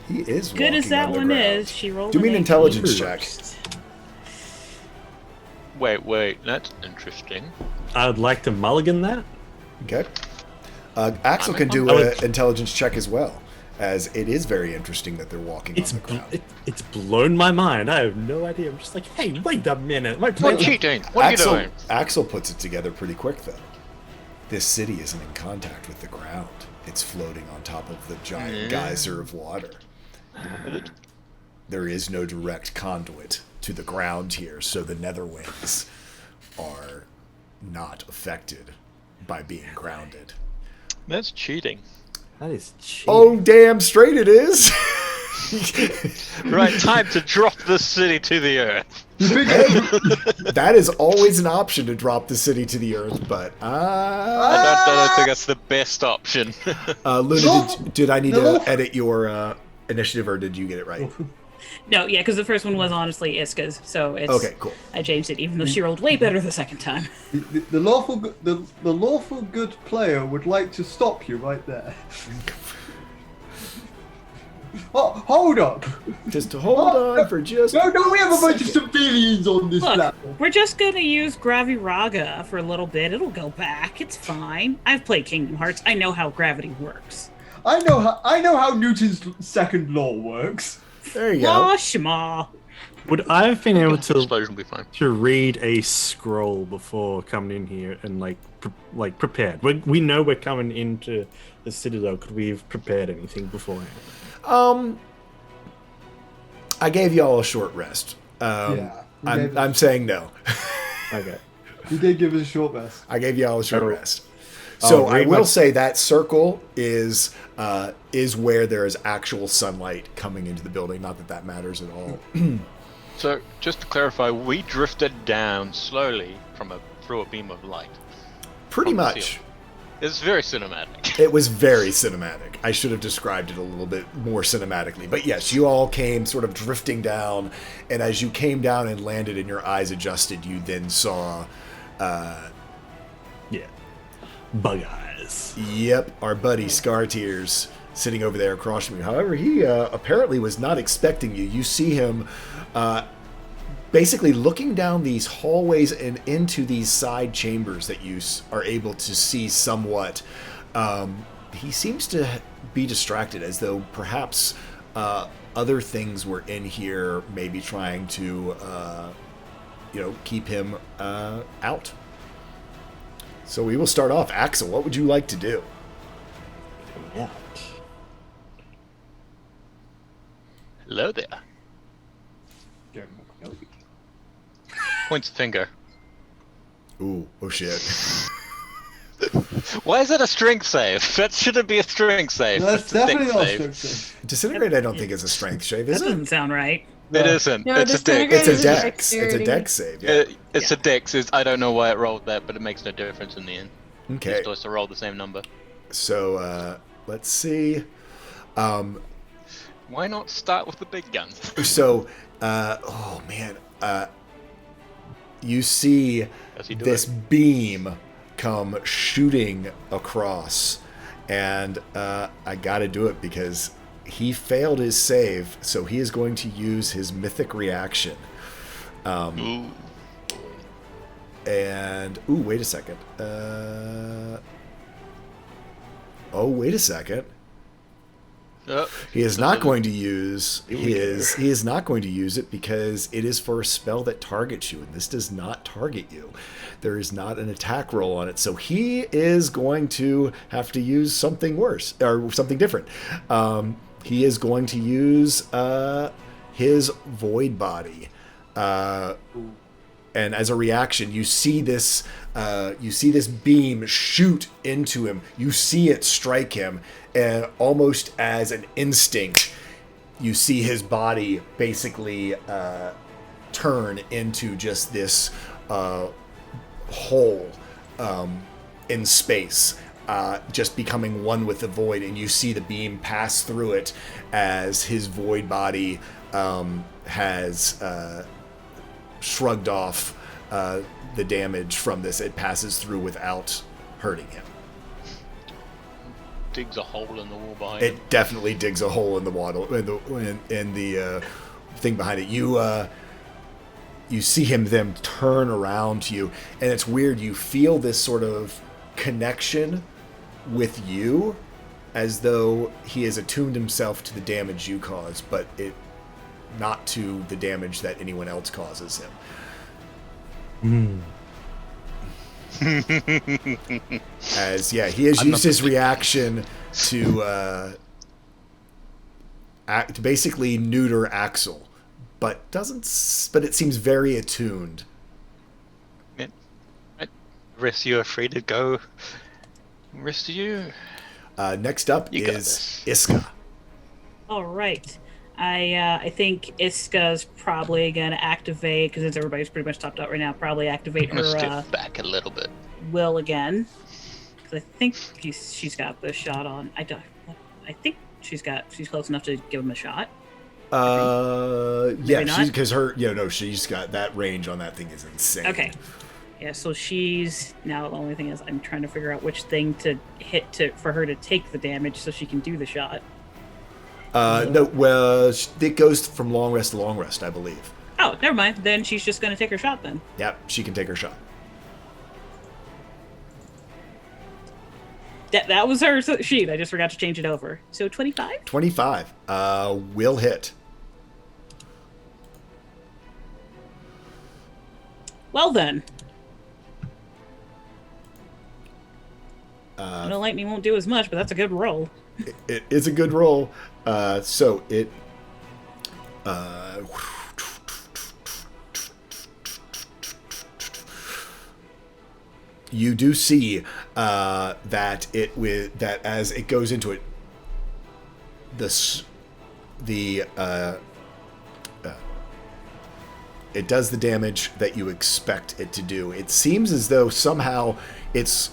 He is Good as walking that on the one ground. is, she rolled Do me an 18 intelligence check. first. Wait, that's interesting. I'd like to mulligan that. Okay. Axel can do an intelligence check as well, as it is very interesting that they're walking It's on the ground. it's blown my mind. I have no idea. I'm just like, hey, wait a minute. My What plan. cheating? What are you doing? Axel puts it together pretty quick, though. This city isn't in contact with the ground. It's floating on top of the giant geyser of water. There is no direct conduit to the ground here, so the Netherwinds are not affected by being grounded. That's cheating. That is cheap. Oh, damn straight it is! Right, time to drop the city to the earth. That is always an option to drop the city to the earth, but I don't think that's the best option. Luna, did I need to edit your initiative, or did you get it right? No, yeah, because the first one was honestly Iska's, so it's Okay, cool. I changed it, even though she rolled way better the second time. The lawful good player would like to stop you right there. Oh, hold up! Just hold on for just. No, we have a bunch of civilians on this Look, level. we're just gonna use Graviraga for a little bit. It'll go back. It's fine. I've played Kingdom Hearts. I know how gravity works. I know how Newton's second law works. There you Law go. shma. Would I have been able Explosion will be fine. to read a scroll before coming in here and prepared? We know we're coming into the citadel. Could we have prepared anything beforehand? I gave y'all a short rest. Yeah, I'm saying no. Okay. You did give us a short rest. I gave y'all a short Oh. rest. So I read will my- say that circle is where there is actual sunlight coming into the building. Not that that matters at all. So, just to clarify, we drifted down slowly through a beam of light. Pretty From the much. It's very cinematic. It was very cinematic. I should have described it a little bit more cinematically. But yes, you all came sort of drifting down, and as you came down and landed and your eyes adjusted, you then saw, Yeah. Bug eyes. yep, our buddy Scar Tears sitting over there across from you. However, he apparently was not expecting you. You see him basically looking down these hallways and into these side chambers that you are able to see somewhat. He seems to be distracted, as though perhaps other things were in here, maybe trying to, keep him out. So we will start off. Axel, what would you like to do? Yeah. Hello there. Points a finger. Ooh, oh shit. Why is that a strength save? That shouldn't be a strength save. That's It's a definitely dex not save. strength save. Disintegrate, I don't think is a strength save, That is it? doesn't sound right. It isn't. No, it's a dex. It's a It's a dex. It's a dexterity. dex save. Yeah. It's a dex. I don't know why it rolled that, but it makes no difference in the end. Okay. It still has to roll the same number. So let's see. Why not start with the big guns? So, oh man, you see Does he do this it? beam come shooting across, and I gotta do it because he failed his save, so he is going to use his mythic reaction. Ooh. And wait a second. Wait a second. Oh, He is not going to use he is not going to use it because it is for a spell that targets you, and this does not target you. There is not an attack roll on it, so he is going to have to use something worse or something different. He is going to use his void body, and as a reaction, you see this beam shoot into him. You see it strike him, and almost as an instinct, you see his body basically turn into just this hole in space, just becoming one with the void. And you see the beam pass through it as his void body has shrugged off the damage from this. It passes through without hurting him. digs a hole in the wall behind him. It definitely digs a hole in the water in the thing behind it. You see him then turn around to you, and it's weird. You feel this sort of connection with you, as though he has attuned himself to the damage you cause, but not to the damage that anyone else causes him. As he has used his reaction to basically neuter Axel, but it seems very attuned. Rest you are free to go. Rest of you. Next up You got is this. Iska. All right. I think Iska's probably gonna activate, because everybody's pretty much topped out right now. Probably activate I'm gonna her step back a little bit. will again, because I think she's got the shot on. I think she's close enough to give him a shot. Yeah, not? she's got that range on that thing is insane. Okay. Yeah, so she's now. The only thing is, I'm trying to figure out which thing to hit for her to take the damage, so she can do the shot. No, well, it goes from long rest to long rest, I believe. Oh, never mind. Then she's just going to take her shot then. Yep, she can take her shot. That was her sheet. I just forgot to change it over. So 25? 25 will hit. Well then. I know lightning won't do as much, but that's a good roll. It is a good roll. So it. You do see that as it goes into it, it does the damage that you expect it to do. It seems as though somehow its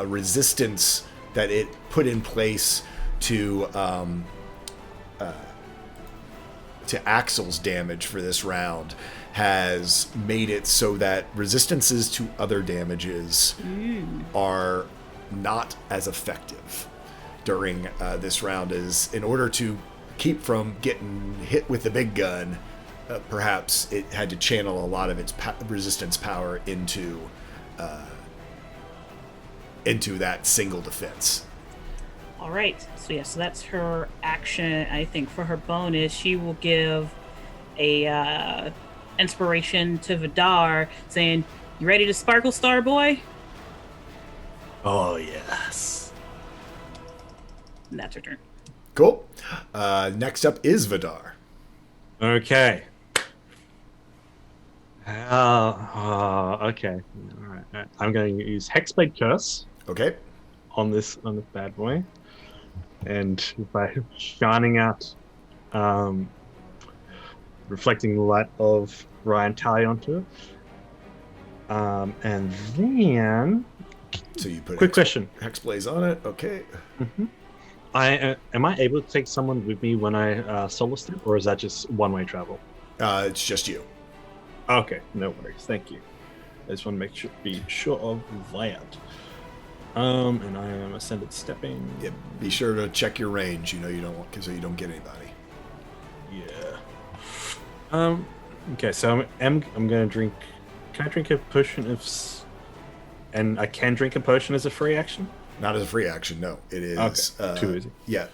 resistance that it put in place to Axel's damage for this round has made it so that resistances to other damages are not as effective during this round. Is in order to keep from getting hit with the big gun, perhaps it had to channel a lot of its resistance power into that single defense. All right. So yeah, so that's her action. I think for her bonus, she will give a inspiration to Vidar, saying, "You ready to sparkle, Star Boy?" Oh, yes. And that's her turn. Cool. Next up is Vidar. Okay. Okay. All right. I'm going to use Hexblade Curse Okay. on this bad boy, and by shining out, reflecting the light of Ryan Tally onto it, and then. So you put Quick question. Hexblaze on it. Okay. Mm-hmm. Am I able to take someone with me when I solo step, or is that just one-way travel? It's just you. Okay, no worries. Thank you. I just want to be sure of that. And I am ascended stepping. Yeah. Be sure to check your range. You know you don't want so you don't get anybody. Yeah. Okay, so I'm gonna drink. Can I drink a potion and I can drink a potion as a free action? Not as a free action, no. It is too easy. Yeah.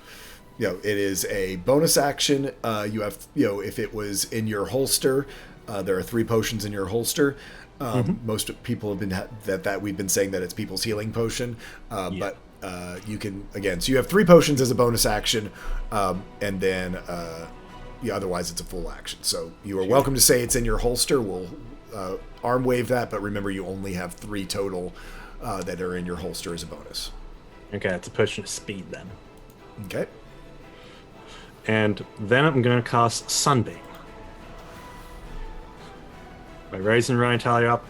It is a bonus action. You have, if it was in your holster, there are 3 potions in your holster. Most people have been that we've been saying that it's people's healing potion, but you can again. So you have 3 potions as a bonus action, and then otherwise it's a full action. So you are welcome to say it's in your holster. We'll arm wave that, but remember you only have 3 total that are in your holster as a bonus. Okay, it's a potion of speed then. Okay. And then I'm going to cast Sunbeam. By raising Ryan Tally up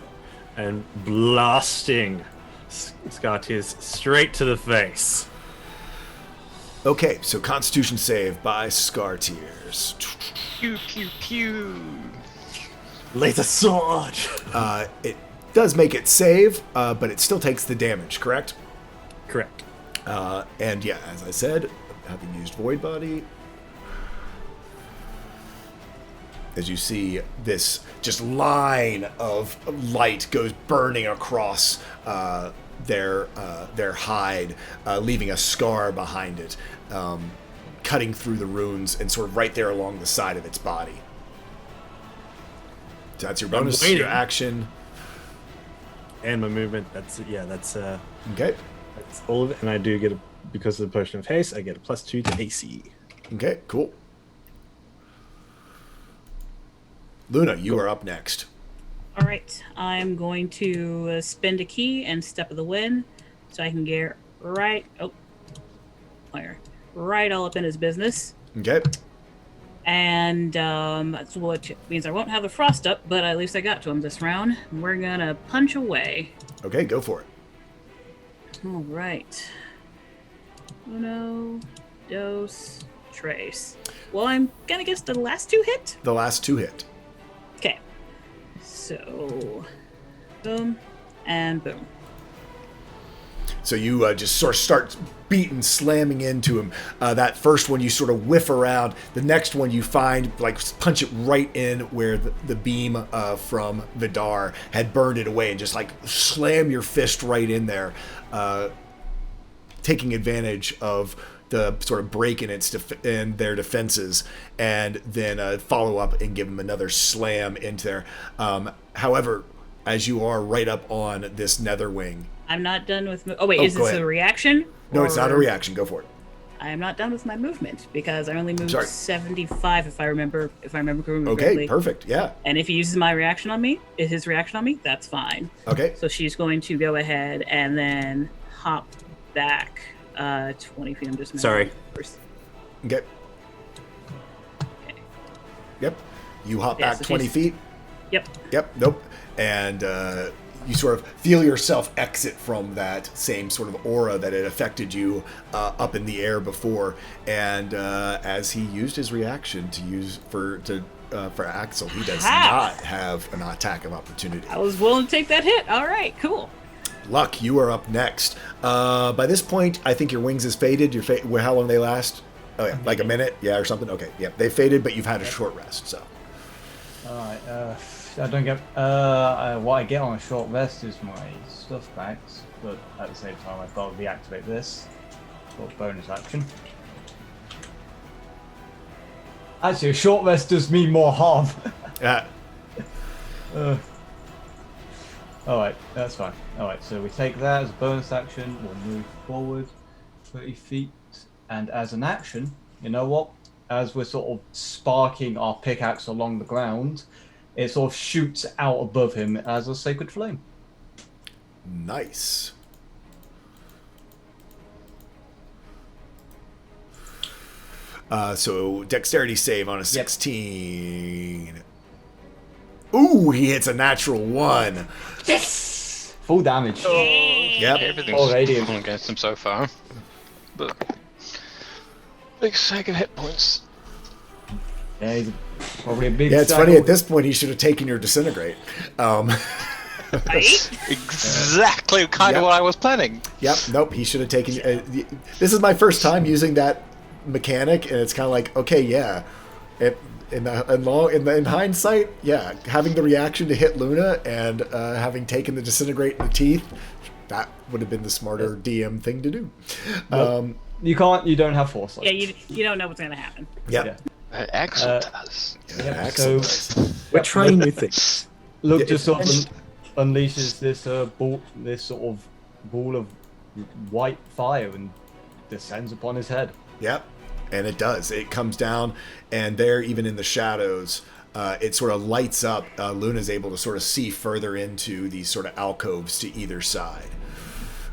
and blasting Scartears straight to the face. Okay, so Constitution save by Scartears. Pew pew pew. Laser sword. It does make it save, but it still takes the damage, correct? Correct. And yeah, as I said, having used Void Body, as you see this just line of light goes burning across their hide, leaving a scar behind it, cutting through the runes and sort of right there along the side of its body. So that's your bonus, your action. And my movement, that's okay. That's all of it, and I do get because of the potion of haste, I get a +2 to AC. Okay, cool. Luna, you are up next. All right, I'm going to spend a key and step of the wind, so I can get right all up in his business. Okay. And that's what means I won't have the frost up, but at least I got to him this round. We're gonna punch away. Okay, go for it. All right. Uno, dos, tres. Well, I'm gonna guess the last 2 hit. The last 2 hit. Okay. So, boom, and boom. So you just sort of start beating, slamming into him. That first one you sort of whiff around. The next one you find, punch it right in where the beam from Vidar had burned it away, and just slam your fist right in there, taking advantage of the sort of break in in their defenses, and then follow up and give them another slam into there. However, as you are right up on this Netherwing, I'm not done with. Is this a reaction? No, it's not a reaction. Go for it. I am not done with my movement because I only moved 75 if I remember correctly. Okay, perfect. Yeah. And if he uses his reaction on me, that's fine. Okay. So she's going to go ahead and then hop back 20 feet. I'm just first. Okay. Yep. You hop back 20 feet. Yep. Nope. And you sort of feel yourself exit from that same sort of aura that had affected you up in the air before. And as he used his reaction to use for Axel, he does not have an attack of opportunity. I was willing to take that hit. All right, cool. Luck, you are up next. By this point, I think your wings is faded. How long they last? Oh yeah, like a minute, or something. Okay, yeah, they faded, but you've had a short rest. So. All right. I don't get. What I get on a short rest is my stuff backs, but at the same time, I've got to deactivate this for bonus action. Actually, a short rest does me more harm. Yeah. Alright, that's fine. Alright, so we take that as a bonus action, we'll move forward 30 feet, and as an action, you know what? As we're sort of sparking our pickaxe along the ground, it sort of shoots out above him as a sacred flame. Nice. So dexterity save on a 16. Ooh, he hits a natural 1. Yes! Full damage. Yep. Everything's fallen against him so far. But big sack of hit points. Yeah, he's probably a big. Yeah, it's funny. At this point, he should have taken your disintegrate. That's exactly kind of what I was planning. Yep. Nope. He should have taken. This is my first time using that mechanic, and it's kind of like, okay, yeah. In hindsight, yeah, having the reaction to hit Luna and having taken the disintegrate in the teeth, that would have been the smarter DM thing to do. You don't have foresight. Yeah, you don't know what's gonna happen. Yep. Axel does. Axel does. We're trying new things. Look, just sort of unleashes this this sort of ball of white fire and descends upon his head. Yep. And it does. It comes down, and there, even in the shadows, it sort of lights up. Luna's able to sort of see further into these sort of alcoves to either side,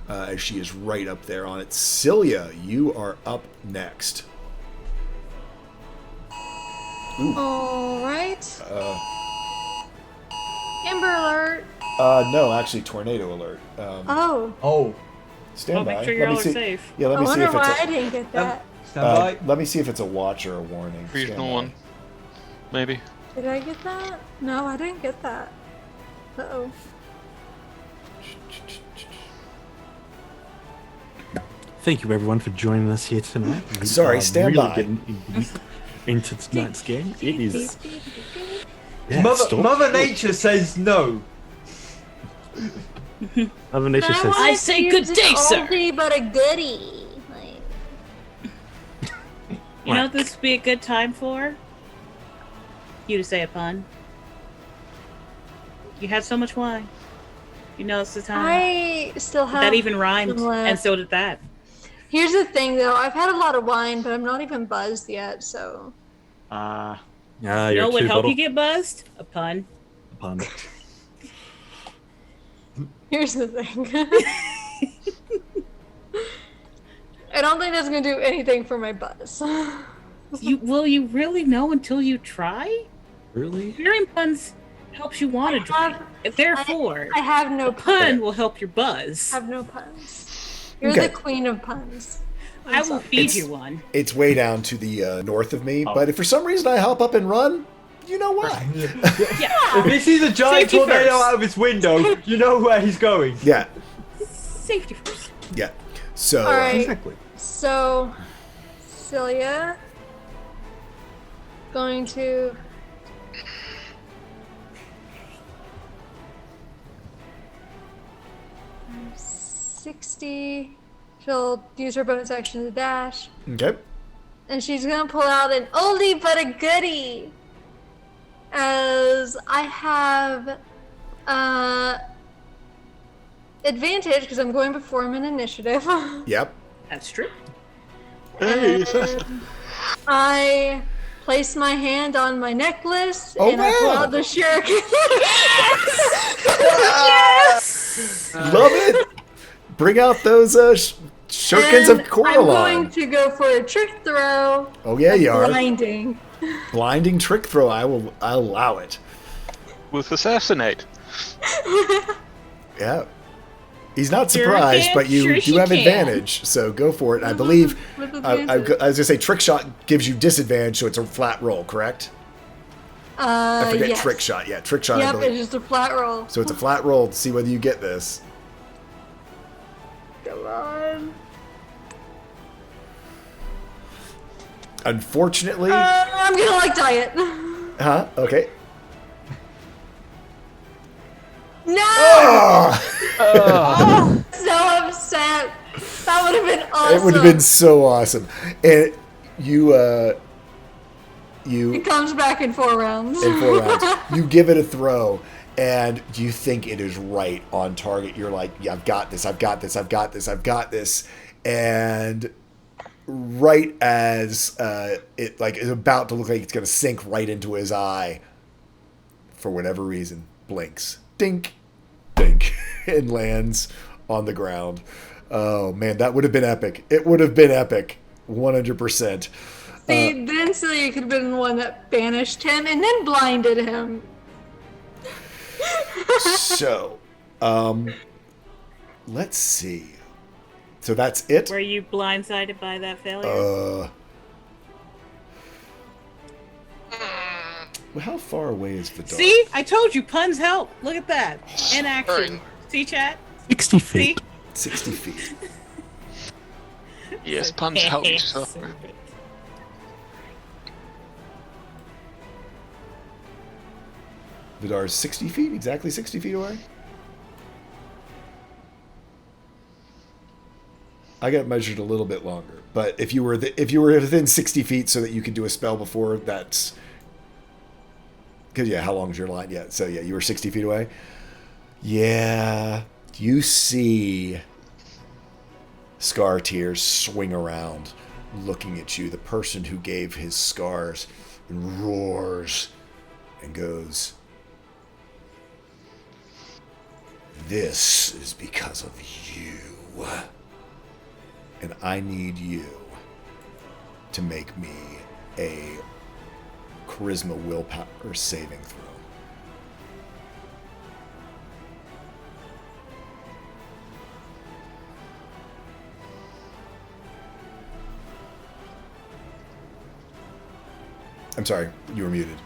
as she is right up there on it. Celia, you are up next. Ooh. All right. Amber alert. No, actually, tornado alert. Oh. Stand by. Make sure you're all safe. Yeah, let I me see wonder if it's why I didn't get that. let me see if it's a watch or a warning. Regional one, maybe. Did I get that? No, I didn't get that. Uh-oh. Thank you, everyone, for joining us here tonight. We Sorry, are stand really by. Getting into tonight's game. It is. Mother Nature says no. Mother Nature says. I say good day, sir. Oldie but a goodie. You know what this would be a good time for? You to say a pun. You had so much wine. You know it's the time. I still have. That even rhymed, some left. and so did that. Here's the thing, though. I've had a lot of wine, but I'm not even buzzed yet, so. Yeah, You you're know what two help bottle. you get buzzed? A pun. Pun. Here's the thing. I don't think that's going to do anything for my buzz. Will you really know until you try? Really? Hearing puns helps you want to drink. Therefore, I have no pun will help your buzz. I have no puns. You're Okay. the queen of puns. I will feed you one. It's way down to the north of me, but if for some reason I hop up and run, you know why. If he sees a giant Safety tornado first. out of his window, you know where he's going. Yeah, Safety first. yeah. So, All right. Exactly. So, Celia, going to. $60. She'll use her bonus action to dash. okay. And she's gonna pull out an oldie but a goodie. As I have advantage because I'm going before him in initiative. Yep. That's true. And I place my hand on my necklace Oh, and I pull wow. out the shuriken. Love it. Bring out those shurikens And of Coraline. I'm going to go for a trick throw. Oh yeah, of you are. blinding. Blinding trick throw. I'll allow it. With assassinate. Yeah. He's not Sure surprised, can, but you sure do she have can. advantage, so go for it. I believe, With I advantage. was going to say, trick shot gives you disadvantage, so it's a flat roll, correct? I forget yes. trick shot. Yeah, trick shot, I Yep, believe. it's just a flat roll. So it's a flat roll to see whether you get this. Come on. Unfortunately, I'm gonna like diet. huh? Okay. No! Oh! So upset. That would have been awesome. It would have been so awesome. And you It comes back in 4 rounds. in 4 rounds. You give it a throw, and you think it is right on target. You're like, yeah, I've got this, I've got this, I've got this, I've got this. And right as it like is about to look like it's going to sink right into his eye, for whatever reason, blinks. Dink, dink, and lands on the ground. Oh, man, that would have been epic. It would have been epic. 100%. See, then Celia could have been the one that banished him and then blinded him. So, let's see. So that's it? Were you blindsided by that failure? Well, how far away is Vidar? See, I told you puns help. Look at that in action. See, chat. 60 feet. See? 60 feet. Yes, puns help you, sir. Vidar's 60 feet, exactly 60 feet away. I got it measured a little bit longer, but if you were within 60 feet, so that you could do a spell before, that's because how long's your line? Yeah, so you were 60 feet away. Yeah, you see Scar Tears swing around, looking at you. The person who gave his scars, and roars and goes, "This is because of you. And I need you to make me a charisma willpower saving throw." I'm sorry, you were muted.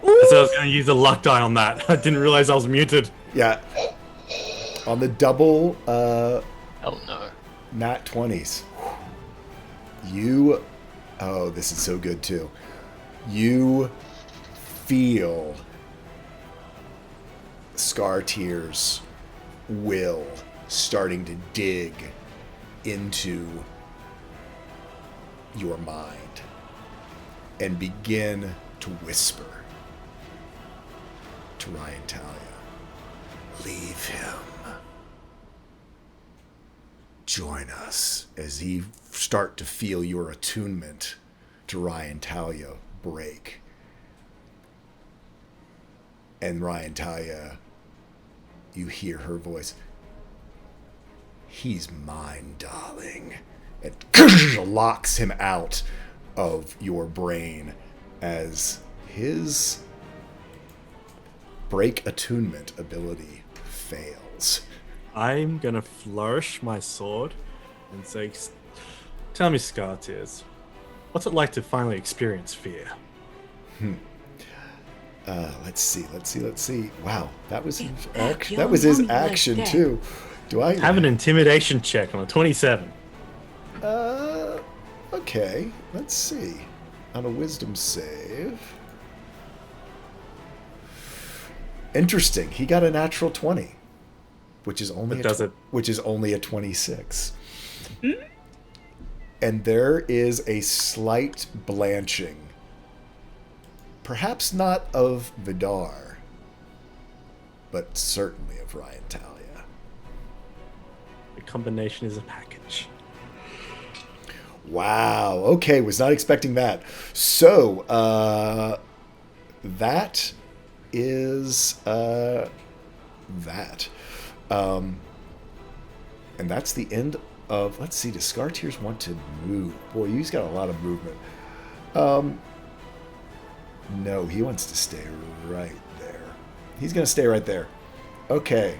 I said I was going to use a luck die on that. I didn't realize I was muted. Yeah. On the double Hell no. nat 20s. You, oh, this is so good too. You feel Scar Tears' will starting to dig into your mind and begin to whisper to Ryan Talia, "Leave him. Join us," as you start to feel your attunement to Ryan Talia break. And Ryan Talia, you hear her voice, "He's mine, darling." It locks him out of your brain as his break attunement ability fails. I'm going to flourish my sword and say, "Tell me, Scar Tears, what's it like to finally experience fear?" Let's see. Wow, that was his action too. Do I Have an intimidation check on a 27. Okay, let's see. On a wisdom save. Interesting. He got a natural 20, which is only which is only a 26. And there is a slight blanching. Perhaps not of Vidar, but certainly of Ryan Talia. The combination is a package. Wow. Okay, was not expecting that. So, that is that. And that's the end of. Let's see. Does Scar Tears want to move? Boy, he's got a lot of movement. No, he wants to stay right there. He's going to stay right there. Okay.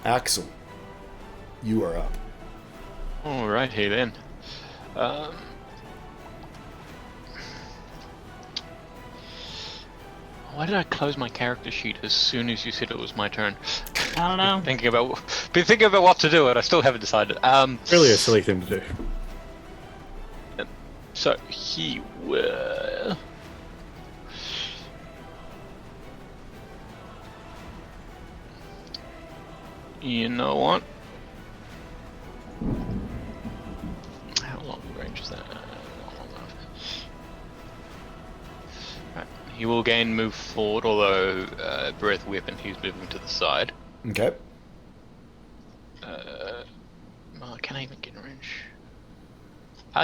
Axel, you are up. Alrighty then. Why did I close my character sheet as soon as you said it was my turn? I don't know. Been thinking about what to do, and I still haven't decided. Really a silly thing to do. So he will. You know what? How long range is that? Not long enough. Right. He will again move forward, although breath weapon, he's moving to the side. Okay. Can I even get in range?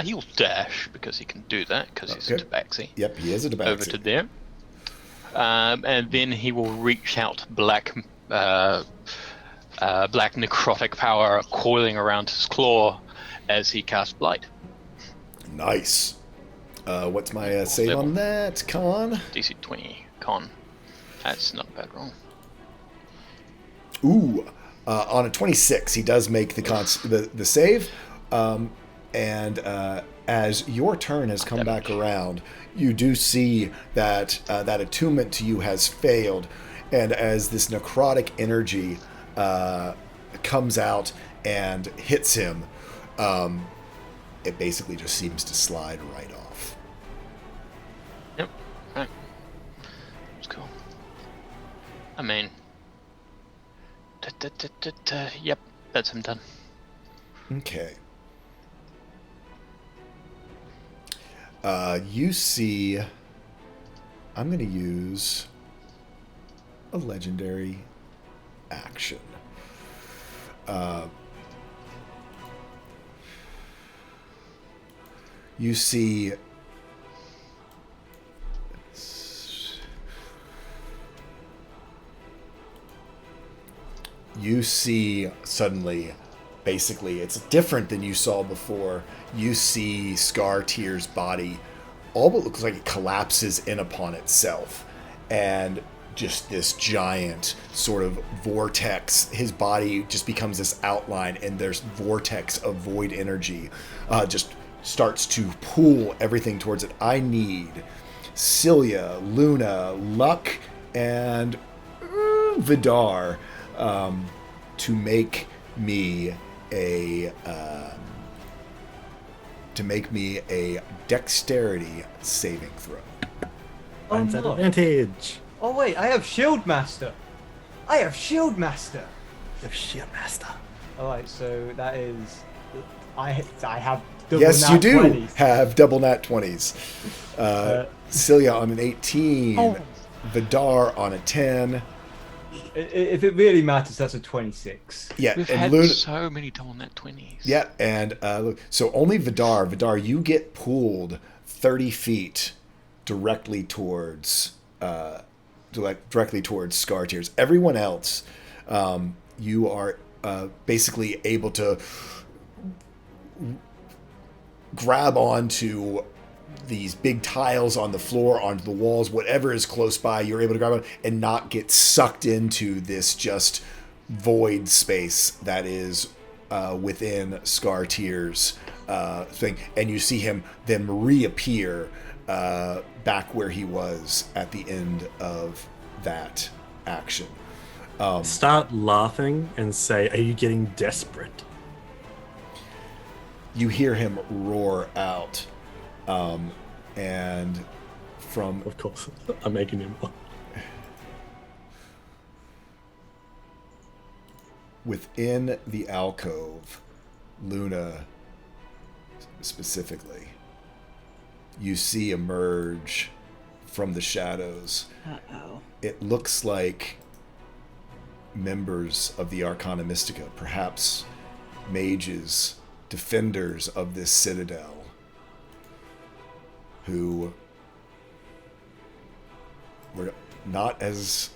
He'll dash because he can do that because he's a tabaxi. Yep, he is a tabaxi. Over to there. And then he will reach out black necrotic power coiling around his claw as he casts Blight. Nice. What's my save on that, Con? DC 20, Con. That's not a bad roll. Ooh, on a 26, he does make the save. And as your turn has come back around, you do see that that attunement to you has failed. And as this necrotic energy comes out and hits him, it basically just seems to slide right off. Yep. Right. That's cool. I mean... Yep, that's him done. Okay. You see... I'm going to use a legendary action. You see... You see suddenly, basically, it's different than you saw before. You see Scar Tier's body all but looks like it collapses in upon itself. And just this giant sort of vortex, his body just becomes this outline, and there's vortex of void energy just starts to pull everything towards it. I need Celia, Luna, Luck, and Vidar to make me a dexterity saving throw. Mine's at advantage. Oh wait, I have Shield Master. The Shield Master. All right, so that is I have double Yes, nat you do 20s. have double nat 20s. Celia on an 18. Vidar on a 10. If it really matters, that's a 26. Yeah, We've and had Luna, so many double nat 20s. yeah, and look, so only Vidar, you get pulled 30 feet directly towards Scar Tears. Everyone else, you are basically able to grab onto these big tiles on the floor, onto the walls, whatever is close by, you're able to grab on and not get sucked into this just void space that is within Scar Tears thing. And you see him then reappear back where he was at the end of that action. Start laughing and say, "Are you getting desperate?" You hear him roar out. And from... Of course, I'm making him one. Within the alcove, Luna specifically, you see emerge from the shadows. Uh-oh. It looks like members of the Arcana Mystica, perhaps mages, defenders of this citadel, who were not as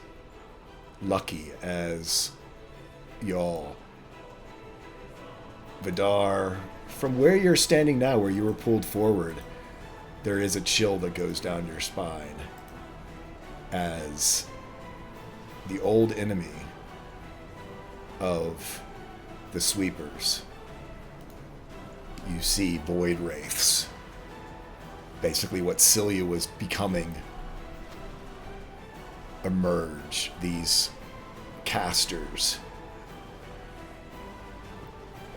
lucky as y'all. Vidar, from where you're standing now, where you were pulled forward, there is a chill that goes down your spine as the old enemy of the sweepers. You see void wraiths. Basically what Cilia was becoming emerge. These casters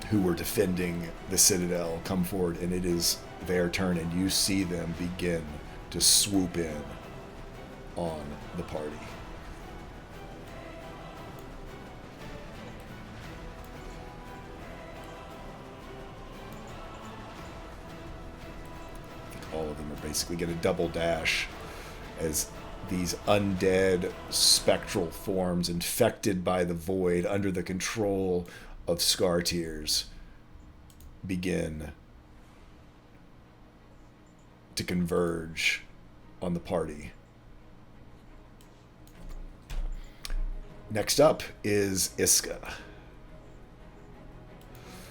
who were defending the Citadel come forward, and it is their turn, and you see them begin to swoop in on the party. All of them are basically going to double dash as these undead spectral forms infected by the void under the control of Scartiers begin to converge on the party. Next up is Iska.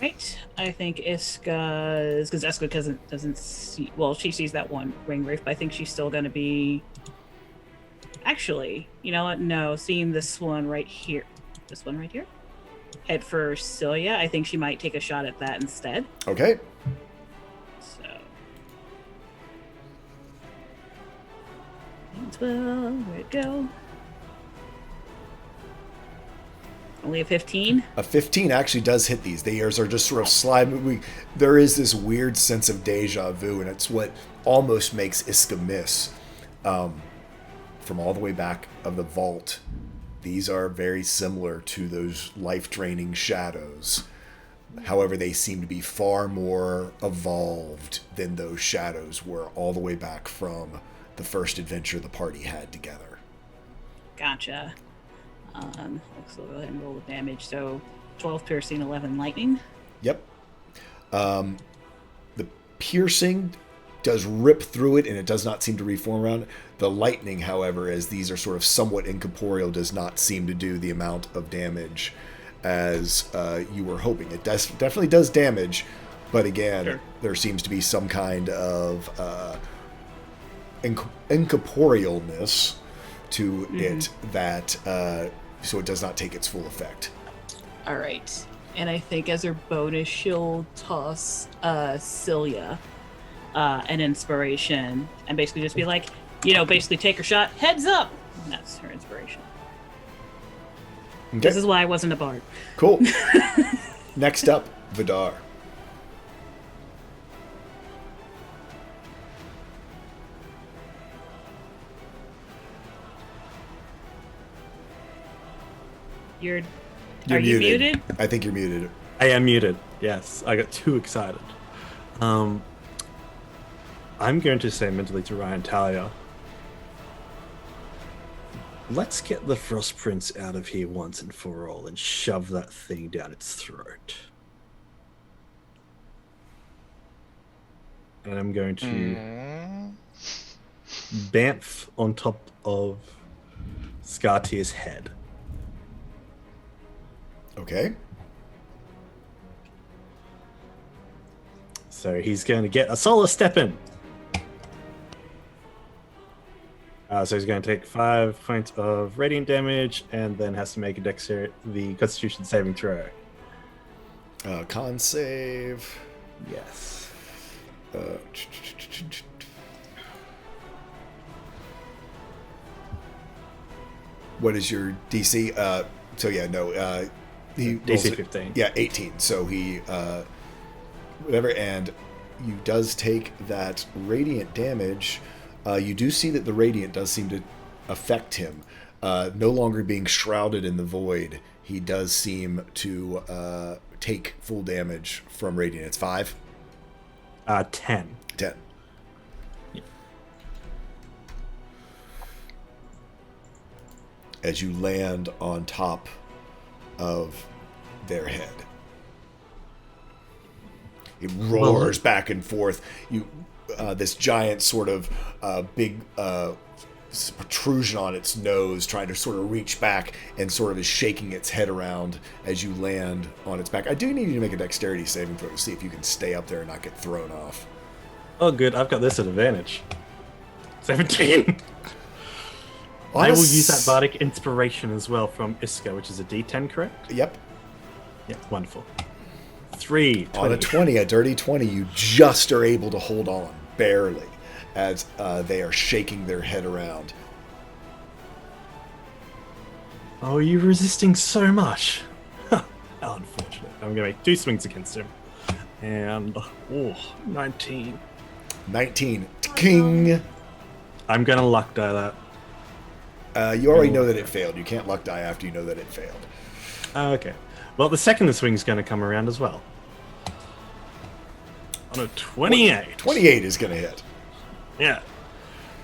Right. I think Iska is, because Iska doesn't see. Well, she sees that one ring wraith, but I think she's still going to be. Actually, you know what? No, seeing this one right here. This one right here. Head for Cilia. I think she might take a shot at that instead. Okay. So. 12. Where'd it go? Only a 15? A 15 actually does hit these. The ears are just sort of sliding. There is this weird sense of deja vu, and it's what almost makes Iska miss. From all the way back of the vault, these are very similar to those life-draining shadows. However, they seem to be far more evolved than those shadows were all the way back from the first adventure the party had together. Gotcha. So we'll go ahead and roll the damage. So 12 piercing, 11 lightning. Yep. The piercing does rip through it, and it does not seem to reform around it. The lightning, however, as these are sort of somewhat incorporeal, does not seem to do the amount of damage as you were hoping. It definitely does damage, but again, Sure. There seems to be some kind of incorporealness to it that so it does not take its full effect. All right. And I think as her bonus, she'll toss Cilia an inspiration and basically just be like, basically take her shot, heads up. And that's her inspiration. Okay. This is why I wasn't a bard. Cool. Next up, Vidar. Are you muted? I think you're muted. I am muted. Yes, I got too excited. I'm going to say mentally to Ryan Talia, let's get the Frost Prince out of here once and for all and shove that thing down its throat. And I'm going to bamf on top of Scartier's head. Okay. So he's going to get a solar step in. So he's going to take 5 points of radiant damage and then has to make a the Constitution saving throw. Con save. Yes. What is your DC? He DC 15. Yeah, 18. So he whatever, and you does take that radiant damage. You do see that the radiant does seem to affect him. No longer being shrouded in the void, he does seem to take full damage from radiant. It's 5? 10. 10. Yeah. As you land on top of their head. It roars back and forth. This giant sort of big protrusion on its nose, trying to sort of reach back and sort of is shaking its head around as you land on its back. I do need you to make a dexterity saving throw to see if you can stay up there and not get thrown off. Oh, good. I've got this at advantage. 17. On I a will use that s- bardic inspiration as well from Iska, which is a D10, correct? Yep. Yeah, wonderful. 3. On a 20. 20, a dirty 20, you just are able to hold on, barely, as they are shaking their head around. Oh, you're resisting so much. How unfortunate. I'm going to make 2 swings against him. And, 19. 19. King. I'm going to luck die that. You already know that it failed. You can't luck die after you know that it failed. Okay. Well, the second swing's going to come around as well. On a 28. 28 is going to hit. Yeah.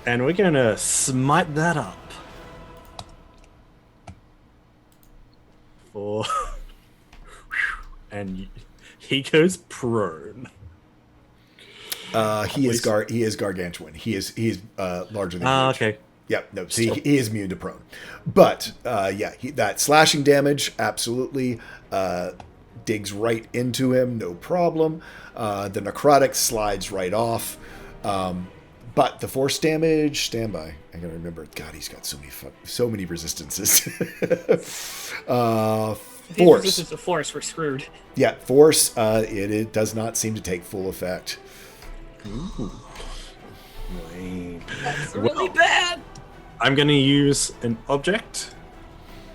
And we're going to smite that up. For... and he goes prone. He is gargantuan. He is larger than you. Okay. Yep. No. See, he is immune to prone. But that slashing damage absolutely digs right into him. No problem. The necrotic slides right off. But the force damage, stand by. I gotta remember. God, he's got so many resistances. Force. This is a force. We're screwed. Yeah, force. It does not seem to take full effect. Ooh. Lame. That's really bad. I'm going to use an object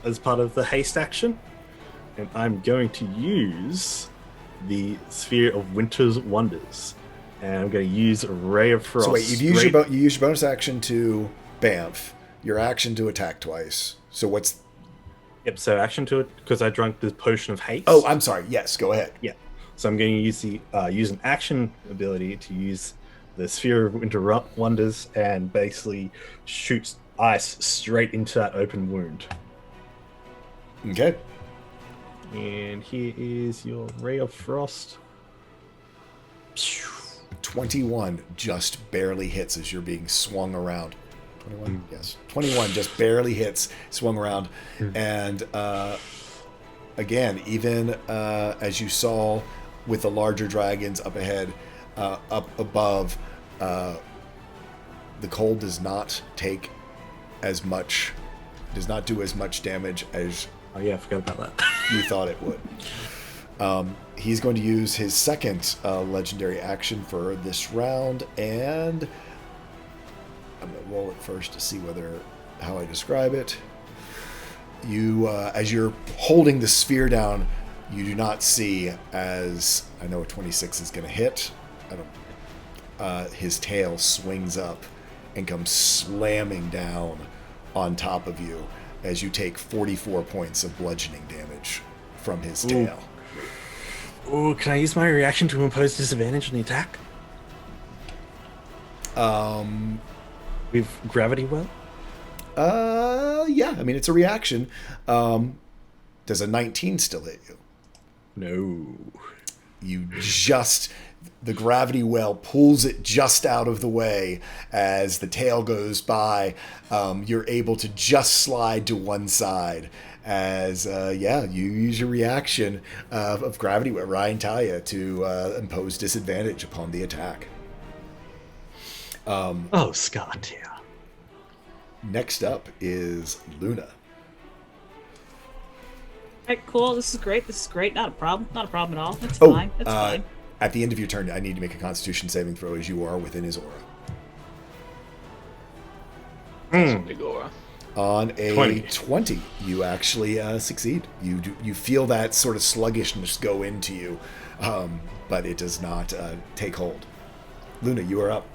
as part of the haste action, and I'm going to use the Sphere of Winter's Wonders, and I'm going to use a Ray of Frost. So wait, you use your bonus action to Bamf, your action to attack twice. So what's? Yep. So action to it because I drank the potion of haste. Oh, I'm sorry. Yes, go ahead. Yeah. So I'm going to use use an action ability to use the Sphere of Winter Wonders and basically shoots ice straight into that open wound. Okay. And here is your Ray of Frost. 21 just barely hits as you're being swung around. 21, yes. 21 just barely hits, swung around. And again, even as you saw with the larger dragons up ahead, up above, the cold does not take as much, does not do as much damage as Oh yeah, I forgot about that. you thought it would. He's going to use his second legendary action for this round, and I'm going to roll it first to see how I describe it. You, as you're holding the sphere down, you do not see, as I know a 26 is going to hit. His tail swings up and comes slamming down on top of you as you take 44 points of bludgeoning damage from his tail. Oh, can I use my reaction to impose disadvantage on the attack? With gravity well? Yeah, I mean, it's a reaction. Does a 19 still hit you? No. The gravity well pulls it just out of the way as the tail goes by. You're able to just slide to one side as, you use your reaction of gravity well, Ryan Talia, to impose disadvantage upon the attack. Scott, yeah. Next up is Luna. Alright, cool. This is great. Not a problem. Not a problem at all. That's fine. That's fine. At the end of your turn, I need to make a Constitution saving throw as you are within his aura. Big aura. On a 20, you actually succeed. You feel that sort of sluggishness go into you, but it does not take hold. Luna, you are up.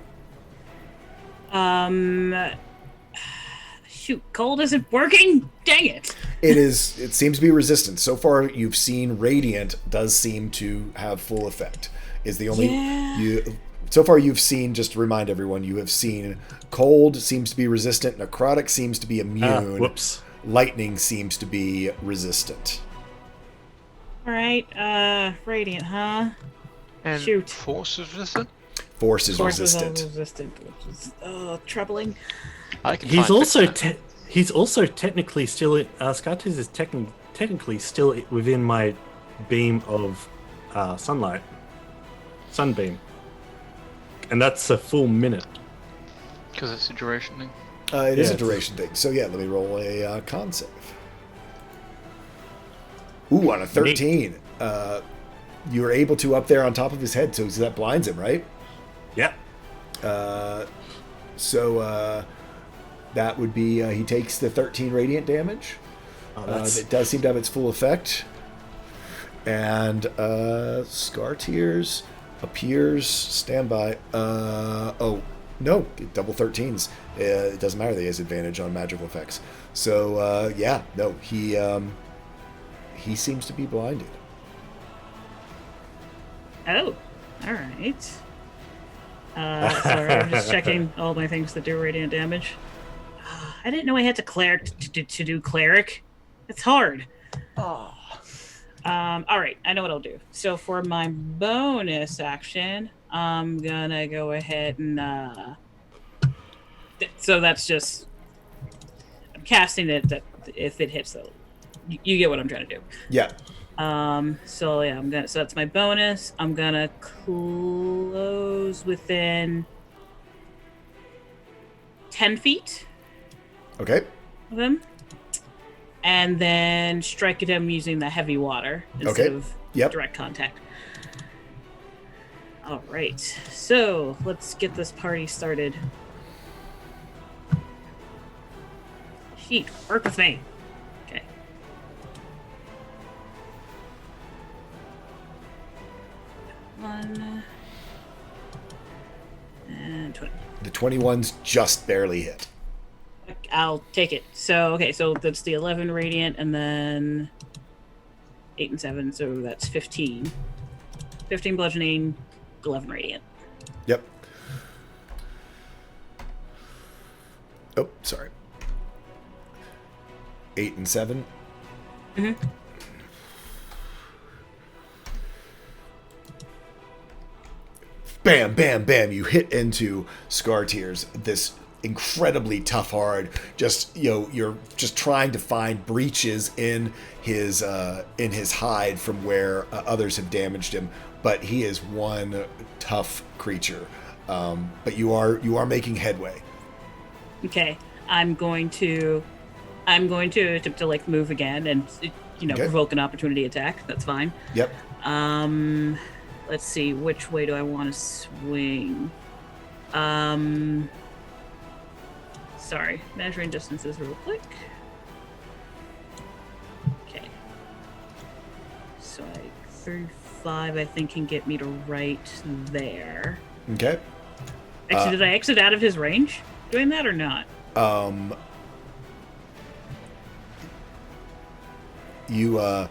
Shoot, cold isn't working? Dang it. It seems to be resistant. So far, you've seen Radiant does seem to have full effect. Is the only so far you've seen. Just to remind everyone, you have seen cold seems to be resistant. Necrotic seems to be immune. Whoops. Lightning seems to be resistant. Alright, Radiant, huh? And Shoot. force is resistant? Force is Force resistant. is resistant, which is troubling. I can He's try and also fix that. he's also technically still Scartus is technically still within my beam of sunbeam, and that's a full minute. Because it's a duration thing. It is a Yes. duration thing. So yeah, let me roll a con save. Ooh, on a 13. You were able to up there on top of his head, so that blinds him, right? Yep. So that would be he takes the 13 radiant damage. Oh, that's It does seem to have its full effect. And Scar Tears appears. Standby. Oh, no. Double 13s. It doesn't matter that he has advantage on magical effects. So, yeah. No, he seems to be blinded. Oh, all right. Sorry, I'm just checking all my things that do radiant damage. I didn't know I had to to do cleric. It's hard. Oh. All right, I know what I'll do. So for my bonus action, I'm gonna go ahead and so that's just I'm casting it. That if it hits, though, you get what I'm trying to do. Yeah. So yeah, so that's my bonus. I'm gonna close within 10 feet Okay. of him, and then strike at him using the heavy water instead Okay. of Yep. direct contact. All right, so let's get this party started. Sheet, work with me. Okay. One and 20. The 21's just barely hit. I'll take it. So okay, so that's the 11 radiant, and then 8 and 7, so that's 15. 15 bludgeoning, 11 radiant. Yep. Oh, sorry. 8 and 7. Mm-hmm. Bam, bam, bam. You hit into Scar Tears, this incredibly tough hard. Just, you're just trying to find breaches in his hide from where others have damaged him. But he is one tough creature. But you are making headway. Okay, I'm going to attempt to like move again and Okay. provoke an opportunity attack. That's fine. Yep. Let's see, which way do I want to swing? Sorry, measuring distances real quick. Okay. So 35, I think, can get me to right there. Okay. Actually, did I exit out of his range doing that or not? You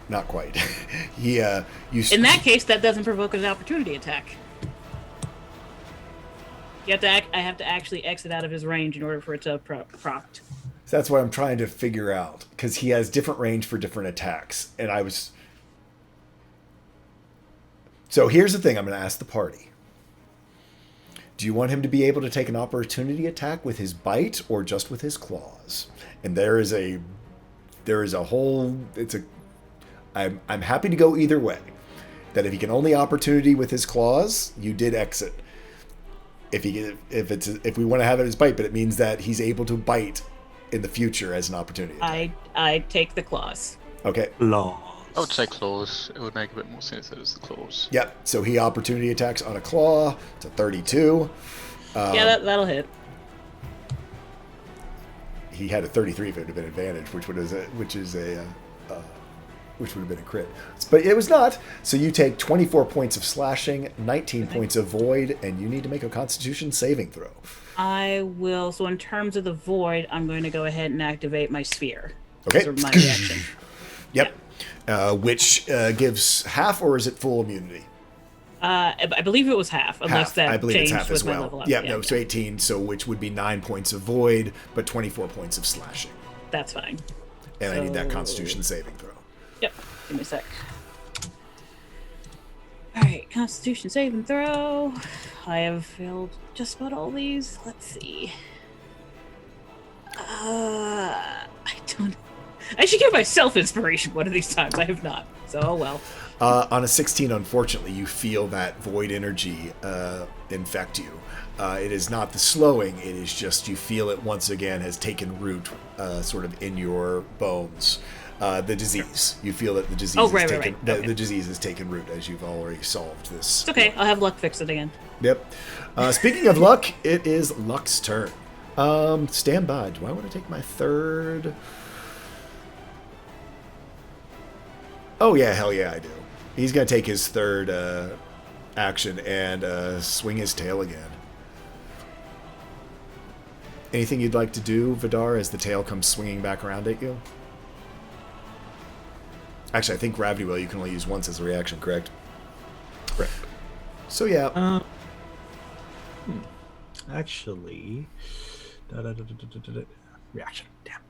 not quite. You In that case, that doesn't provoke an opportunity attack. You have to I have to actually exit out of his range in order for it to proct. So that's what I'm trying to figure out, because he has different range for different attacks, and I was. So here's the thing: I'm going to ask the party. Do you want him to be able to take an opportunity attack with his bite or just with his claws? And there is a whole. I'm happy to go either way. That if he can only opportunity with his claws, you did exit. If we want to have it as bite, but it means that he's able to bite in the future as an opportunity attack. I take the claws. Okay. law. I would say claws. It would make a bit more sense if it was the claws. Yep. So he opportunity attacks on a claw. It's a 32. Yeah, that'll hit. He had a 33 if it had been advantage, which would have been a crit. But it was not. So you take 24 points of slashing, 19 points of void, and you need to make a Constitution saving throw. I will. So in terms of the void, I'm going to go ahead and activate my sphere. Okay. As a my reaction. Yep. Which gives half, or is it full immunity? I believe it was half, unless Half. that I believe it's changed half with as my well. level up. Yeah, no, so 18, so which would be 9 points of void, but 24 points of slashing. That's fine. And I need that So- Constitution saving throw. Yep. Give me a sec. Alright, Constitution saving throw. I have failed just about all these. Let's see. I don't. I should give myself inspiration one of these times. I have not. So, oh well. On a 16, unfortunately, you feel that void energy infect you. It is not the slowing, it is just you feel it once again has taken root sort of in your bones. The disease. You feel that the disease Right. The disease has taken root as you've already solved this. It's okay. I'll have luck fix it again. Yep. Speaking of luck, it is Luck's turn. Stand by. Do I want to take my third? Oh yeah, hell yeah, I do. He's gonna take his third action and swing his tail again. Anything you'd like to do, Vidar, as the tail comes swinging back around at you? Actually, I think Gravity Well you can only use once as a reaction, correct? Correct. So yeah. Actually, reaction. Damn.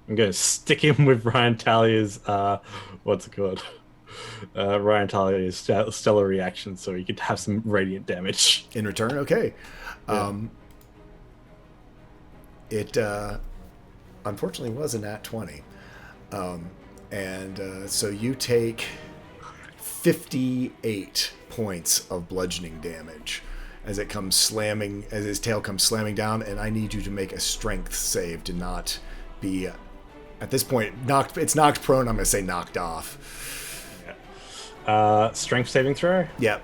I'm gonna stick him with Ryan Talia's what's it called? Ryan Talia's stellar reaction, so he could have some radiant damage In return, okay. Yeah. It unfortunately was a nat 20. So you take 58 points of bludgeoning damage as it comes slamming, as his tail comes slamming down, and I need you to make a strength save to not be, at this point, knocked. It's knocked prone. I'm going to say knocked off. Strength saving throw. Yep.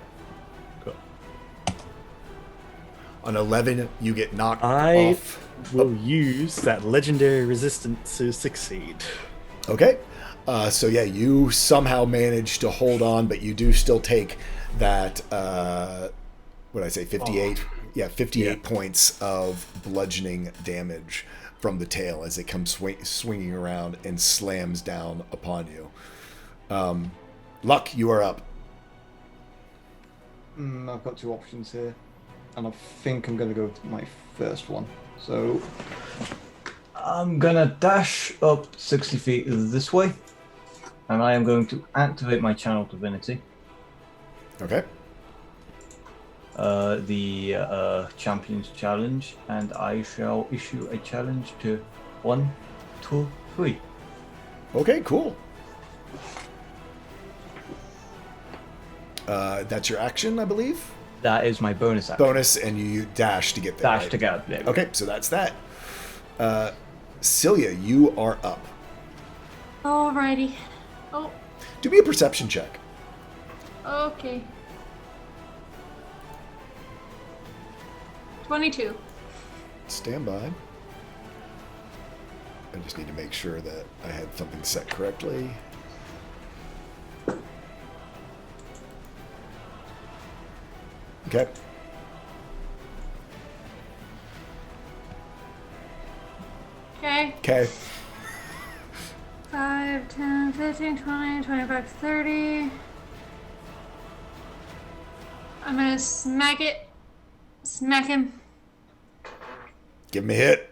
Cool. On 11, you get knocked I off. will use that legendary resistance to succeed. Okay. So yeah, you somehow manage to hold on, but you do still take that, what did I say, 58? Yeah, 58 points of bludgeoning damage from the tail as it comes swinging around and slams down upon you. Luck, you are up. I've got two options here, and I think I'm going to go with my first one. So I'm going to dash up 60 feet this way, and I am going to activate my Channel Divinity. Okay. The Champions Challenge, and I shall issue a challenge to 1, 2, 3. Okay, cool. That's your action, I believe? That is my bonus action. Bonus, and you dash to get there. Dash right? to get there. Okay, so that's that. Celia, you are up. Alrighty. Oh, Do me a perception check. okay. 22. Stand by. I just need to make sure that I had something set correctly. Okay. Okay. Okay. 5, 10, 15, 20, 25, 30. I'm gonna smack it. Smack him. Give me a hit.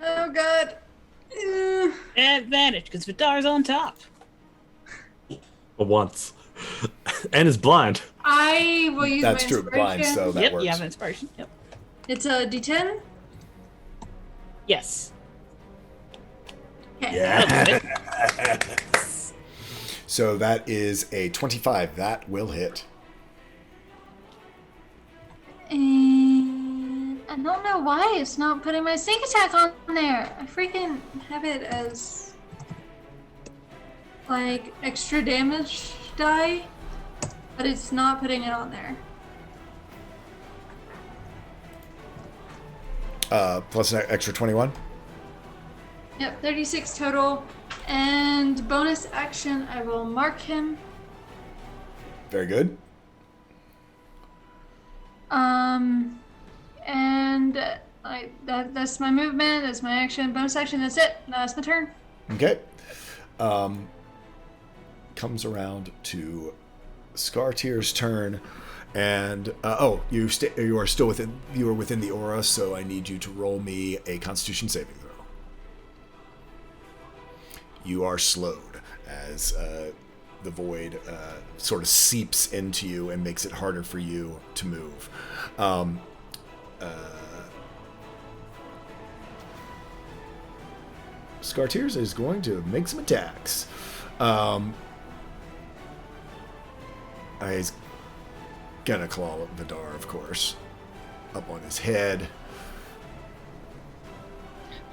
Oh god. Advantage, because Vidar's on top. For once. And is blind. I will use That's my true, inspiration. blind, so that Yep, works. you have an inspiration. Yep. It's a D10. Yes. Okay. Yeah. So that is a 25. That will hit. And I don't know why it's not putting my sneak attack on there. I freaking have it as like extra damage die, but it's not putting it on there. Plus an extra 21. Yep, 36 total. And bonus action, I will mark him. Very good. And that's my movement, that's my action, bonus action, that's it. That's my turn. Okay. Comes around to Scartier's turn, and you are still within the aura, so I need you to roll me a Constitution saving throw. You are slowed as the void sort of seeps into you and makes it harder for you to move. Scartiers is going to make some attacks. He's gonna claw at Vidar, of course. Up on his head.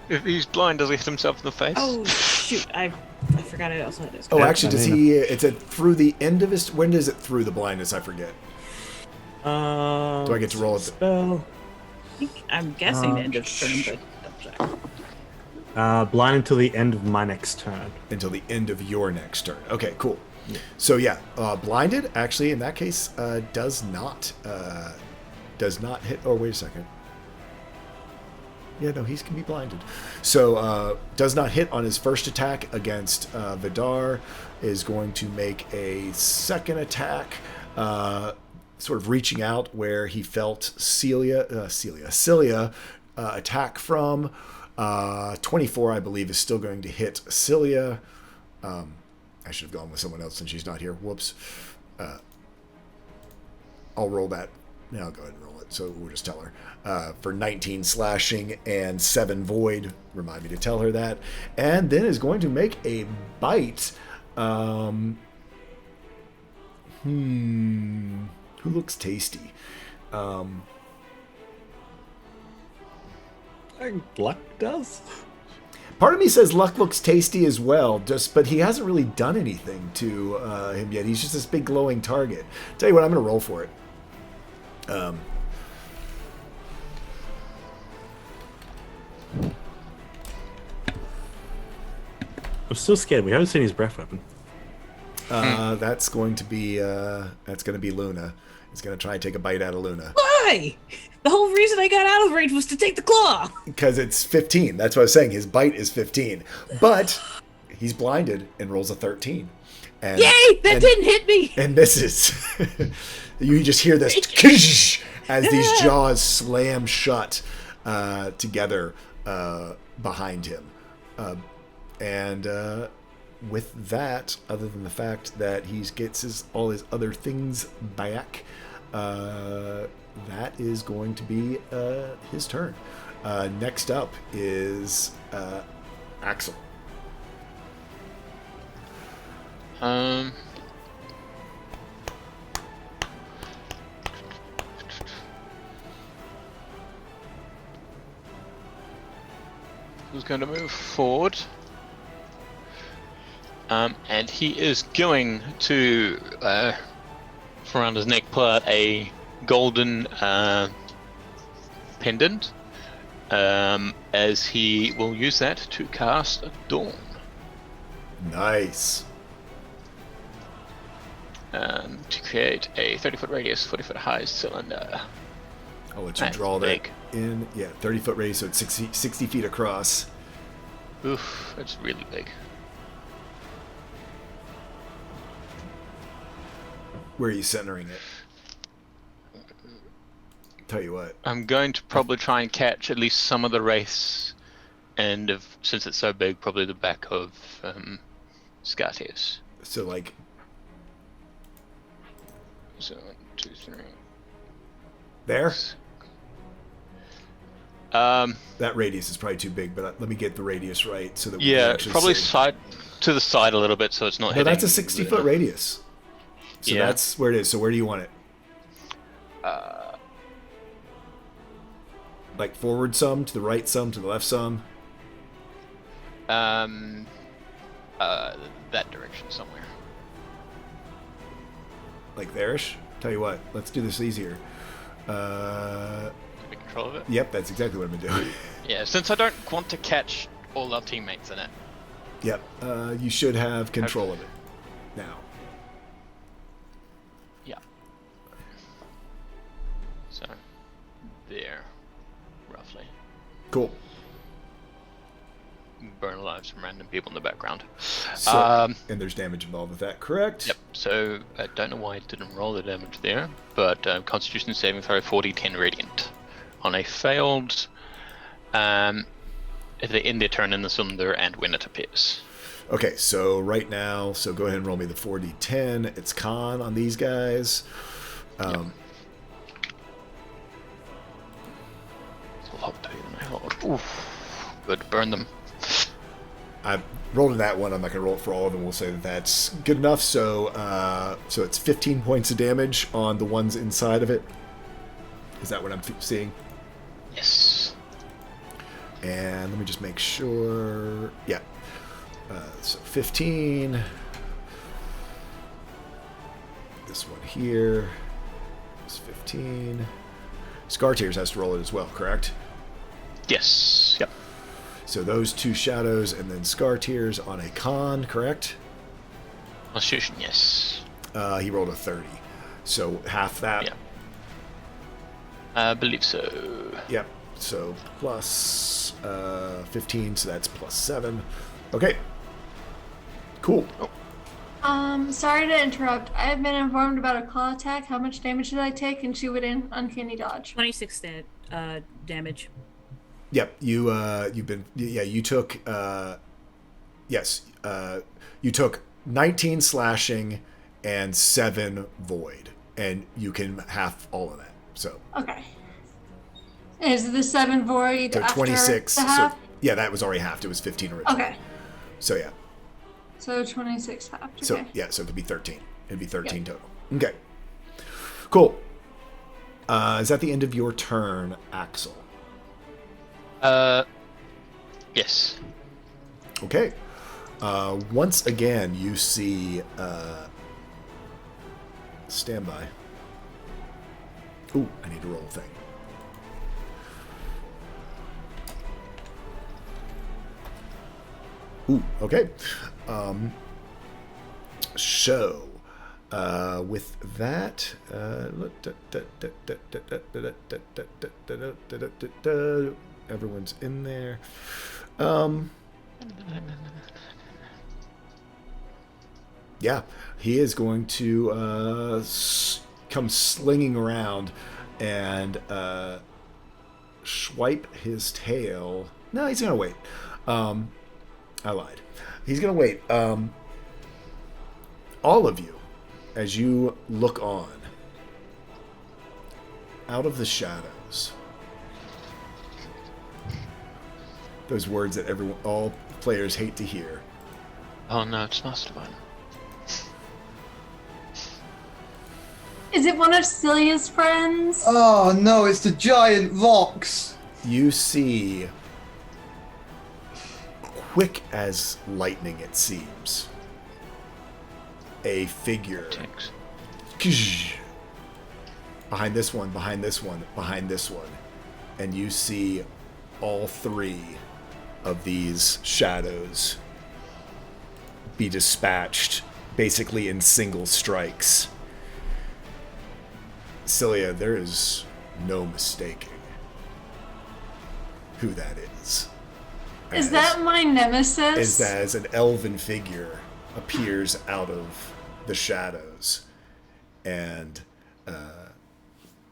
If he's blind, does he hit himself in the face? Oh shoot! I forgot I also had this. Oh, Yeah, actually, does I mean- he? It's through the end of his. When is it through the blindness? I forget. Do I get to roll it? Spell. I'm guessing the end of turn, but double check. Blind until the end of my next turn. Until the end of your next turn. Okay, cool. So yeah, blinded actually in that case does not hit. Oh, wait a second. Yeah, no, he can be blinded. So does not hit on his first attack against Vidar. Is going to make a second attack, sort of reaching out where he felt Celia attack from. 24, I believe, is still going to hit Celia. I should have gone with someone else since she's not here. Whoops. I'll roll that. Now I'll go ahead and roll it. So we'll just tell her. For 19 slashing and 7 void. Remind me to tell her that. And then is going to make a bite. Who looks tasty? I think Luck does. Part of me says Luck looks tasty as well, but he hasn't really done anything to him yet. He's just this big glowing target. Tell you what, I'm going to roll for it. I'm still scared. We haven't seen his breath weapon. That's going to be Luna. He's going to try and take a bite out of Luna. Why? The whole reason I got out of range was to take the claw. Because it's 15. That's what I was saying. His bite is 15. But he's blinded and rolls a 13. And, Yay! That didn't hit me. And misses. You just hear this as these jaws slam shut together behind him. And with that, other than the fact that he gets all his other things back, that is going to be his turn. Next up is Axel. Who's going to move forward? And he is going to, from around his neck, pull out a golden pendant, as he will use that to cast Dawn. Nice. To create a 30-foot radius, 40-foot high cylinder. I'll let you That's draw big. that in. Yeah, 30-foot radius, so it's 60 feet across. Oof, that's really big. Where are you centering it? Tell you what. I'm going to probably try and catch at least some of the race, and since it's so big, probably the back of Scartius. So, like, So 1, 2, 3. there? Um, That radius is probably too big, but let me get the radius right so that we can yeah, actually probably see. side to the side a little bit, so it's not No, hitting. that's a 60-foot radius. So Yeah. that's where it is. So where do you want it? Like forward some, to the right some, to the left some? That direction somewhere. Like there-ish? Tell you what, let's do this easier. Take control of it. Yep, that's exactly what I'm doing. Yeah, since I don't want to catch all our teammates in it. Yep, you should have control of it now. Yeah. So, there, roughly. Cool. Burn alive some random people in the background. So, and there's damage involved with that, correct? Yep. So I don't know why it didn't roll the damage there, but Constitution saving throw 40-10 radiant. On a failed, if they end their turn in the cylinder and when it appears. Okay, so right now, so go ahead and roll me the 4d10. It's con on these guys. It's a lot bigger than I thought. Oof. Good, burn them. I rolled in that one. I'm not going to roll it for all of them. We'll say that that's good enough. So so it's 15 points of damage on the ones inside of it. Is that what I'm seeing? Yes. And let me just make sure. Yeah. So 15. This one here is 15. Scar Tears has to roll it as well, correct? Yes. Yep. So those 2 shadows and then Scar Tears on a con, correct? Constitution, yes. He rolled a 30. So half that. Yeah. I believe so. Yep. So plus 15, so that's plus 7. Okay. Cool. Sorry to interrupt. I have been informed about a claw attack. How much damage did I take? And she would in uncanny dodge. 26 damage. Yep. You took you took 19 slashing and 7 void, and you can half all of that. So Okay. Is the 7 void so after 26. the half? So yeah, that was already halved. It was 15 originally. Okay. So yeah. So 26 half. Okay. So yeah, so it'd be 13. It'd be 13 total. Okay. Cool. Is that the end of your turn, Axel? Yes. Okay. Once again, you see. Stand by. Ooh, I need to roll a thing. Ooh, okay. So, with that, everyone's in there. Yeah, he is going to come slinging around and swipe his tail. No, he's going to wait. I lied. He's going to wait. All of you, as you look on, out of the shadows, those words that all players hate to hear. Oh no, it's Mastermind. Is it one of Celia's friends? Oh no, it's the giant rocks. You see, quick as lightning it seems, a figure behind this one, behind this one, behind this one, and you see all 3 of these shadows be dispatched basically in single strikes. Celia, there is no mistaking who that is. Is that my nemesis? As an elven figure appears out of the shadows, and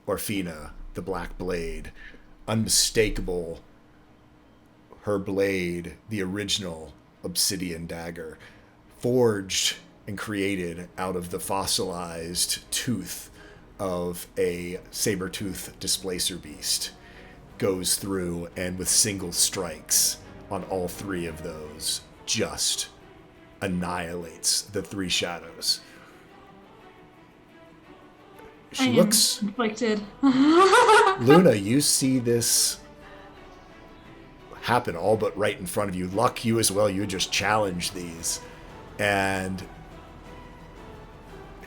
Orfina, the Black Blade, unmistakable, her blade, the original obsidian dagger, forged and created out of the fossilized tooth of a saber-tooth displacer beast, goes through and with single strikes on all 3 of those just annihilates the 3 shadows. She looks conflicted. Luna, you see this happen all but right in front of you. Luck, you as well. You just challenged these. And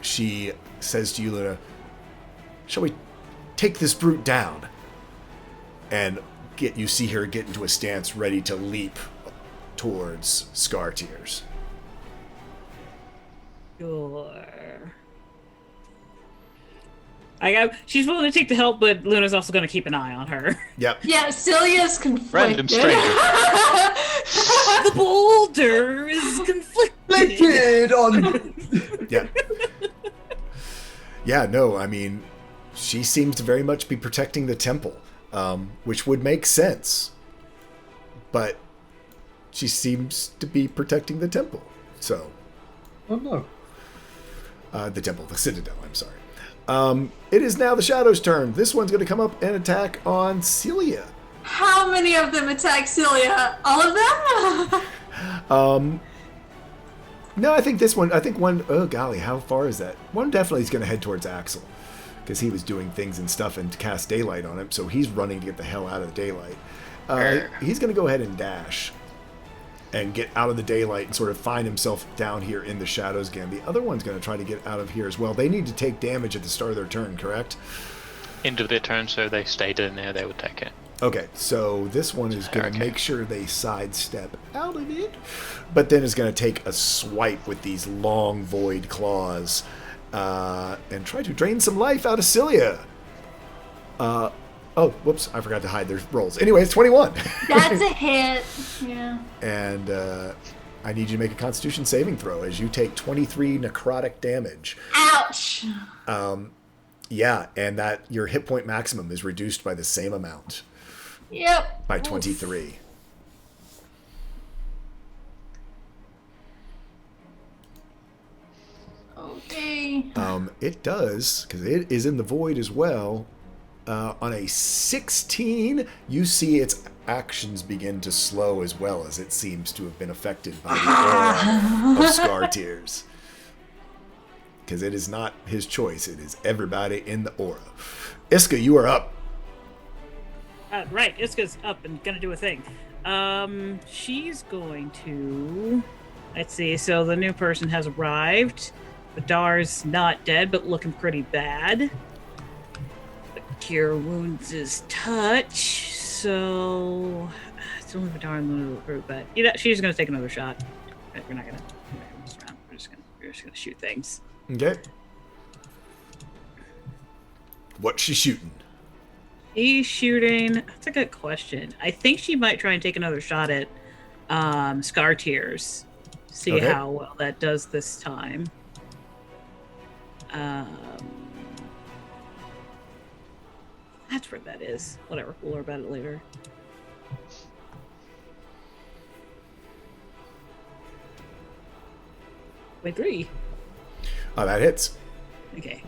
she says to you, Luna, shall we take this brute down? And you see her get into a stance ready to leap towards Scar Tears. Sure. She's willing to take the help, but Luna's also going to keep an eye on her. Yep. Yeah, Celia's conflicted. Random stranger. The boulder is conflicted. Yeah. Yeah, no, I mean, she seems to very much be protecting the temple, which would make sense. But she seems to be protecting the temple, so... Oh no. The Citadel, I'm sorry. It is now the Shadow's turn. This one's going to come up and attack on Celia. How many of them attack Celia? All of them? No, I think this one. I think one, oh golly, how far is that? One definitely is going to head towards Axel, because he was doing things and stuff and to cast daylight on him, so he's running to get the hell out of the daylight. He's going to go ahead and dash and get out of the daylight and sort of find himself down here in the shadows again. The other one's going to try to get out of here as well. They need to take damage at the start of their turn, correct? End of their turn, so they stayed in there, they would take it. Okay, so this one is going to make sure they sidestep out of it, but then is going to take a swipe with these long void claws and try to drain some life out of Cilia. Oh, whoops, I forgot to hide their rolls. Anyway, it's 21. That's a hit. Yeah. And I need you to make a Constitution saving throw as you take 23 necrotic damage. Ouch. Yeah, and that your hit point maximum is reduced by the same amount. Yep. By 23. Okay. It does, because it is in the void as well. On a 16, you see its actions begin to slow as well, as it seems to have been affected by the aura of Scar Tears. Because it is not his choice, it is everybody in the aura. Iska, you are up. Right, Iska's up and gonna do a thing. She's going to... Let's see, so the new person has arrived. Vidar's not dead, but looking pretty bad. Cure Wounds is touch, so... It's only Vidar in the middle of the group, but she's gonna take another shot. We're not gonna mess around. We're just gonna shoot things. Okay. What's she shooting? He's shooting. That's a good question. I think she might try and take another shot at Scar Tears. See how well that does this time. That's where that is. Whatever. We'll learn about it later. Wait, 3. Oh, that hits. Okay.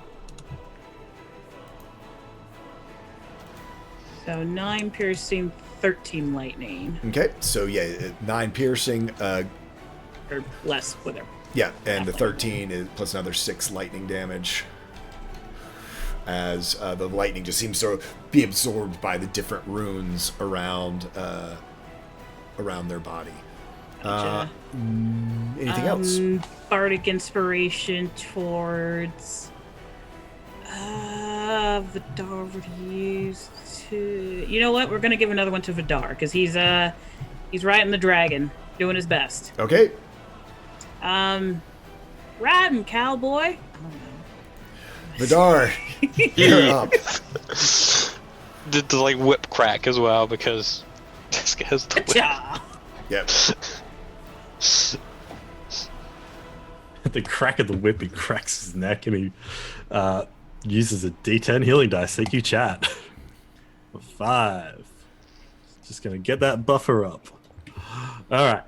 So 9 piercing, 13 lightning. Okay, so yeah, 9 piercing. Or less, whatever. Yeah, and the 13 is plus another 6 lightning damage. As the lightning just seems to be absorbed by the different runes around their body. Gotcha. Anything else? Bardic inspiration towards Vidar would use to. You know what? We're gonna give another one to Vidar because he's riding the dragon, doing his best. Okay. Riding cowboy. Vidar, you're up. Did the whip crack as well because this guy's the whip. Yep. The crack of the whip, he cracks his neck and he uses a D10 healing dice. Thank you, chat. 5. Just gonna get that buffer up. All right,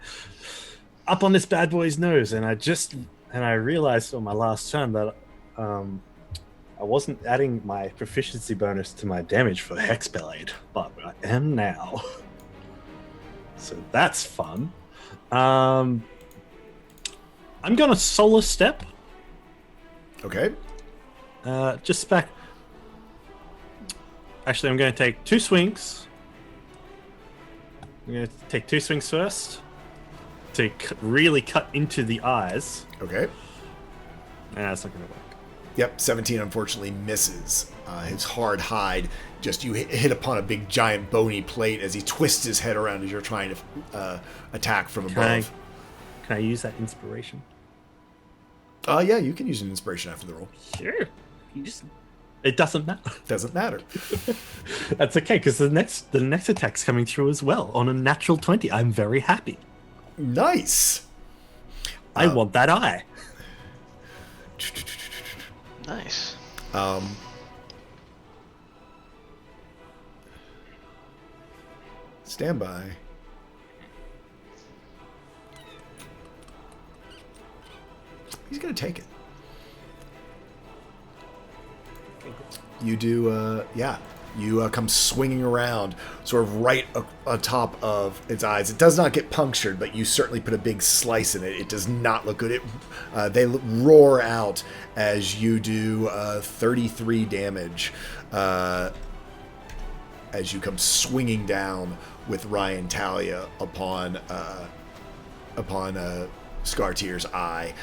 up on this bad boy's nose, and I realized on my last turn that I wasn't adding my proficiency bonus to my damage for Hexblade, but I am now. So that's fun. I'm gonna solo step. Okay. Just back. Actually, I'm going to take 2 swings. I'm going to take 2 swings first to really cut into the eyes. Okay. That's not going to work. Yep, 17 unfortunately misses. His hard hide, just you hit upon a big giant bony plate as he twists his head around as you're trying to attack from above. Can I use that inspiration? Yeah, you can use an inspiration after the roll. Sure. It doesn't matter. Doesn't matter. That's okay, because the next attack's coming through as well on a natural 20. I'm very happy. Nice. I want that eye. Nice. Stand by. He's gonna take it. You do, You come swinging around, sort of right on top of its eyes. It does not get punctured, but you certainly put a big slice in it. It does not look good. They roar out as you do 33 damage as you come swinging down with Ryan Talia upon Scartier's eye.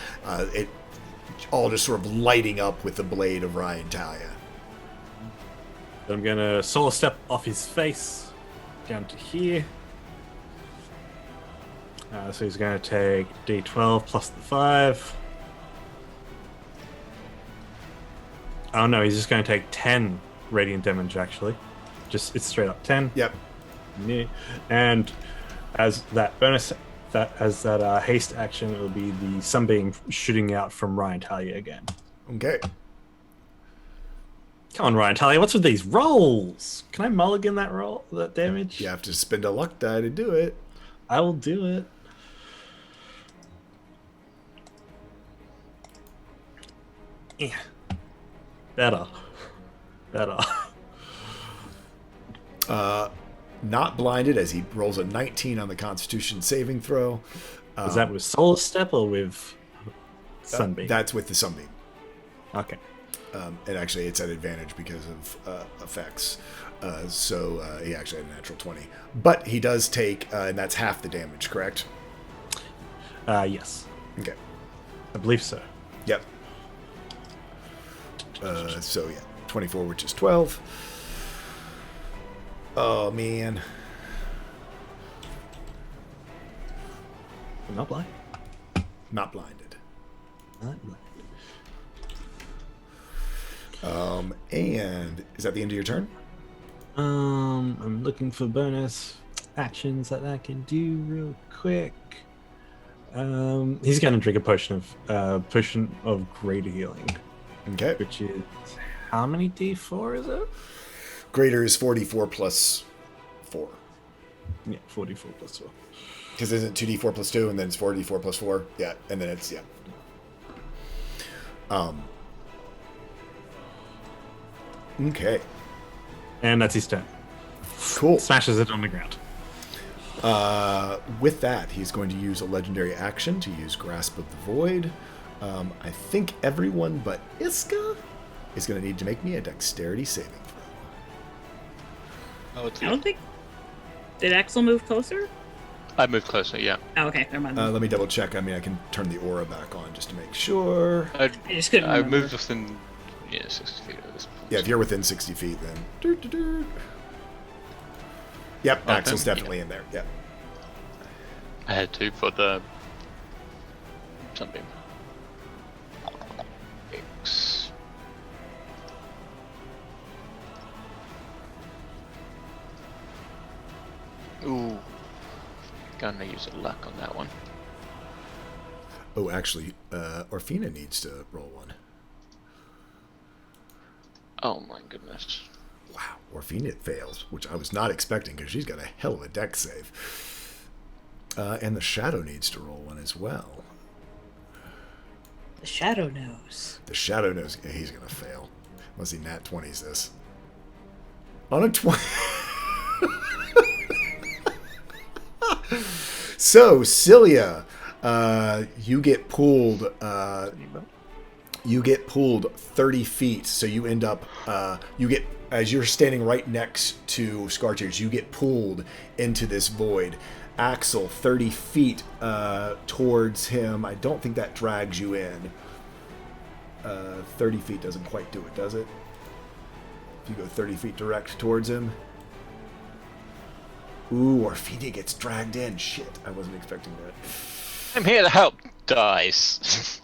It all just sort of lighting up with the blade of Ryan Talia. I'm gonna solo step off his face down to here. So he's gonna take D12 plus the 5. Oh no, he's just gonna take 10 radiant damage actually. It's straight up 10. Yep. Yeah. And as that bonus, that haste action, it will be the sunbeam shooting out from Ryan Talia again. Okay. Come on, Ryan Talia, what's with these rolls? Can I mulligan that damage? You have to spend a luck die to do it. I will do it. Yeah. Better. Not blinded as he rolls a 19 on the Constitution saving throw. Is that with Solar Step or with Sunbeam? That's with the Sunbeam. Okay. And actually, it's at advantage because of effects. So he actually had a natural 20. But he does take, and that's half the damage, correct? Yes. Okay. I believe so. Yep. So, yeah, 24, which is 12. Oh, man. I'm not blind. Not blinded. Not blind. And is that the end of your turn? I'm looking for bonus actions that I can do real quick. He's gonna drink a potion of greater healing. Okay. Which is how many D4 is it? Greater is 44 plus 4. Yeah, 44 plus 4. Because isn't 2d4 plus 2 and then it's 4d4 plus 4? Yeah, and then it's, yeah. Okay. And that's his turn. Cool. Smashes it on the ground. With that, he's going to use a legendary action to use Grasp of the Void. I think everyone but Iska is going to need to make me a dexterity saving throw. Oh, I don't think. Did Axel move closer? I moved closer, yeah. Oh, okay, never mind. Let me double check. I mean, I can turn the aura back on just to make sure. I just couldn't I remember. moved within 60 feet of this. Yeah, if you're within 60 feet, then. Yep, Oh, Axel's then, definitely in there. Yep. I had to for the sunbeam. X. Ooh. Gonna use a luck on that one. Oh, actually, Orfina needs to roll one. Oh my goodness. Wow, Orfina fails, which I was not expecting because she's got a hell of a dex save. And the Shadow needs to roll one as well. The Shadow knows. The Shadow knows he's going to fail. Unless he nat 20s this. On a 20. So, Cilia, you get pulled. You get pulled 30 feet, so you end up. As you're standing right next to Scartiers, you get pulled into this void. Axel, 30 feet towards him. I don't think that drags you in. 30 feet doesn't quite do it, does it? If you go 30 feet direct towards him. Ooh, Orfina gets dragged in. Shit, I wasn't expecting that. I'm here to help, dice.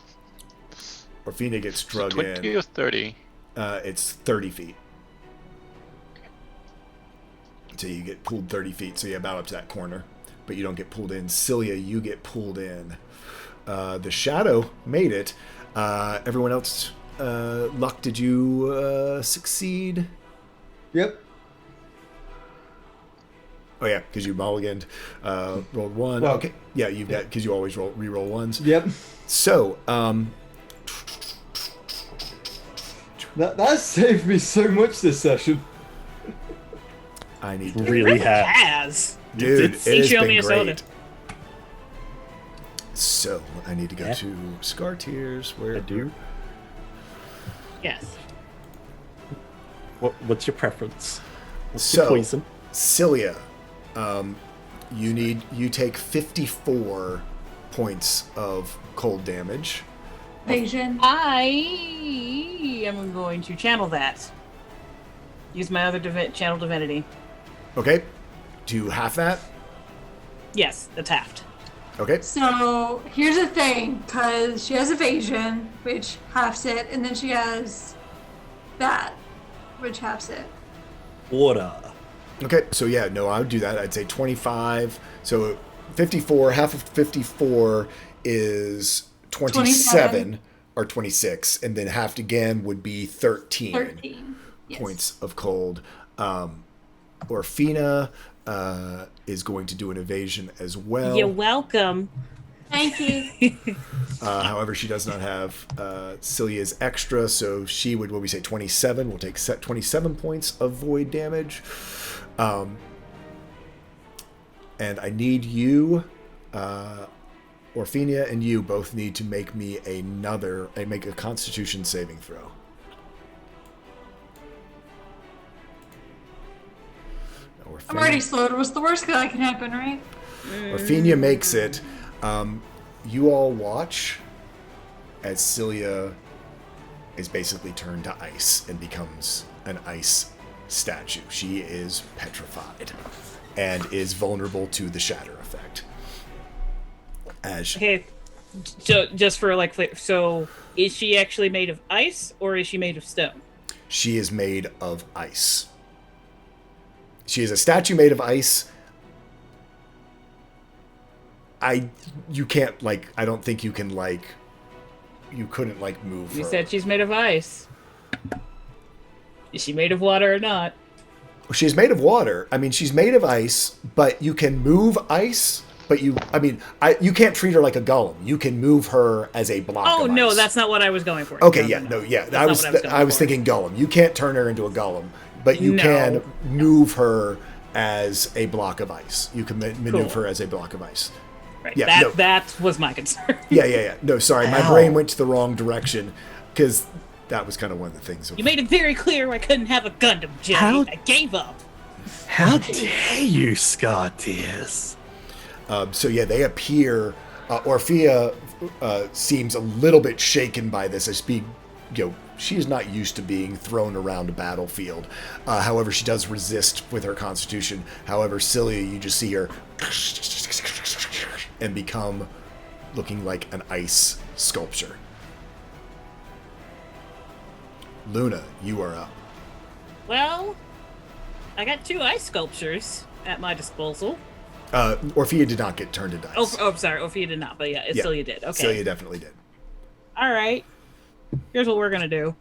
Orfina gets dragged 20 in. or 30? It's 30 feet. So you get pulled 30 feet, so you're about up to that corner. But you don't get pulled in. Cilia, you get pulled in. The Shadow made it. Everyone else, Luck, did you succeed? Yep. Oh yeah, because you mulliganed, rolled one. Well, okay, yeah, you've got because you always re-roll ones. Yep. So, That saved me so much this session. I need Really has. Has. Dude, It's- it has show been me a soda. great. So I need to go Yeah. to Scar Tears. Where I do. Yes. What's your preference? What's So, your poison? Cilia, you take 54 points of cold damage. Evasion. I am going to channel that. Use my other channel divinity. Okay, do half that. Yes, that's halved. Okay, So here's the thing, because she has evasion, which halves it, and then she has that, which halves it. Water. okay. So yeah, no, I would do that. I'd say 25. So 54. Half of 54 is 27 or 26, and then halved again would be 13. 13. Yes. Points of cold. Orfina is going to do an evasion as well. You're welcome. Thank you. However, she does not have Cilia's extra, so she would, what we say, 27. We'll take 27 points of void damage. And I need you, Orfina, and you both need to make me make a Constitution saving throw. I'm already slowed. What's the worst that can happen, right? Orfina makes it. You all watch as Cilia is basically turned to ice and becomes an ice statue. She is petrified and is vulnerable to the shatter effect. Okay, so just for like, so is she actually made of ice or is she made of stone? She is made of ice. She is a statue made of ice. You can't, like, I don't think you can, like, you couldn't, like, move You her. said she's made of ice. Is she made of water or not? She's made of water. I mean, she's made of ice, but you can move ice. But you can't treat her like a golem. You can move her as a block Oh of no, ice. that's not what I was going for. Okay, No. yeah. That's I not was what I was for. thinking golem. You can't turn her into a golem, but you No. can move her as a block of ice. You can maneuver Cool. her as a block of ice. Right. Yeah, That was my concern. Yeah. No, sorry, my Ow. brain went to the wrong direction because that was kind of one of the things. You made it very clear I couldn't have a Gundam, Jay. How- I gave up. How dare you, Scar Tears? So yeah, they appear. Orfea seems a little bit shaken by this. She is not used to being thrown around a battlefield. However, she does resist with her constitution. However, Cilia, you just see her and become looking like an ice sculpture. Luna, you are up. Well, I got 2 ice sculptures at my disposal. Orfea did not get turned into ice. Oh, sorry, Ophia did not, but yeah, Celia did. Okay. Cilia definitely did. All right. Here's what we're gonna do.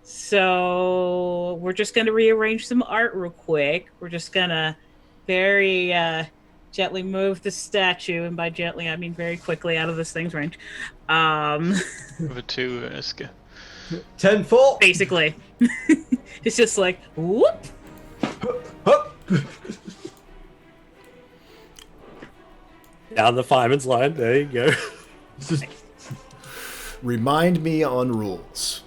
So we're just gonna rearrange some art real quick. We're just gonna very gently move the statue, and by gently I mean very quickly, out of this thing's range. Over to Iska. 10-4. Basically, it's just like whoop. Down the fireman's line. There you go. Remind me on rules.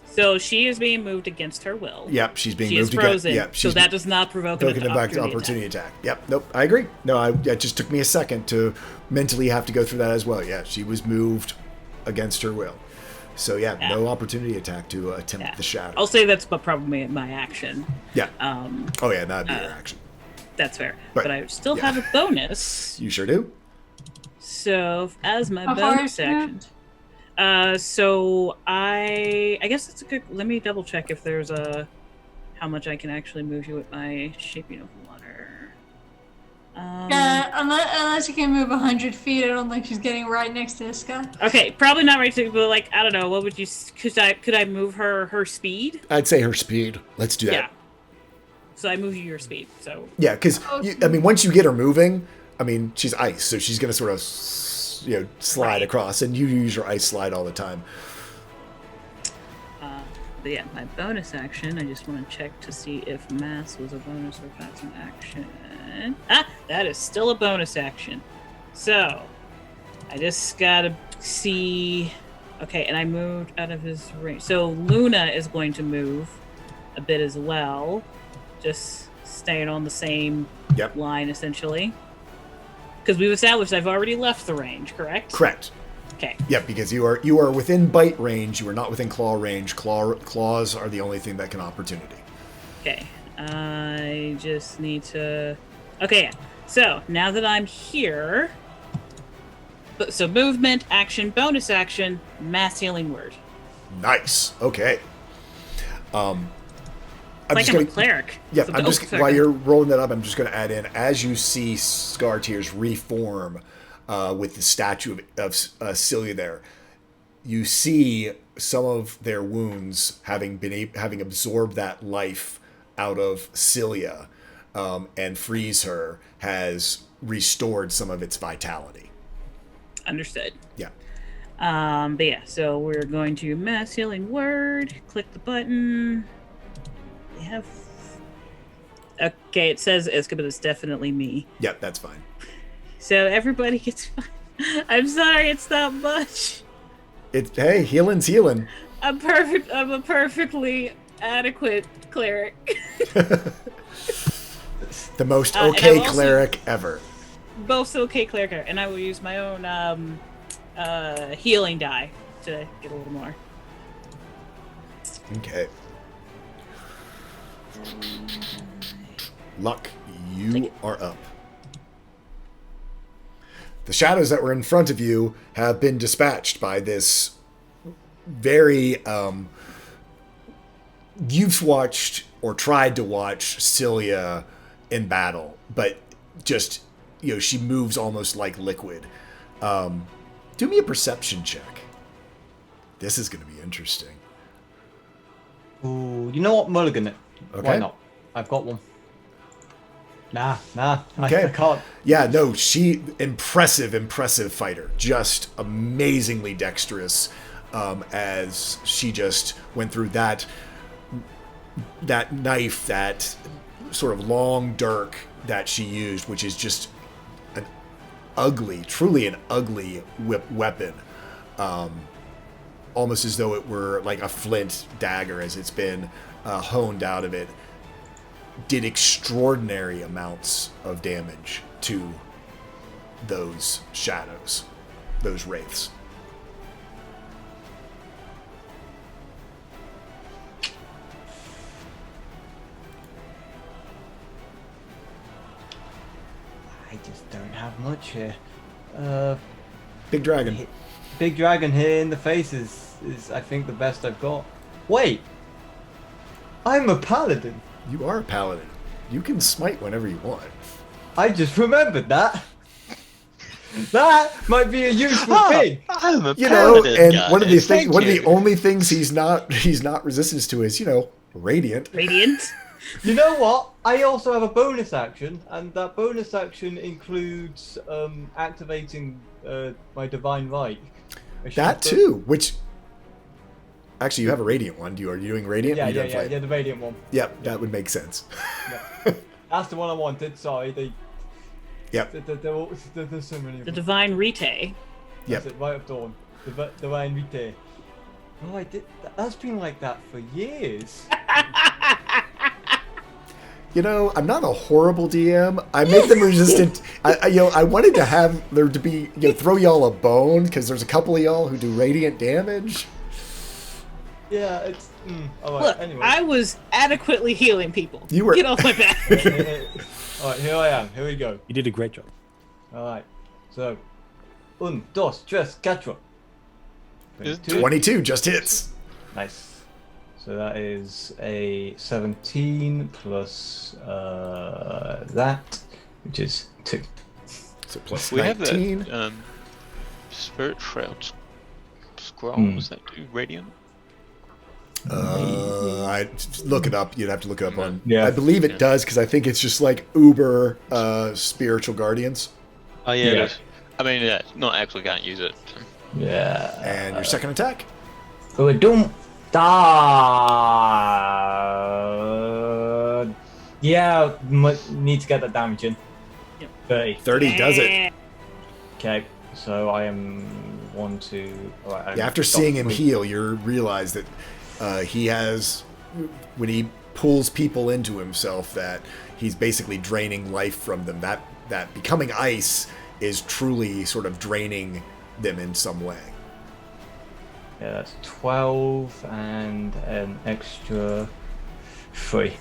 So she is being moved against her will. Yep, she's being She is moved frozen. again. Yep, So that does not provoke an opportunity attack. Yep, nope, I agree. No, it just took me a second to mentally have to go through that as well. Yeah, she was moved against her will. So yeah, no opportunity attack to attempt the shadow. I'll say that's probably my action. Yeah. Oh yeah, that'd be your action. That's fair. Right. But I still Yeah. have a bonus. You sure do. So as my How far bonus is that? action. So I guess that's a good. Let me double check if there's how much I can actually move you with my shaping of water. Yeah, unless you can move 100 feet, I don't think she's getting right next to Iska. Okay, probably not right to, but like I don't know. What would you? Could I move her speed? I'd say her speed. Let's do that. Yeah. So I move you your speed. So Yeah, because once you get her moving, she's ice, so she's gonna sort of, slide Right. across, and you use your ice slide all the time. But yeah, my bonus action, I just want to check to see if mass was a bonus or if that's an action. Ah, that is still a bonus action. So, I just gotta see... Okay, and I moved out of his range. So Luna is going to move a bit as well. Just staying on the same line, essentially. Because we've established I've already left the range, correct? Correct. Okay. Yep, because you are within bite range. You are not within claw range. Claws are the only thing that can opportunity. Okay. I just need to... Okay, so now that I'm here... So movement, action, bonus action, mass healing word. Nice. Okay. I'm a cleric. Yeah, I'm just while you're rolling that up, I'm just going to add in, as you see Scar Tears reform with the statue of Cilia there, you see some of their wounds having absorbed that life out of Cilia, and freeze her has restored some of its vitality. Understood. Yeah. But yeah, so we're going to mass healing word, click the button. We have... Okay, it says Iska, but it's definitely me. Yep, that's fine. So everybody gets... I'm sorry, it's not much. Hey, healing's healing. I'm a perfectly adequate cleric. The most okay cleric ever. Both okay cleric, and I will use my own healing die to get a little more. Okay. Luck, you are up. The shadows that were in front of you have been dispatched by this very... you've watched or tried to watch Cilia in battle, but just... she moves almost like liquid. Do me a perception check. This is going to be interesting. Ooh, you know what? Mulligan it. Okay. Why not? I've got one. Nah. Okay. I can't. Yeah, no, impressive fighter. Just amazingly dexterous as she just went through that knife, that sort of long dirk that she used, which is just truly an ugly weapon, almost as though it were like a flint dagger, as it's been honed out of it, did extraordinary amounts of damage to those shadows, those wraiths. I just don't have much here. Big dragon. Big dragon here in the face is I think the best I've got. Wait! I'm a paladin! You are a paladin. You can smite whenever you want. I just remembered that! That might be a useful thing! I'm a You know, paladin, and guys. one of the Thank you. only things he's not resistant to is, radiant. Radiant? You know what? I also have a bonus action, and that bonus action includes activating my divine right. That too, which actually you have a radiant one. Are you doing radiant? Yeah, or you don't flame? the radiant one. Yep, that would make sense. That's the one I wanted. Sorry, Yep. there's so many. Of The them. divine rite. Yep. That's it, right up dawn. The divine vitae. Oh, I did. That's been like that for years. I'm not a horrible DM. I make them resistant. I wanted to have there to be, throw y'all a bone because there's a couple of y'all who do radiant damage. Yeah, it's. All right. Look, Anyway. I was adequately healing people. You were. Get off my back. All right, here I am. Here we go. You did a great job. All right. So, 1, 2, 3, 4. 22 just hits. Nice. So that is a 17 plus that, which is 2. So plus We have 19. that Spirit Shroud scroll. Does that do radiant? I look it up. You'd have to look it up on. Yeah. I believe it does because I think it's just like uber spiritual guardians. Oh yeah, it is. I mean, not actually can't use it. Yeah. And your second attack. Oh, don't. Yeah, need to get that damage in. Yep. 30. 30 does it. Okay, so I am 1, 2. Right, Yeah, after seeing him heal, you realize that he has, when he pulls people into himself, that he's basically draining life from them. That becoming ice is truly sort of draining them in some way. Yeah, that's 12 and an extra 3.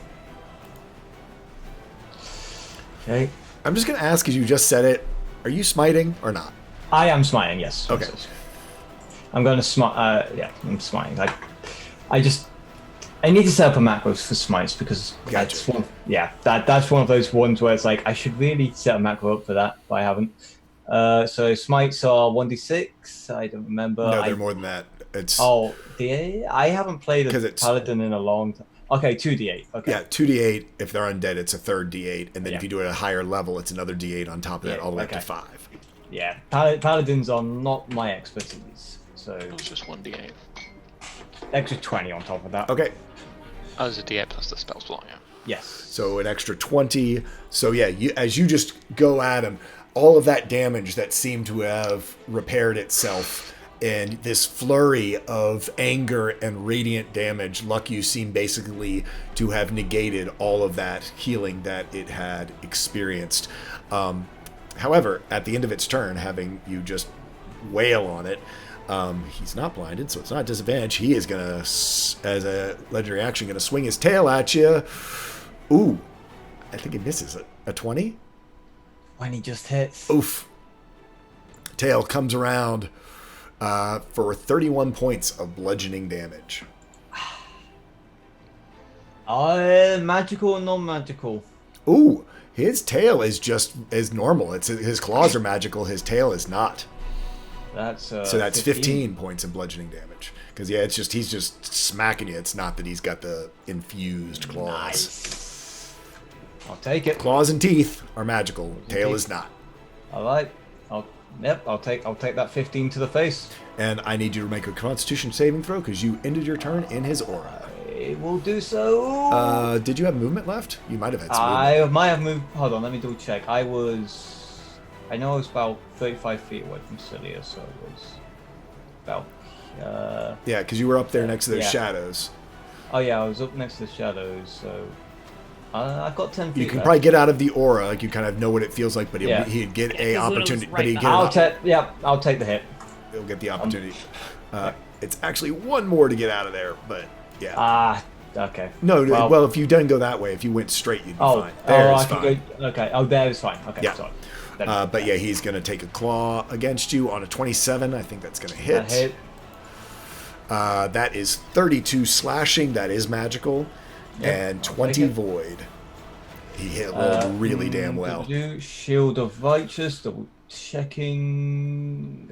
Okay. I'm just going to ask, as you just said it, are you smiting or not? I am smiting, yes. Okay. I'm going to smite. Yeah, I'm smiting. I need to set up a macro for smites because that's one. Yeah, that's one of those ones where it's like I should really set a macro up for that, but I haven't. So smites are 1d6. I don't remember. No, they're more than that. It's D8. I haven't played a paladin in a long time. Okay, 2d8. Okay. Yeah, 2d8. If they're undead, it's a third d8, and then if you do it at a higher level, it's another d8 on top of that, all the way up to 5. Yeah, paladins are not my expertise, so It's just 1d8. extra 20 on top of that. Okay. Oh, there's a d8 plus the spell slot, yeah. Yes. So an extra 20. So yeah, as you just go at him, all of that damage that seemed to have repaired itself, and this flurry of anger and radiant damage, Luck, you seem basically to have negated all of that healing that it had experienced. However, at the end of its turn, having you just wail on it, he's not blinded, so it's not a disadvantage. He is going to, as a legendary action, going to swing his tail at you. Ooh, I think he misses it. A 20? When he just hits. Oof. Tail comes around for 31 points of bludgeoning damage. Magical or non-magical? Ooh, his tail is normal. His claws are magical. His tail is not. So that's 15 points of bludgeoning damage. Because he's just smacking you. It's not that he's got the infused claws. Nice. I'll take it. Claws and teeth are magical. Tail is not. All right. I'll take that 15 to the face. And I need you to make a Constitution saving throw because you ended your turn in his aura. I will do so. Did you have movement left? You might have had some I movement. might have moved. Hold on, let me double check. I know I was about 35 feet away from Celia, so it was about. Yeah, because you were up there next to those shadows. Oh yeah, I was up next to the shadows, so I've got 10 feet. You can left. probably get out of the aura. Like you kind of know what it feels like, but he'd get a opportunity. But he'd get. I'll take the hit. He'll get the opportunity. It's actually one more to get out of there, but yeah. Okay. No, well, if you didn't go that way, if you went straight, you'd be fine. There is fine. Okay. Oh, there is fine. Okay. Yeah. Sorry. But yeah, he's going to take a claw against you on a 27. I think that's going to hit. That hit. That is 32 slashing. That is magical. Yep, and 20 void. He rolled really damn well. Shield of Righteous. Double checking.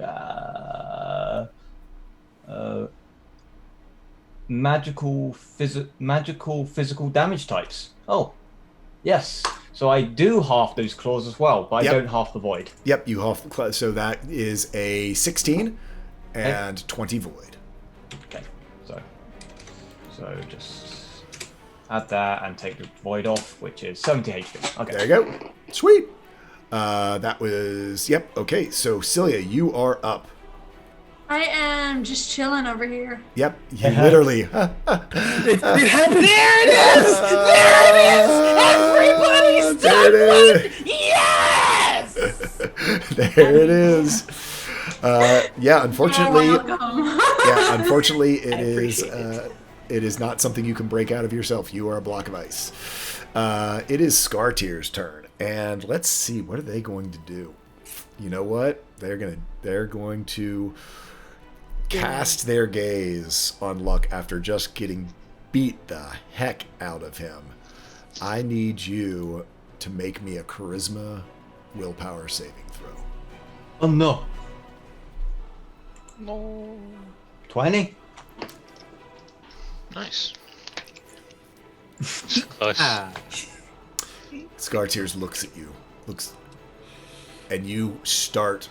Magical physical damage types. Oh, yes. So I do half those claws as well, but I don't half the void. Yep, you half the claw. So that is a 16 and 20 void. Okay, so just add that and take the void off, which is 70 HP. Okay. There you go. Sweet. That was okay. So Celia, you are up. I am just chilling over here. Yep, you literally. It happened. There it is! There it is! Everybody's done one! Yes! There it is. Unfortunately, unfortunately, it is not something you can break out of yourself. You are a block of ice. It is Scartier's turn, and let's see, what are they going to do? You know what? They're going to cast their gaze on Luck after just getting beat the heck out of him. I need you to make me a charisma willpower saving throw. Oh no. No. 20. Nice. Close. Scartiers looks at you, and you start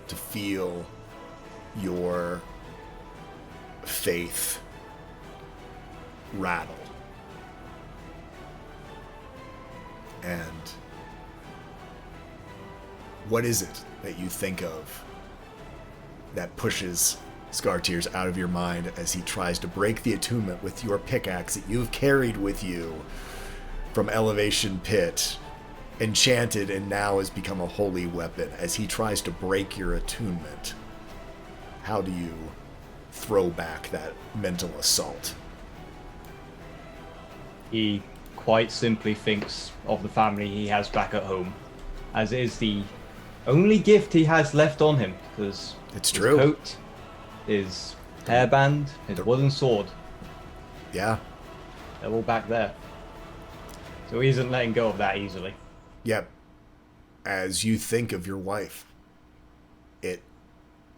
to feel your faith rattle. And what is it that you think of that pushes Scar-Tears out of your mind as he tries to break the attunement with your pickaxe that you've carried with you from Elevation Pit, enchanted and now has become a holy weapon, as he tries to break your attunement? How do you throw back that mental assault? He quite simply thinks of the family he has back at home, as it is the only gift he has left on him, because It's his true. coat, his hairband, his wooden sword, Yeah. they're all back there. So he isn't letting go of that easily. Yep. As you think of your wife,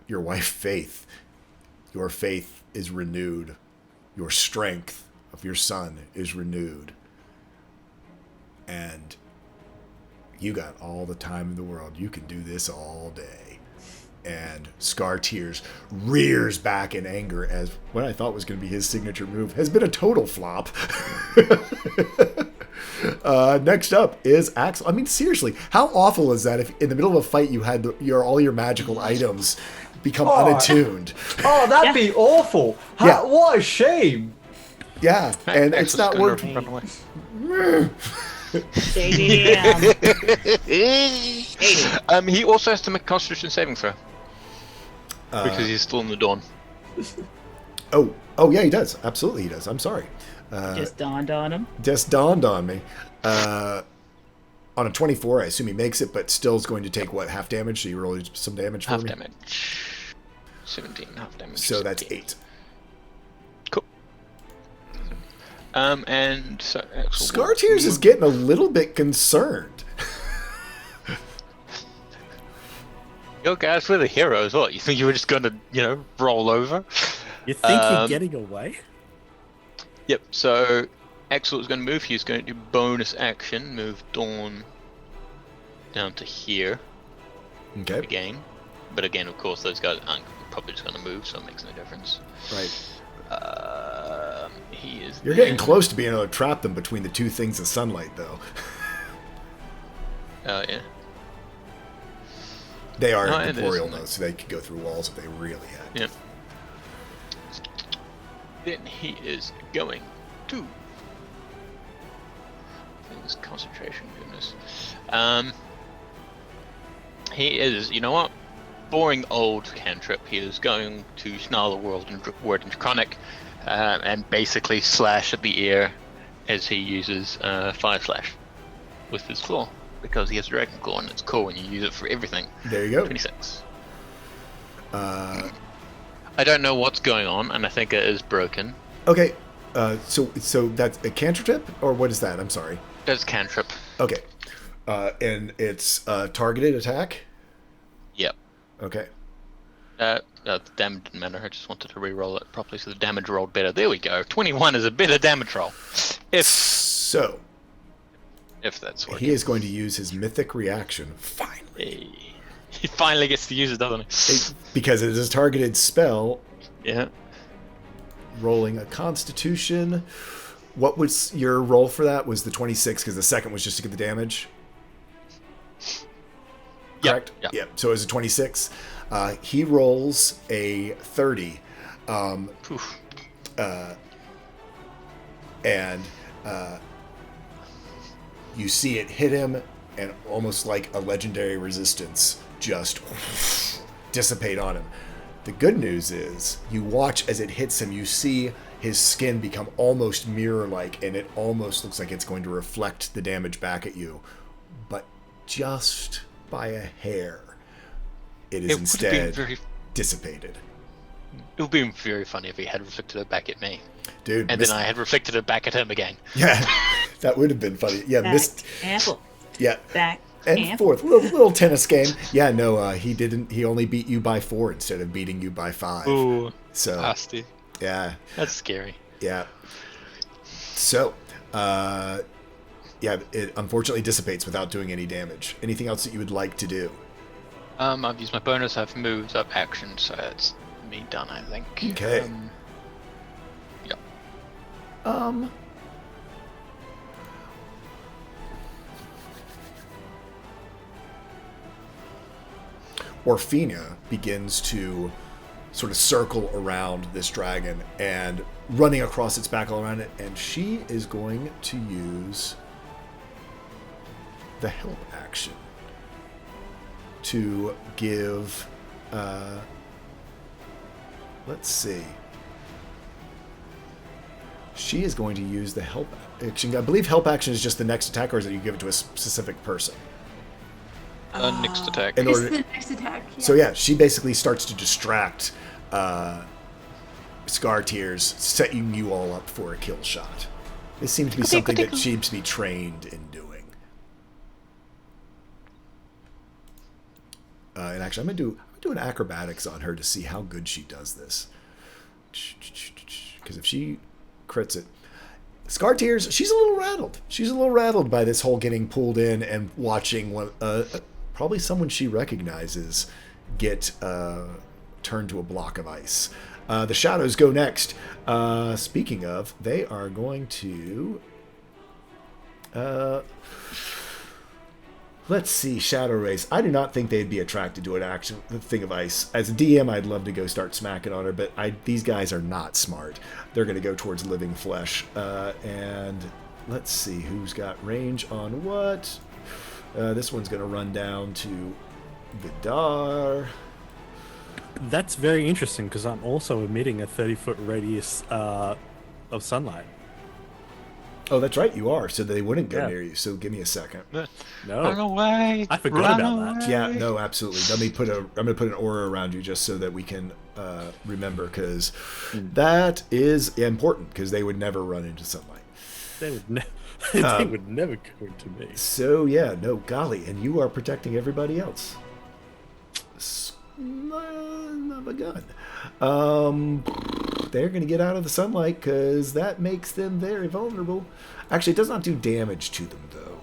your wife Faith, your faith is renewed. Your strength of your son is renewed. And you got all the time in the world. You can do this all day. And Scar-Tears rears back in anger as what I thought was going to be his signature move has been a total flop. Next up is Axel. I mean, seriously, how awful is that if in the middle of a fight you had all your magical items become unattuned? Oh, that'd be awful. Yeah. What a shame. Yeah, and it's not working. He also has to make a Constitution saving throw because he's still in the dawn. Oh yeah, he does. Absolutely, he does. I'm sorry. Just dawned on him. Just dawned on me. On a 24, I assume he makes it, but still is going to take what, half damage? So you roll some damage for Half me. damage. 17 half damage. So 17. that's 8. Cool. And so Axel Scar-Tears is getting a little bit concerned. Yo, guys, we're the heroes. What? You think you were just gonna, roll over? You think you're getting away? Yep. So Axel is going to move. He's going to do bonus action, move Dawn down to here Okay. again. But again, of course, those guys aren't probably just going to move, so it makes no difference. Right. He is. You're getting close to being able to trap them between the two things of sunlight, though. Oh yeah. They are No, it incorporeal, is. though, so they could go through walls if they really had to. Yep. Then he is going to. Things concentration, goodness. He is, you know what? Boring old cantrip. He is going to snarl the word in Draconic, and basically slash at the ear as he uses Fire Slash with his claw, because he has Dragon Claw and it's cool when you use it for everything. There you go. 26. I don't know what's going on, and I think it is broken. Okay. So that's a cantrip, or what is that? I'm sorry. That's cantrip. Okay. And it's targeted attack? Yep. Okay. The damage didn't matter. I just wanted to re-roll it properly so the damage rolled better. There we go. 21 is a better damage roll. If that's what he is going to use his mythic reaction finally. He finally gets to use it, doesn't he? Because it is a targeted spell. Yeah. Rolling a Constitution. What was your roll for that? Was the 26 because the second was just to get the damage? Correct? Yep. Yep. So it was a 26. He rolls a 30. And you see it hit him, and almost like a legendary resistance just dissipate on him. The good news is you watch as it hits him, you see his skin become almost mirror-like, and it almost looks like it's going to reflect the damage back at you. But just by a hair, it is instead dissipated. It would be very funny if he had reflected it back at me. Dude, and then I had reflected it back at him again. Yeah, that would have been funny. Yeah, Apple. Yeah. Back. And Apple. fourth, little tennis game. Yeah, no, he didn't. He only beat you by 4 instead of beating you by 5. Ooh, so nasty. Yeah, that's scary. Yeah. So, yeah, it unfortunately dissipates without doing any damage. Anything else that you would like to do? I've used my bonus. I've moved up action, so it's me done, I think. Okay. Yep. Orfina begins to sort of circle around this dragon and running across its back all around it, and she is going to use the help action to give let's see. She is going to use the help action. I believe help action is just the next attack, or is it you give it to a specific person? Next attack. In It's order, the next attack. so yeah, she basically starts to distract Scar Tears, setting you all up for a kill shot. This seems to be something that she seems to be trained in doing. And actually, I'm gonna do an acrobatics on her to see how good she does this. Because if she crits it, Scar Tears, she's a little rattled. She's a little rattled by this whole getting pulled in and watching one, probably someone she recognizes get turned to a block of ice. The shadows go next. Speaking of, they are going to... let's see, Shadow Race. I do not think they'd be attracted to a thing of ice. As a DM, I'd love to go start smacking on her, but these guys are not smart. They're going to go towards Living Flesh. And let's see who's got range on what. This one's going to run down to Vidar. That's very interesting because I'm also emitting a 30-foot radius of sunlight. Oh, that's right, you are. So they wouldn't go Yeah. near you. So give me a second. No, Run away! I forgot about Run that. away. Yeah, no, absolutely. I'm going to put an aura around you just so that we can remember, because that is important, because they would never run into sunlight. They would never. They would never go into me. So yeah, no, golly, and you are protecting everybody else. Son of a gun. They're going to get out of the sunlight because that makes them very vulnerable. Actually, it does not do damage to them, though.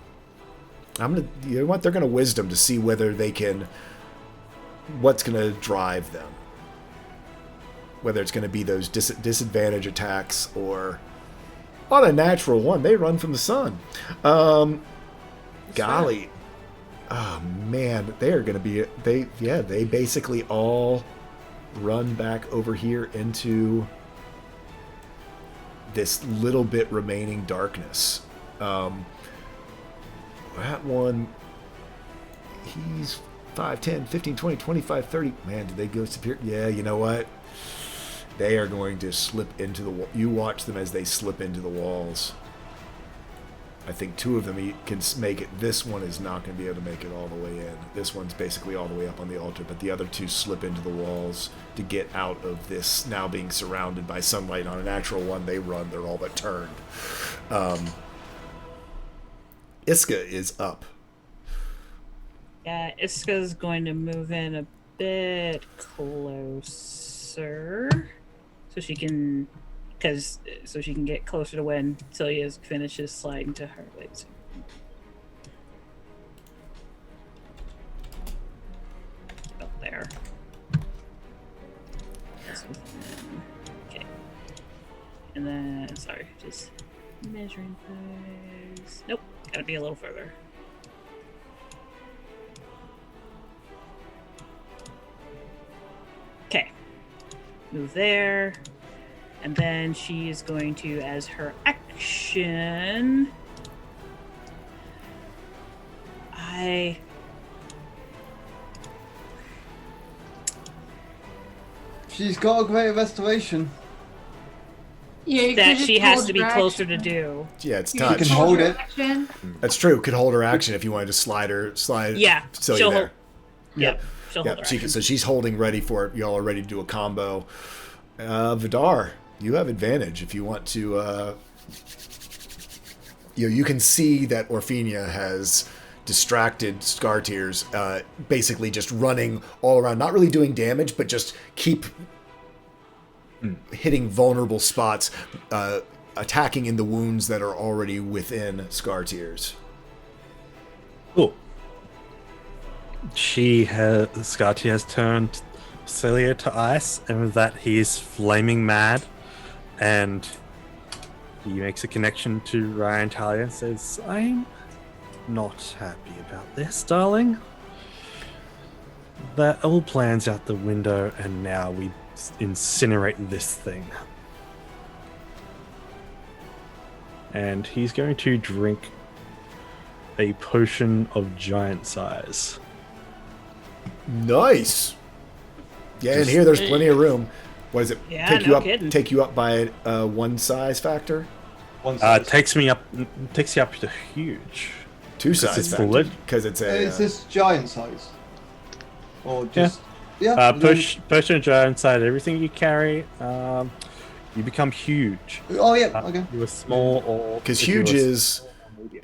You know what? They're going to wisdom to see whether they can, what's going to drive them. Whether it's going to be those disadvantage attacks or, on a natural one, they run from the sun. Golly. Oh man, they are going to be, they basically all run back over here into this little bit remaining darkness. That one, he's 5, 10, 15, 20, 25, 30. Man, did they go superior? Yeah, you know what? They are going to slip into the, you watch them as they slip into the walls. I think 2 of them can make it. This one is not going to be able to make it all the way in. This one's basically all the way up on the altar, but the other 2 slip into the walls to get out of this now being surrounded by sunlight. On a natural one, they run. They're all but turned. Iska is up. Yeah, Iska's going to move in a bit closer so she can get closer to when Celia finishes sliding to her. Wait. Up there. That's within. Okay. And then, sorry, just measuring those. Nope, gotta be a little further. Okay. Move there. And then she is going to, as her action, She's got a great restoration. Yeah, you that could just she has hold to be your closer action. to do. Yeah, it's You touch. can hold your it. action. That's true. Could hold her action if you wanted to slide. Yeah, Celia she'll there. hold. Yep, she'll hold Yeah, her she action. can, so she's holding ready for it. Y'all are ready to do a combo. Vidar, you have advantage if you want to. You can see that Orfina has distracted Scar Tears, basically just running all around, not really doing damage, but just keep hitting vulnerable spots, attacking in the wounds that are already within Scar Tears. Cool. Scotty has turned Celia to ice, and with that he's flaming mad, and He makes a connection to Ryan Talia and says, I'm not happy about this, darling. That all plans out the window, and now we incinerate this thing. And he's going to drink a potion of giant size. Nice. Yeah, and here there's plenty of room. What is it? Yeah, take no you up kidding. take you up by one size factor? One size. Takes you up to huge. Two size it's factor. bullet. Because it's a Is this giant size? Or just yeah? Potion of giant size. Everything you carry, you become huge. Oh yeah. Okay. You were small or because if you huge were is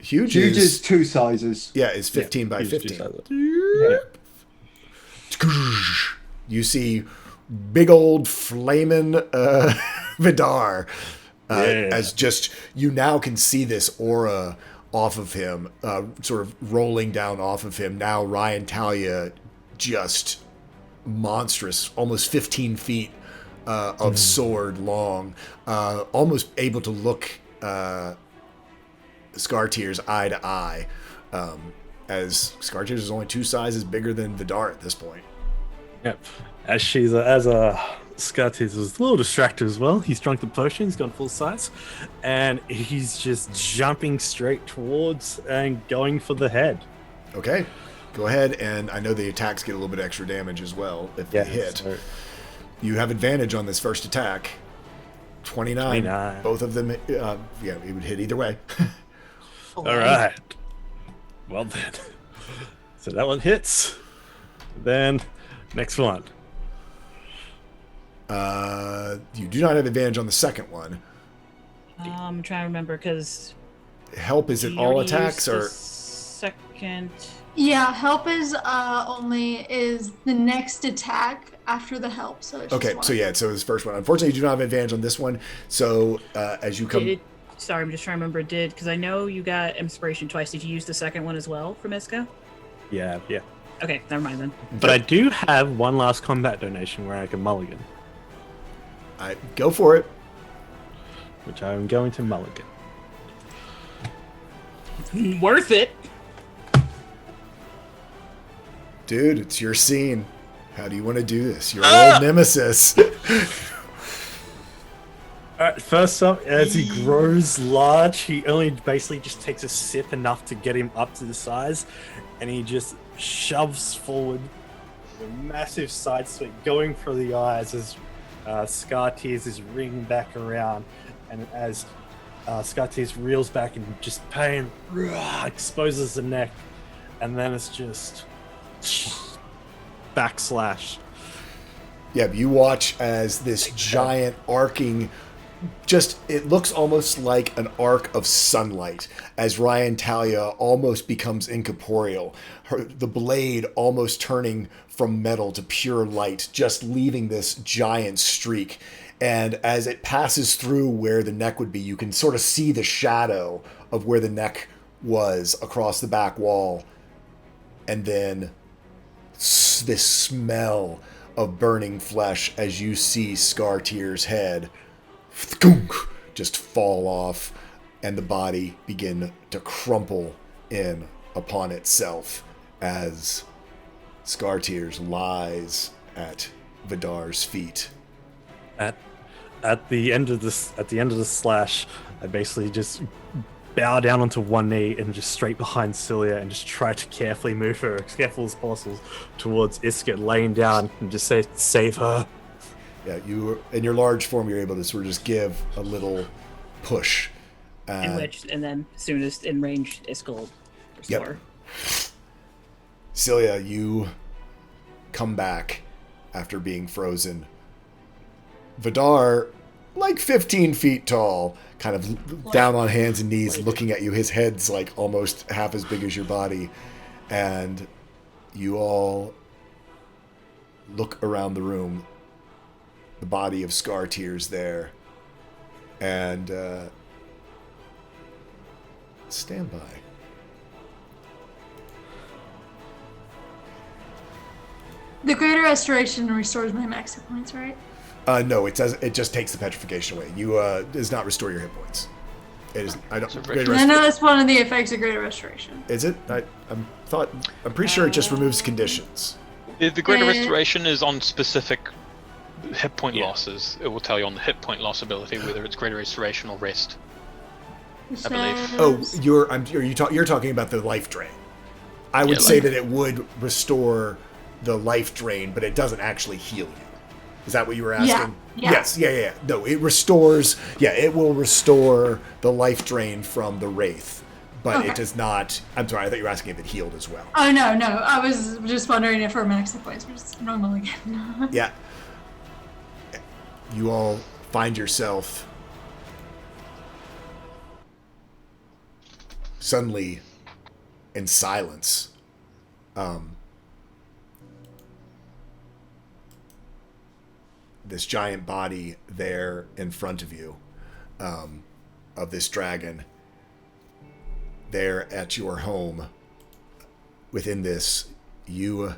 huge Huge is is two sizes. yeah, is 15 by huge is 15. two sizes. You see big old flamin' Vidar as just you now can see this aura off of him, sort of rolling down off of him. Now Ryan Talia, just monstrous, almost 15 feet of sword long, almost able to look Scar-Tears eye to eye, as Scar-Tears is only two sizes bigger than Vidar at this point. Yep. As Scar-Tears was a little distracted as well. He's drunk the potion. He's gone full size, and he's just jumping straight towards and going for the head. Okay, go ahead, and I know the attacks get a little bit extra damage as well if they hit. So You have advantage on this first attack. 29. 29. Both of them, it would hit either way. all right. Well then, so that one hits. Then next one. You do not have advantage on the second one. I'm trying to remember because. Help, is it all attacks or? Second. Yeah, help is is the next attack after the help. So it's Okay, just so one. yeah, so this first one. Unfortunately, you do not have advantage on this one. So as you come, Sorry, I'm just trying to remember. Because I know you got inspiration twice. Did you use the second one as well for Miska? Yeah. Okay, never mind then. But I do have one last combat donation where I can mulligan, I go for it. which I'm going to mulligan. Worth it. Dude, it's your scene. How do you want to do this? Your old nemesis. Alright, first up, as he grows large, he only basically just takes a sip enough to get him up to the size, and he just shoves forward with a massive side sweep, going for the eyes as Scar-Tears is ringing back around, and as Scar-Tears reels back in just pain, exposes the neck, and then it's just backslash. Yeah, you watch as this giant arcing, it looks almost like an arc of sunlight as Ryan Talia almost becomes incorporeal. The blade almost turning from metal to pure light, just leaving this giant streak. And as it passes through where the neck would be, you can sort of see the shadow of where the neck was across the back wall. And then this smell of burning flesh as you see Scar-Tears' head just fall off and the body begin to crumple in upon itself as Scar-Tears lies at Vidar's feet. At the end of the slash, I basically just bow down onto one knee and just straight behind Cilia and just try to carefully move her as careful as possible towards Isket laying down and just say, save her. Yeah, you in your large form, you're able to sort of just give a little push. And then as soon as in range, Iskall restore. Yep. Cilia, you come back after being frozen. Vidar, like 15 feet tall, kind of down on hands and knees, looking at you. His head's like almost half as big as your body. And you all look around the room. The body of Scar-Tears there. And stand by. The Greater Restoration restores my max hit points, right? No, it just takes the petrification away. Does not restore your hit points. It is. I don't. So Greater I know Restoration. that's one of the effects of Greater Restoration. Is it? I'm pretty sure it just removes conditions. The Greater Uh, Restoration is on specific hit point Yeah. losses. It will tell you on the hit point loss ability whether it's Greater Restoration or Rest. I believe. Oh, you're talking about the life drain. I would Yeah, say like- that it would restore the life drain, but it doesn't actually heal you. Is that what you were asking? Yeah. Yes. Yeah. No, it restores. Yeah, it will restore the life drain from the wraith, but Okay. it does not. I'm sorry. I thought you were asking if it healed as well. Oh no. I was just wondering if her max hit points was normal again. Yeah. You all find yourself suddenly in silence. This giant body there in front of you, of this dragon, there at your home. Within this, you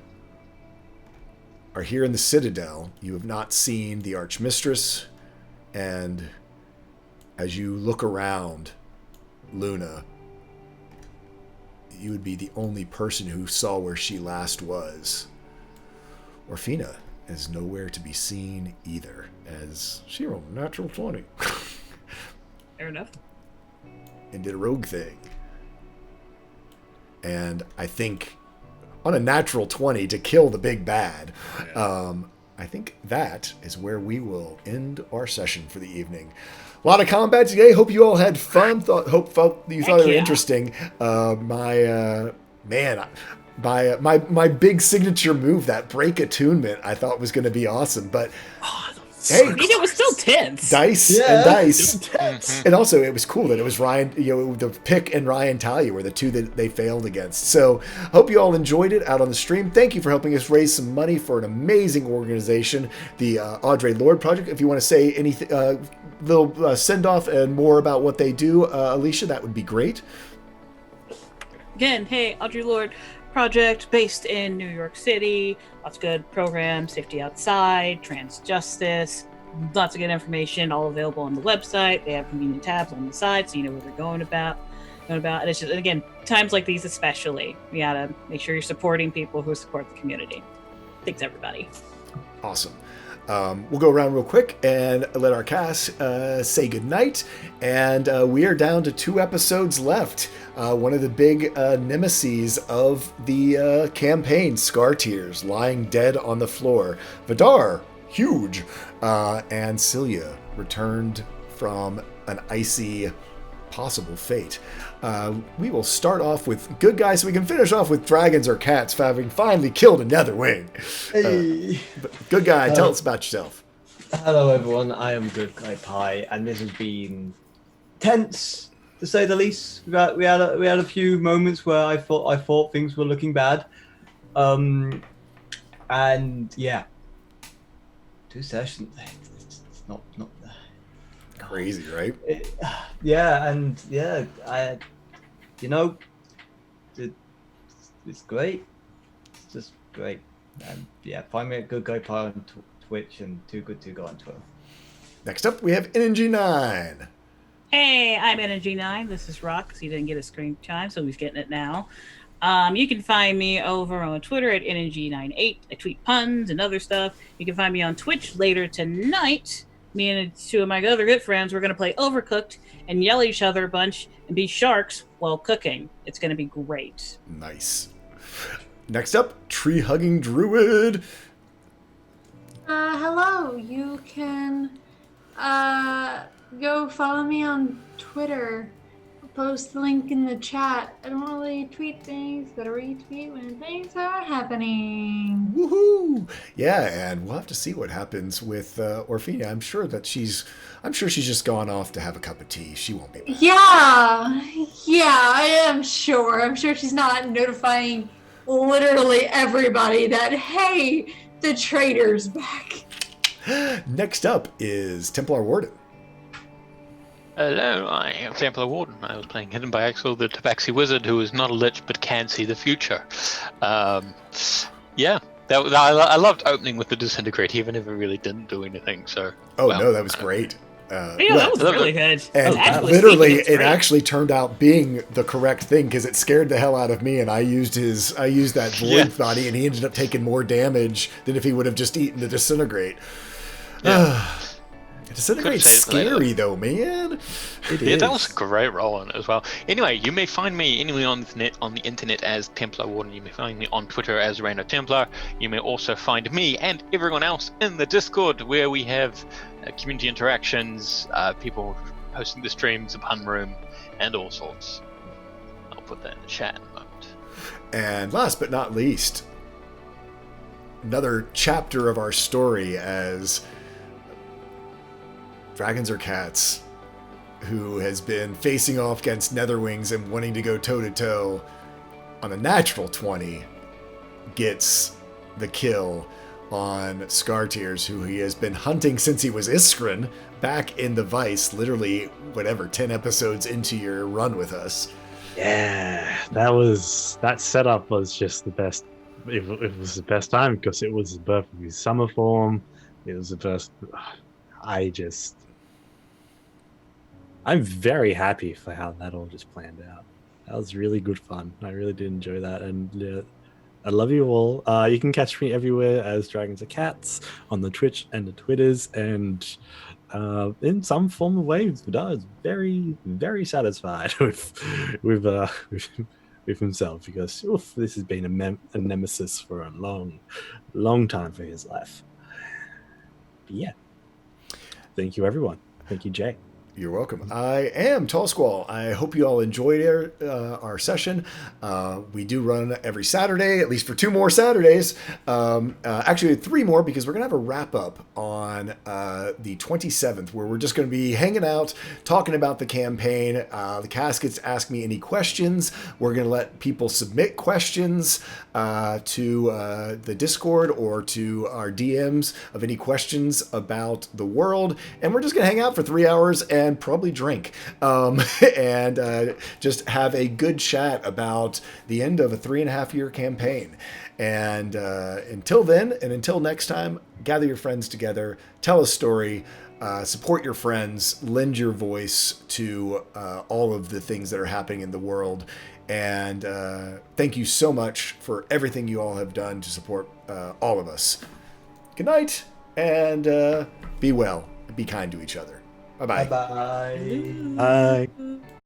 are here in the Citadel. You have not seen the Archmistress, and as you look around, Luna, you would be the only person who saw where she last was. Orfina is nowhere to be seen either, as she rolled a natural 20 Fair enough. and did a rogue thing. And I think on a natural 20 to kill the big bad, I think that is where we will end our session for the evening. A lot of combat today. Hope you all had fun. You thought it was yeah. interesting. My big signature move, that break attunement, I thought was going to be awesome. But hey, I mean, it was still tense. dice Yeah. and dice. Mhm. And also, it was cool that it was Ryan, the pick and Ryan Talia were the two that they failed against. So, hope you all enjoyed it out on the stream. Thank you for helping us raise some money for an amazing organization, the Audrey Lord Project. If you want to say anything, little send off and more about what they do, Alicia, that would be great. Again, hey, Audrey Lord Project based in New York City. Lots of good programs, safety outside, trans justice, lots of good information, all available on the website. They have convenient tabs on the side so you know what they're going about. And it's just, again, times like these especially, you gotta make sure you're supporting people who support the community. Thanks, everybody. Awesome. We'll go around real quick and let our cast say goodnight. And we are down to 2 episodes left. One of the big nemeses of the campaign, Scar Tears, lying dead on the floor. Vidar, huge. And Celia returned from an icy possible fate. We will start off with good guys so we can finish off with dragons or cats having finally killed another wing. Hey. But good guy, tell us about yourself. Hello everyone, I am Good Guy Pie, and this has been tense to say the least. We had a few moments where I thought things were looking bad, and yeah, 2 sessions. It's not Crazy, right? It's great. It's just great. And yeah, find me at Good Guy Pie on Twitch and Too Good To Go on Twitter. Next up, we have NG9. Hey, I'm Energy9. This is Rock because he didn't get a screen time, so he's getting it now. You can find me over on Twitter at Energy98. I tweet puns and other stuff. You can find me on Twitch later tonight. Me and 2 of my other good friends, we're going to play Overcooked and yell at each other a bunch and be sharks while cooking. It's going to be great. Nice. Next up, Tree Hugging Druid. Hello. You can go follow me on Twitter. I'll post the link in the chat. I don't really tweet things, but I retweet when things are happening. Woohoo! Yeah, and we'll have to see what happens with Orfina. I'm sure she's just gone off to have a cup of tea. She won't be back. Yeah, I am sure. I'm sure she's not notifying literally everybody that, hey, the traitor's back. Next up is Templar Warden. Hello, I am Templar Warden. I was playing Hidden by Axel, the Tabaxi Wizard, who is not a lich but can see the future. I loved opening with the Disintegrate, even if it really didn't do anything. So. Oh no, that was great. Yeah, that was really good. And Actually, literally, speaking, it's it great. actually turned out being the correct thing because it scared the hell out of me, and I used that void Yeah. body, and he ended up taking more damage than if he would have just eaten the disintegrate. Yeah. Disintegrate's Could've saved later. scary though, man. It Yeah, is. that was a great roll on it as well. Anyway, you may find me anywhere on the internet as Templar Warden. You may find me on Twitter as Reign of Templar. You may also find me and everyone else in the Discord, where we have community interactions, people hosting the streams, a pun room, and all sorts. I'll put that in the chat in a moment. And last but not least, another chapter of our story as Dragons Are Cats, who has been facing off against Netherwings and wanting to go toe-to-toe on a natural 20, gets the kill on Scartears, who he has been hunting since he was Iskrin, back in the Vice, literally, 10 episodes into your run with us. Yeah, that setup was just the best. It was the best time because it was the birth of his summer form. It was the first. I'm very happy for how that all just planned out. That was really good fun. I really did enjoy that, and I love you all. You can catch me everywhere as Dragons Are Cats on the Twitch and the Twitters, and in some form of way, Vidar is very, very satisfied with himself because this has been a nemesis for a long, long time for his life. But yeah, thank you, everyone. Thank you, Jay. You're welcome. I am Tall Squall. I hope you all enjoyed our session. We do run every Saturday, at least for 2 more Saturdays. Actually, 3 more because we're going to have a wrap up on the 27th where we're just going to be hanging out, talking about the campaign. The caskets ask me any questions. We're going to let people submit questions to the Discord or to our DMs of any questions about the world. And we're just going to hang out for 3 hours and probably drink and just have a good chat about the end of a 3.5-year campaign. And until then, and until next time, gather your friends together, tell a story, support your friends, lend your voice to all of the things that are happening in the world. And thank you so much for everything you all have done to support all of us. Good night, and be well, be kind to each other. Bye-bye. Bye-bye. Bye.